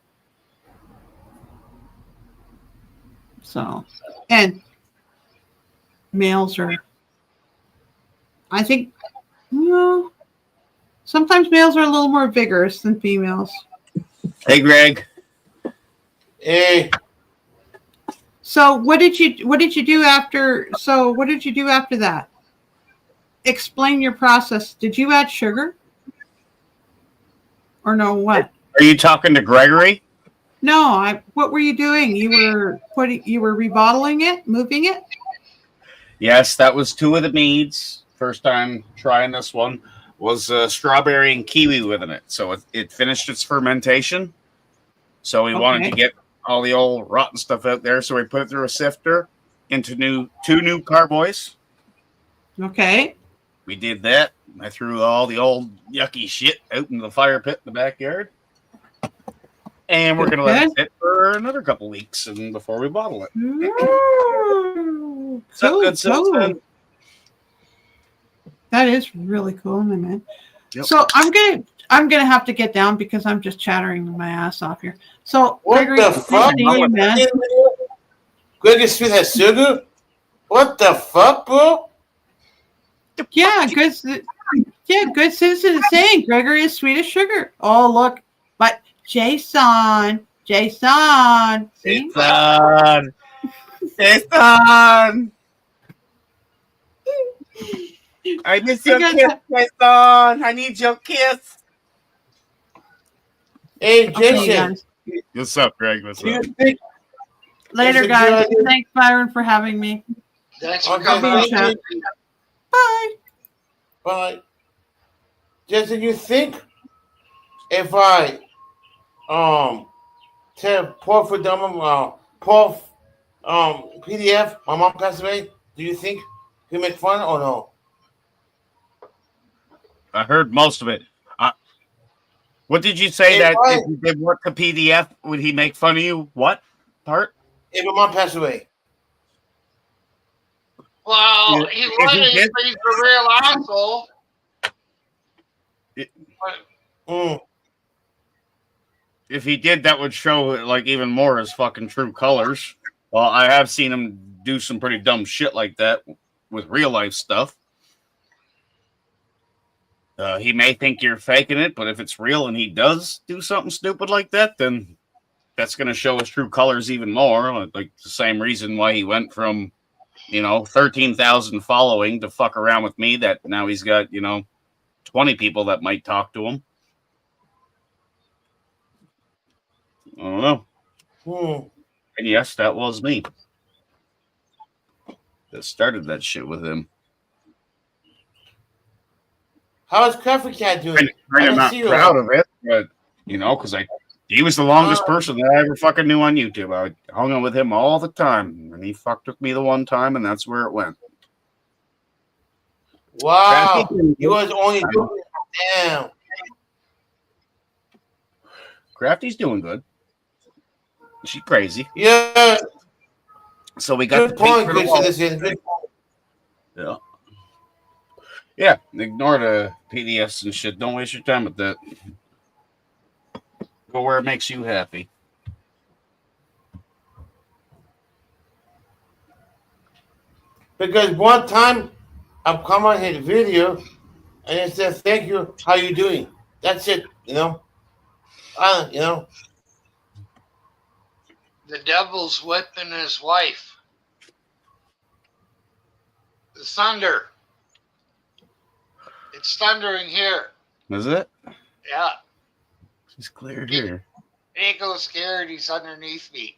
So, and males are, I think, well, sometimes males are a little more vigorous than females. Hey, Greg. Hey. So what did you do after? So what did you do after that? Explain your process. Did you add sugar? Or no? What? Are you talking to Gregory? No. What were you doing? You were rebottling it, moving it. Yes, that was 2 of the meads. First time trying this one was strawberry and kiwi within it. So it finished its fermentation. So we wanted to get all the old rotten stuff out there. So we put it through a sifter into 2 new carboys. Okay. We did that. I threw all the old yucky shit out into the fire pit in the backyard. And we're going to let it sit for another couple weeks and before we bottle it. Ooh, cool. That is really cool, my man. Yep. So I'm gonna have to get down because I'm just chattering my ass off here. So what Gregory, the fuck? Gregory Smith has sugar? What the fuck, bro? Yeah, good citizen is saying Gregory is sweet as sugar. Oh look, but Jason. See? Jason. I miss your kiss, Jason. I need your kiss. Hey, Jason. Okay, what's up, Greg? What's up? Later, guys. Thanks, Byron, for having me. Thanks for coming. Bye. Bye. Jason, you think if I tell Paul for Paul PDF, my mom passed away, do you think he'll make fun or no? I heard most of it. What did you say that if you did work the PDF, would he make fun of you? What part? If my mom passed away. Well, he wouldn't, but he's a real asshole. If he did, that would show like even more his fucking true colors. Well, I have seen him do some pretty dumb shit like that with real life stuff. He may think you're faking it, but if it's real and he does do something stupid like that, then that's going to show his true colors even more. Like the same reason why he went from, 13,000 following to fuck around with me, that now he's got, 20 people that might talk to him. I don't know. And yes, that was me that started that shit with him. How's Coffee Cat doing? I'm not proud of it, but because he was the longest person that I ever fucking knew on YouTube. I hung out with him all the time, and he fucked with me the one time, and that's where it went. Wow, he was only doing damn. Crafty's doing good. She's crazy. Yeah. So we got good point, for the wall. Yeah. Yeah, ignore the PDFs and shit. Don't waste your time with that. Go where it makes you happy. Because one time I've come on his video and it says, "Thank you. How you doing?" That's it. The devil's whipping his wife. The thunder. It's thundering here. Is it? Yeah. It's clear here. Ego's scared. He's underneath me.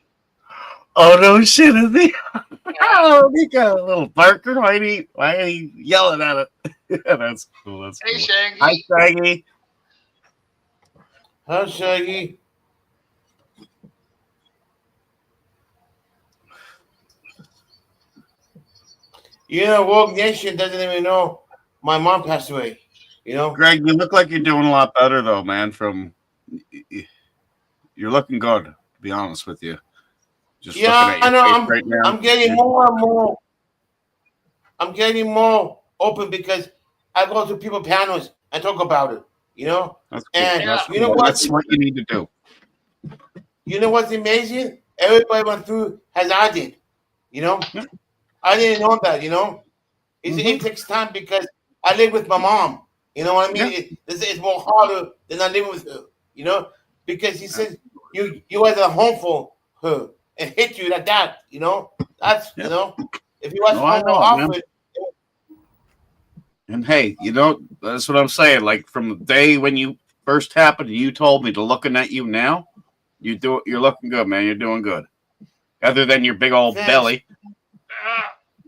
Oh no shit, is he? Oh, he got a little barker. Why are you yelling at it? That's cool. That's Hey, cool. Shaggy. Hi, Shaggy. Hi, Shaggy. Woke Nation doesn't even know my mom passed away. Greg, you look like you're doing a lot better though, man. You're looking good, to be honest with you. Just looking at your face right now. I'm getting more and more. I'm getting more open because I go to people panels and talk about it. That's cool. And That's you know cool. what? That's what you need to do. You know what's amazing? Everybody went through as I did. I didn't know that. It takes time because I live with my mom. You know what I mean? Yeah. It's more harder than I live with her. Because he says you was at home for her and hit you like that. That's if you was home more often. And hey, that's what I'm saying. Like from the day when you first happened, you told me to looking at you now, you're looking good, man. You're doing good. Other than your big old belly.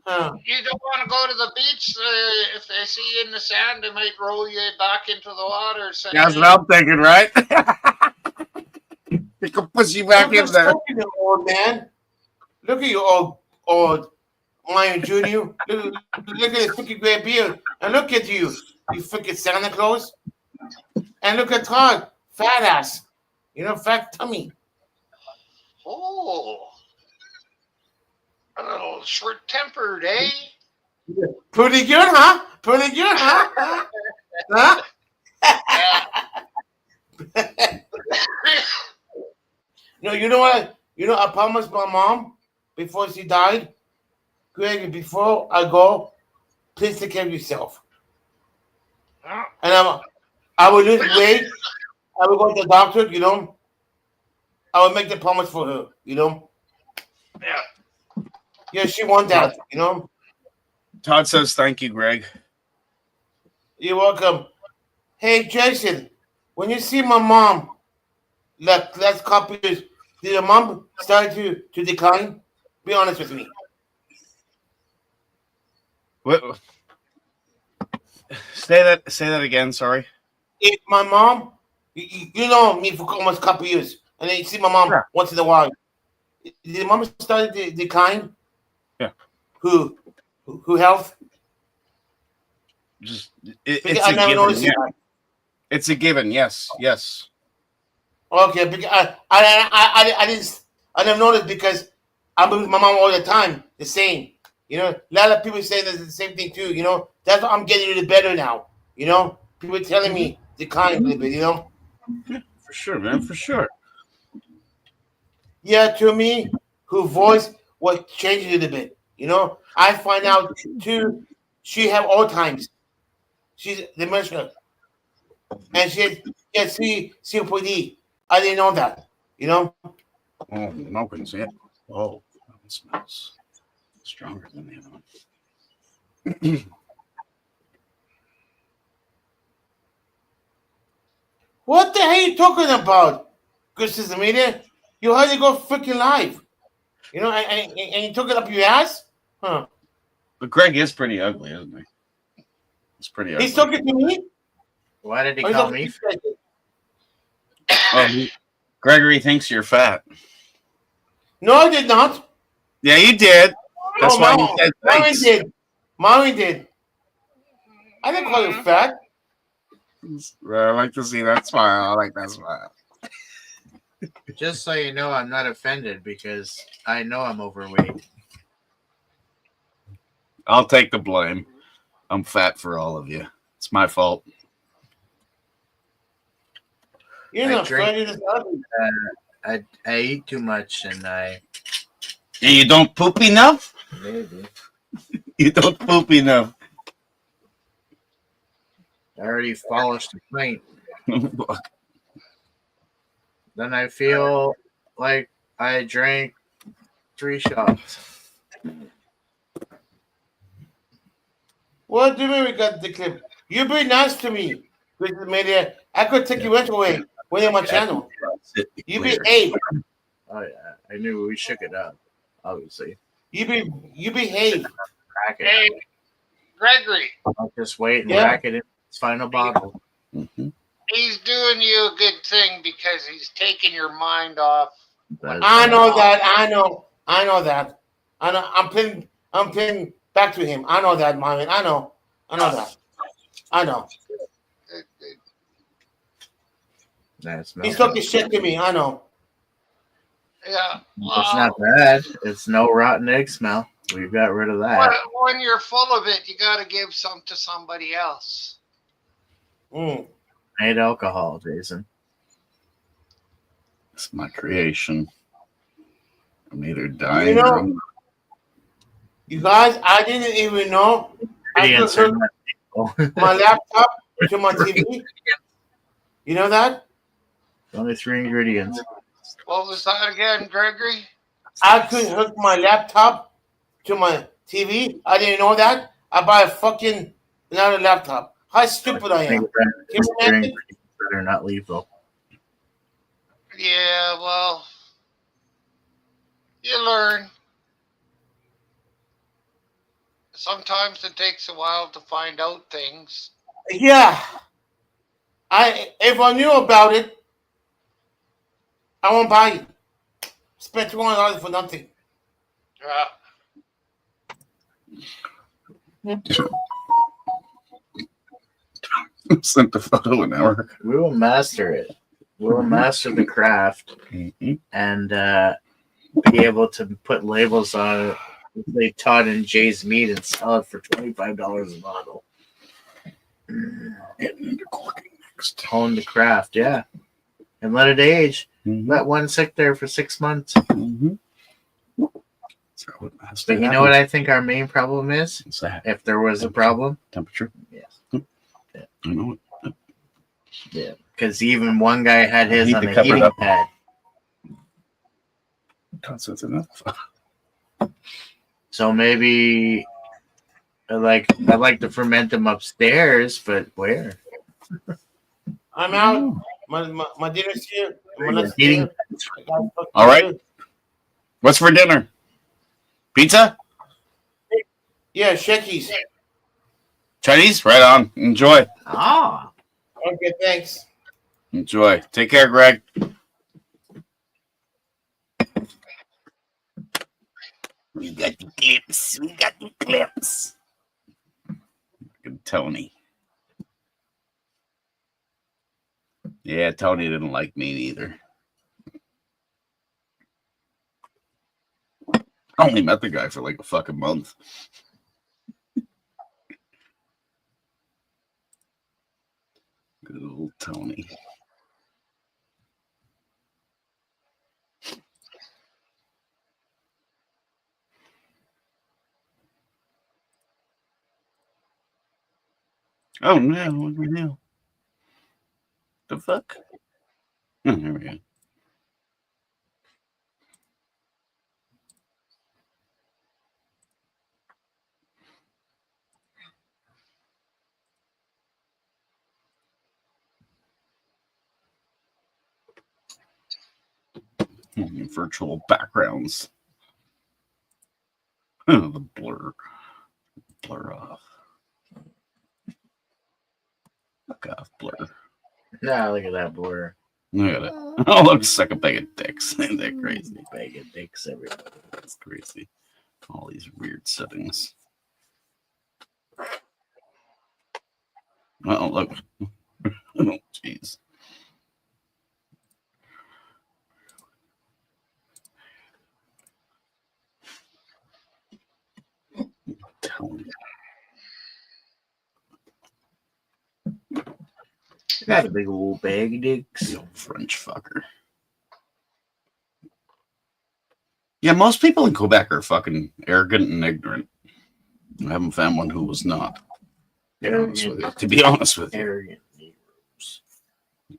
You don't want to go to the beach. If they see you in the sand, they might roll you back into the water. That's what I'm thinking, right? They can push you back in there. Old man. Look at you, old Lion Jr. Look at this freaking gray beard. And look at you freaking Santa Claus. And look at Todd, fat ass. Fat tummy. Oh. A little short-tempered, eh? Pretty good, huh? Pretty good, huh? Huh? You know what? I promised my mom before she died, Greg, before I go, please take care of yourself. And I will lose weight. I will go to the doctor, I will make the promise for her, Yeah. Yeah, she wants that, Todd says thank you, Greg. You're welcome. Hey, Jason, when you see my mom, last couple years, did your mom start to decline? Be honest with me. What? Say that again. Sorry. If my mom, you know me for almost a couple years, and then you see my mom once in a while. Did mom start to decline? Yeah. Who health? Just Because it's I a never given. noticed Yeah. that. It's a given. Yes. Yes. Okay, because I never noticed because I'm with my mom all the time. The same. A lot of people say the same thing too. That's why I'm getting a little better now. People telling me decline a little bit. Yeah, for sure, man. For sure. Yeah, to me, her voice was changing a little bit. I find out too. She have Alzheimer's. She's dementia, and she COPD. I didn't know that. Oh, no can see it. Oh, it smells stronger than the other one. What the hell are you talking about, good sister media? You had to go freaking live. You know, and you took it up your ass? Huh. But Greg is pretty ugly, isn't he? He's pretty ugly. He's talking to me? Why did he Or he's call talking me? to you guys? Oh, Gregory thinks you're fat. No, I did not. Yeah, you did. That's Oh, why he said Mommy thanks. did. Mommy did. I didn't call you fat. I like to see that smile. I like that smile. Just so you know, I'm not offended because I know I'm overweight. I'll take the blame. I'm fat for all of you. It's my fault. You're not fat. You're just ugly. I eat too much and You don't poop enough? maybe You don't poop enough. I already polished the pint. Then I feel like I drank 3 shots. What do you mean we got the clip? You be nice to me, good sister media. I could take you away when you're on my channel. You behave. Oh yeah, I knew we shook it up. Obviously, You behave. Rack it. Hey, Gregory, I'll just wait and Yeah. rack it in its final bottle. he's doing you a good thing because he's taking your mind off. I know that. I know that. I know. I'm playing back to him. I know that, mommy. I know that. I know. He's talking shit to me. I know. Yeah. It's not bad. It's no rotten egg smell. We got rid of that. When you're full of it, you got to give some to somebody else. Mm. I hate alcohol, Jason. It's my creation. I'm either dying You or know, you guys, I didn't even know I could hook my laptop to my TV. You know that? Only 3 ingredients. What was that again, Gregory? I could hook my laptop to my TV. I didn't know that. I buy a fucking another laptop. How stupid I am. Can you imagine? That are not lethal. Yeah, well, you learn. Sometimes it takes a while to find out things. Yeah. If I knew about it, I won't buy it. Spend $200 for nothing. sent the photo an hour. We will master it. We will master the craft and be able to put labels on it. They Todd and Jay's meat and sell it for $25 a bottle. Hone the craft, yeah, and let it age. Let one sit there for 6 months. But you know what I think our main problem is? What's that? If there was a problem, temperature. Yes. I know it. Yeah, because even one guy had his Need on to a cover it heating up. pad. So it's enough. So maybe, I'd like to ferment them upstairs, but where? I'm out. My dinner's here. My lunch is Eating. here. All right. What's for dinner? Pizza? Yeah, Shakey's. Chinese? Right on. Enjoy. Ah. Okay, thanks. Enjoy. Take care, Greg. We got the clips. We got the clips. Good Tony. Yeah, Tony didn't like me either. I only met the guy for like a fucking month. Good old Tony. Oh no, what the hell? The fuck? Oh, there we go. Virtual backgrounds. The blur. Blur off. Fuck off, blur. Nah, look at that blur. Look at it. Oh, looks like a bag of dicks. Ain't that crazy? Bag of dicks everywhere. That's crazy. All these weird settings. Oh, look. Oh, jeez. Got a big old bag of dicks. You French fucker. Yeah, most people in Quebec are fucking arrogant and ignorant. I haven't found one who was not. To be honest with you. Arrogant.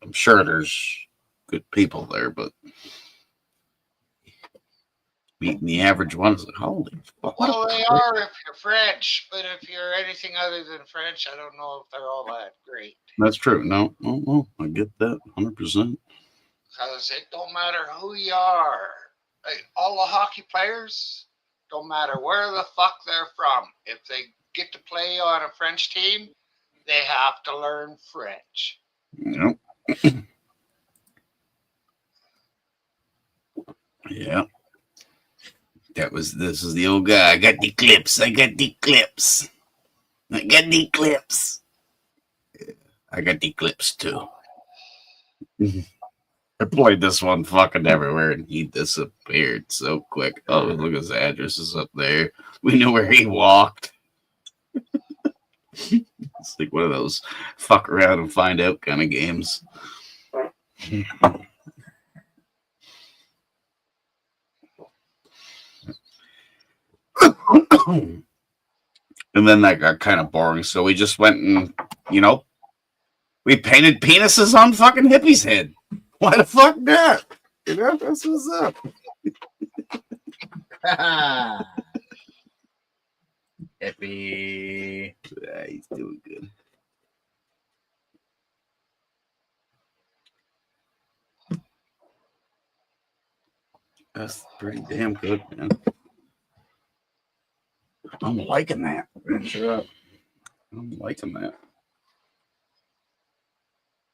I'm sure there's good people there, but meeting the average one is like, holy fuck. Well, they are if you're French, but if you're anything other than French, I don't know if they're all that great. That's true. No, I get that 100%. Because it don't matter who you are. Like, all the hockey players, don't matter where the fuck they're from. If they get to play on a French team, they have to learn French. Yep. Yeah. This is the old guy. I got the clips. I got the clips. I got the clips. Yeah, I got the clips too. I played this one fucking everywhere and he disappeared so quick. Oh, look, his address is up there. We knew where he walked. It's like one of those fuck around and find out kind of games. And then that got kind of boring, so we just went and, we painted penises on fucking Hippie's head. Why the fuck not? That's what's up. Hippie. Yeah, he's doing good. That's pretty damn good, man. I'm liking that. I'm liking that.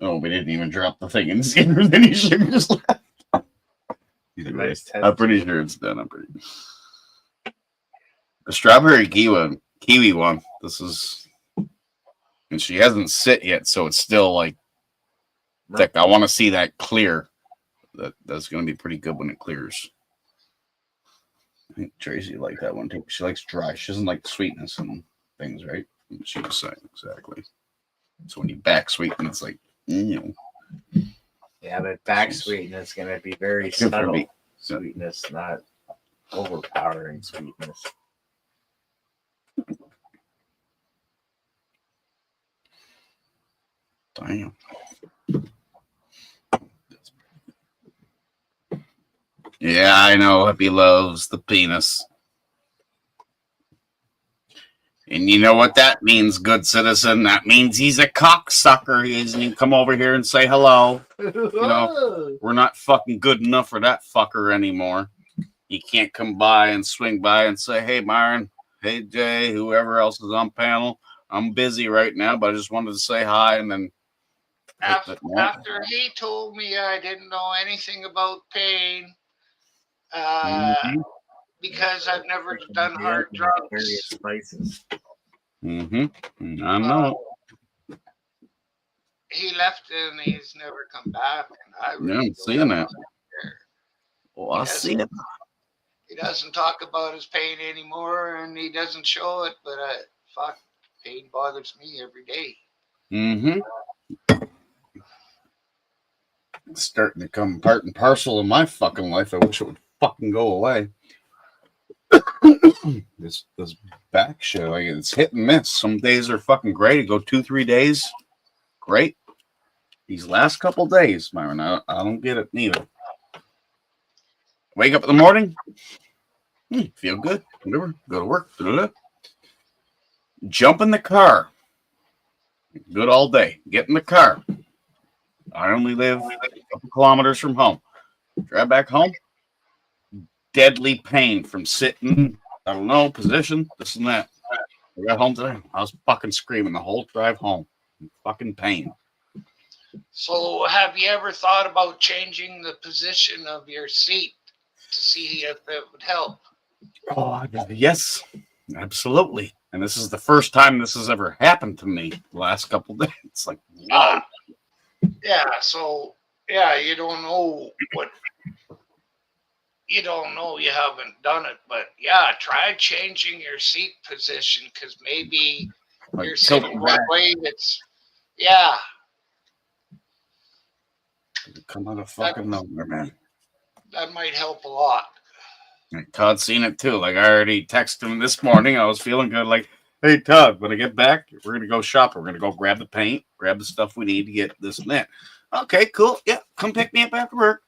Oh, we didn't even drop the thing in the scanner, then you should have just left. I'm pretty sure it's done. The strawberry kiwi one. This is, and she hasn't sit yet, so it's still like thick. I want to see that clear. That's going to be pretty good when it clears. I think Tracy liked that one too. She likes dry. She doesn't like sweetness and things, right? She was saying exactly. So when you back sweeten, it's like, Yeah, but back sweetness is going to be very subtle sweetness, not overpowering sweetness. Damn. Yeah, I know. Hippie loves the penis. And you know what that means, good citizen? That means he's a cocksucker. He doesn't even come over here and say hello. We're not fucking good enough for that fucker anymore. He can't come by and swing by and say, hey, Myron, hey, Jay, whoever else is on panel. I'm busy right now, but I just wanted to say hi. And then after he told me I didn't know anything about pain, because I've never done hard drugs. Various spices. I know. He left and he's never come back. And I really I'm seeing that. Well, I see it. He doesn't talk about his pain anymore, and he doesn't show it. But fuck, pain bothers me every day. It's starting to come part and parcel of my fucking life. I wish it would fucking go away. This back shit, like, it's hit and miss. Some days are fucking great. It go 2-3 days, great. These last couple days, Myron, I don't get it neither. Wake up in the morning, feel good, whatever. Go to work, jump in the car, good all day. Get in the car. I only live a couple kilometers from home. Drive back home, deadly pain from sitting, I don't know, position, this and that. I got home today. I was fucking screaming the whole drive home. Fucking pain. So, have you ever thought about changing the position of your seat to see if it would help? Oh, yes, absolutely. And this is the first time this has ever happened to me the last couple days. It's like, wow. Yeah, so, yeah, you don't know what. You don't know, you haven't done it, but yeah, try changing your seat position because maybe Like, you're tilt sitting it one back. way that's, yeah, Come out of fucking nowhere, man. that might help a lot. Todd's seen it too. Like, I already texted him this morning. I was feeling good. Like, hey, Todd, when I get back, we're going to go shopping. We're going to go grab the paint, grab the stuff we need to get this and that. Okay, cool. Yeah, come pick me up after work.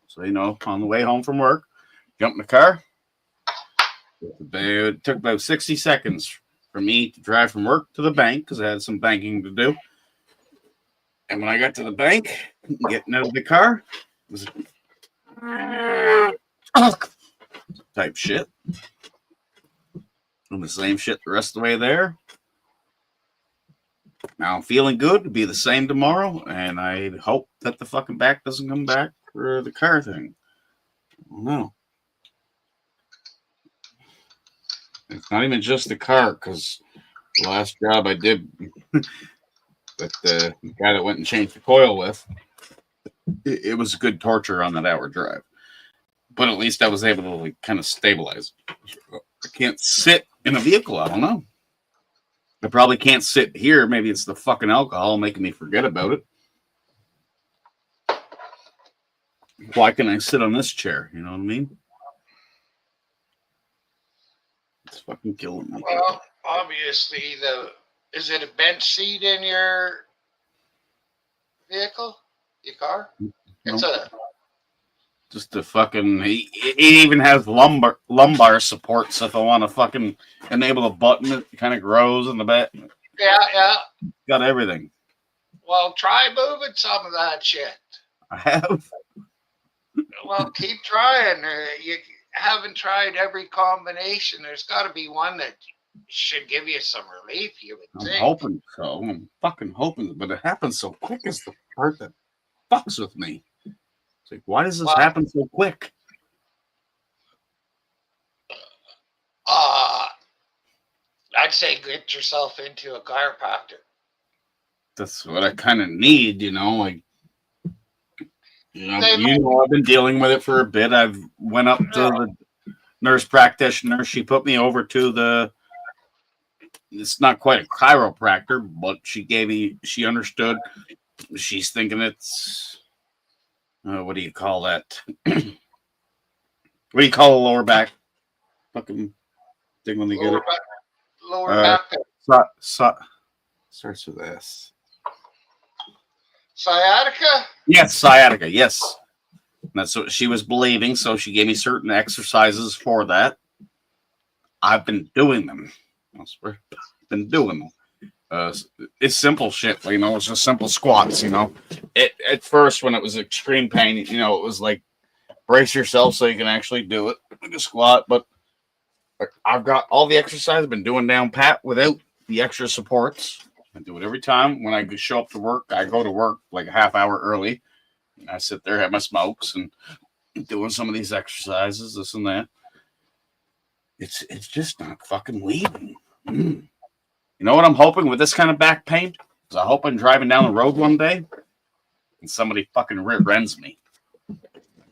So, on the way home from work, jump in the car. It took about 60 seconds for me to drive from work to the bank because I had some banking to do. And when I got to the bank, getting out of the car, it was type shit. And the same shit the rest of the way there. Now I'm feeling good to be the same tomorrow, and I hope that the fucking back doesn't come back for the car thing. I don't know. It's not even just the car, because the last job I did with the guy that went and changed the coil with, it was good torture on that hour drive. But at least I was able to kind of stabilize. I can't sit in a vehicle. I don't know. I probably can't sit here. Maybe it's the fucking alcohol making me forget about it. Why can I sit on this chair? You know what I mean? It's fucking killing me. Well, obviously, is it a bench seat in your vehicle, your car? It's Just the fucking. He even has lumbar support, so if I want to fucking enable a button, it kind of grows in the back. Yeah. Got everything. Well, try moving some of that shit. I have. Well, keep trying. You haven't tried every combination. There's got to be one that should give you some relief, you would I'm think. hoping so. I'm fucking hoping, but it happens so quick. Is the part that fucks with me. It's like, why does this happen so quick? I'd say get yourself into a chiropractor. That's what I kind of need, like. I've been dealing with it for a bit. I've went up to the nurse practitioner. She put me over to it's not quite a chiropractor, but she understood. She's thinking it's, what do you call that? What do you call a lower back fucking thing when they get it? Lower back. Starts with S. Sciatica? Yes, sciatica. Yes. That's what she was believing. So she gave me certain exercises for that. I've been doing them. I swear, I've been doing them. It's simple shit. It's just simple squats. At first, when it was extreme pain, it was like brace yourself so you can actually do it like a squat. But I've got all the exercise I've been doing down pat without the extra supports. I do it every time. When I show up to work, I go to work like a half hour early. And I sit there, have my smokes, and doing some of these exercises, this and that. It's just not fucking leaving. You know what I'm hoping with this kind of back pain? Is I hope I'm driving down the road one day and somebody fucking rear ends me.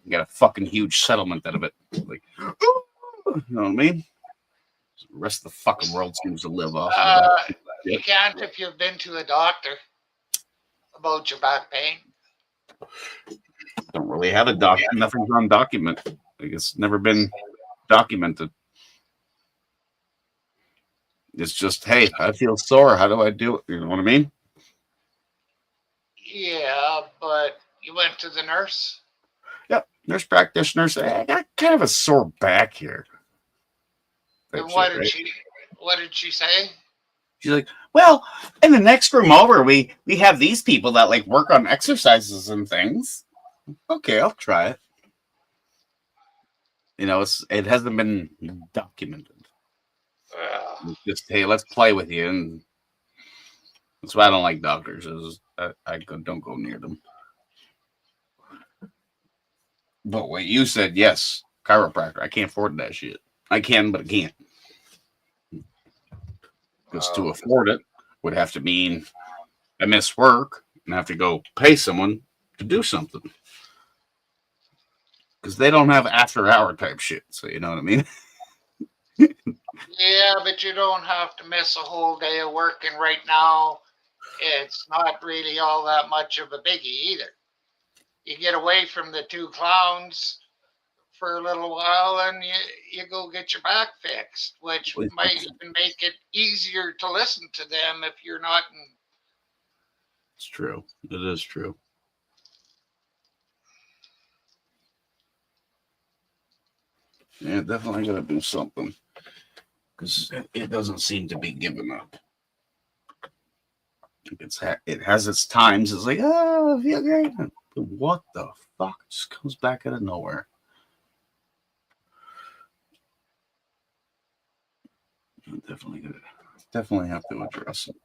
Get a fucking huge settlement out of it. Like, you know what I mean? The rest of the fucking world seems to live off of that. You can't if you've been to a doctor about your back pain. Don't really have a doc. Nothing's on document. Like, it's never been documented. It's just, hey, I feel sore. How do I do it? You know what I mean? Yeah, but you went to the nurse? Yep. Nurse practitioner said, I got kind of a sore back here. And what did she say? She's like, well, in the next room over, we have these people that like work on exercises and things. Okay, I'll try it. it hasn't been documented. Yeah. It's just, hey, let's play with you, and that's why I don't like doctors. Is don't go near them. But what you said, yes, chiropractor. I can't afford that shit. I can, but I can't. Because to afford it would have to mean I miss work and have to go pay someone to do something. Because they don't have after-hour type shit. So you know what I mean? Yeah, but you don't have to miss a whole day of work. And right now, it's not really all that much of a biggie either. You get away from the two clowns for a little while and you go get your back fixed, which might even make it easier to listen to them if you're not in. It's true. It is true. Yeah, definitely got to do something. Because it doesn't seem to be giving up. It has its times. It's like, oh, I feel great. But what the fuck? It just comes back out of nowhere. Definitely have to address it.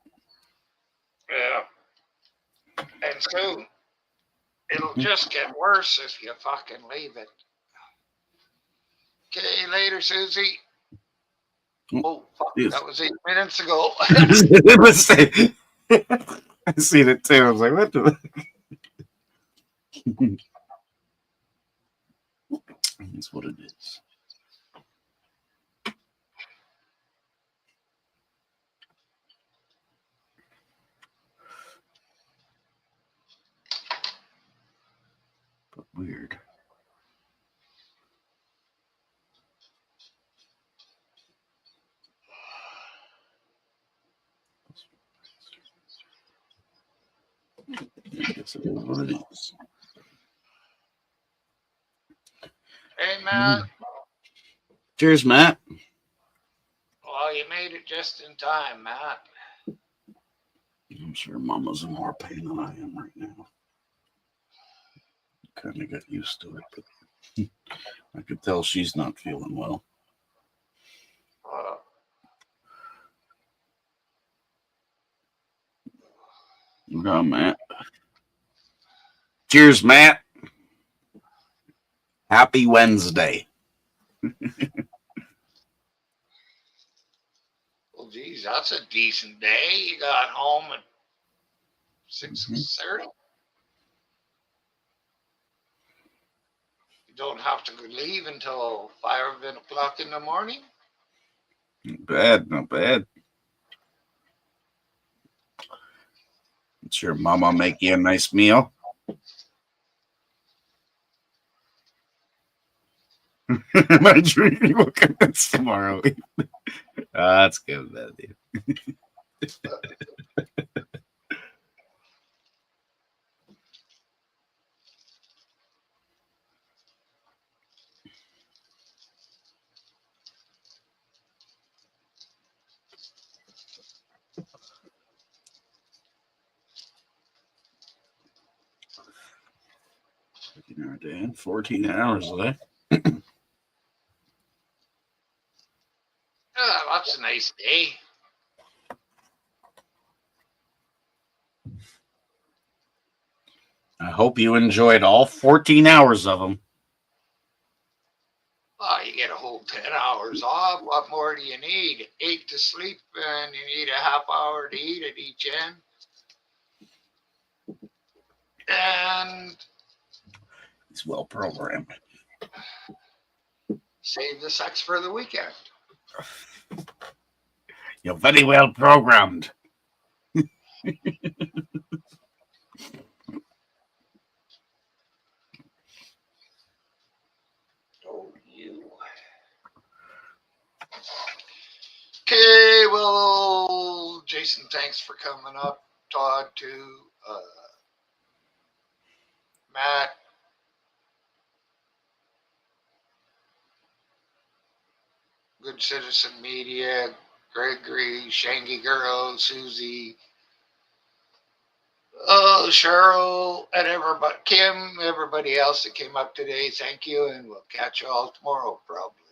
Yeah. And soon, it'll just get worse if you fucking leave it. Okay, later, Susie. Oh, fuck, yes. That was 8 minutes ago. I seen it too. I was like, what the? That's what it is. But weird. I guess it is what it is. Hey, Matt. Cheers, Matt. Well, you made it just in time, Matt. I'm sure Mama's in more pain than I am right now. Kind of got used to it, but I could tell she's not feeling well. No, Matt. Cheers, Matt. Happy Wednesday. Well, geez, that's a decent day. You got home at 6:30. You don't have to leave until 5 o'clock in the morning. Not bad, not bad. Did your mama make you a nice meal? My dream will commence tomorrow. That's good, dude. Our day, 14 hours a day. Oh, that's a nice day. I hope you enjoyed all 14 hours of them. Well, you get a whole 10 hours off. What more do you need? 8 to sleep, and you need a half hour to eat at each end. And He's well programmed. Save the sex for the weekend. You're very well programmed. Oh, you. Okay, well, Jason, thanks for coming up. Todd, too. Matt. Good Citizen Media, Gregory, Shangy Girl, Susie, Cheryl and everybody, Kim, everybody else that came up today, thank you, and we'll catch you all tomorrow, probably.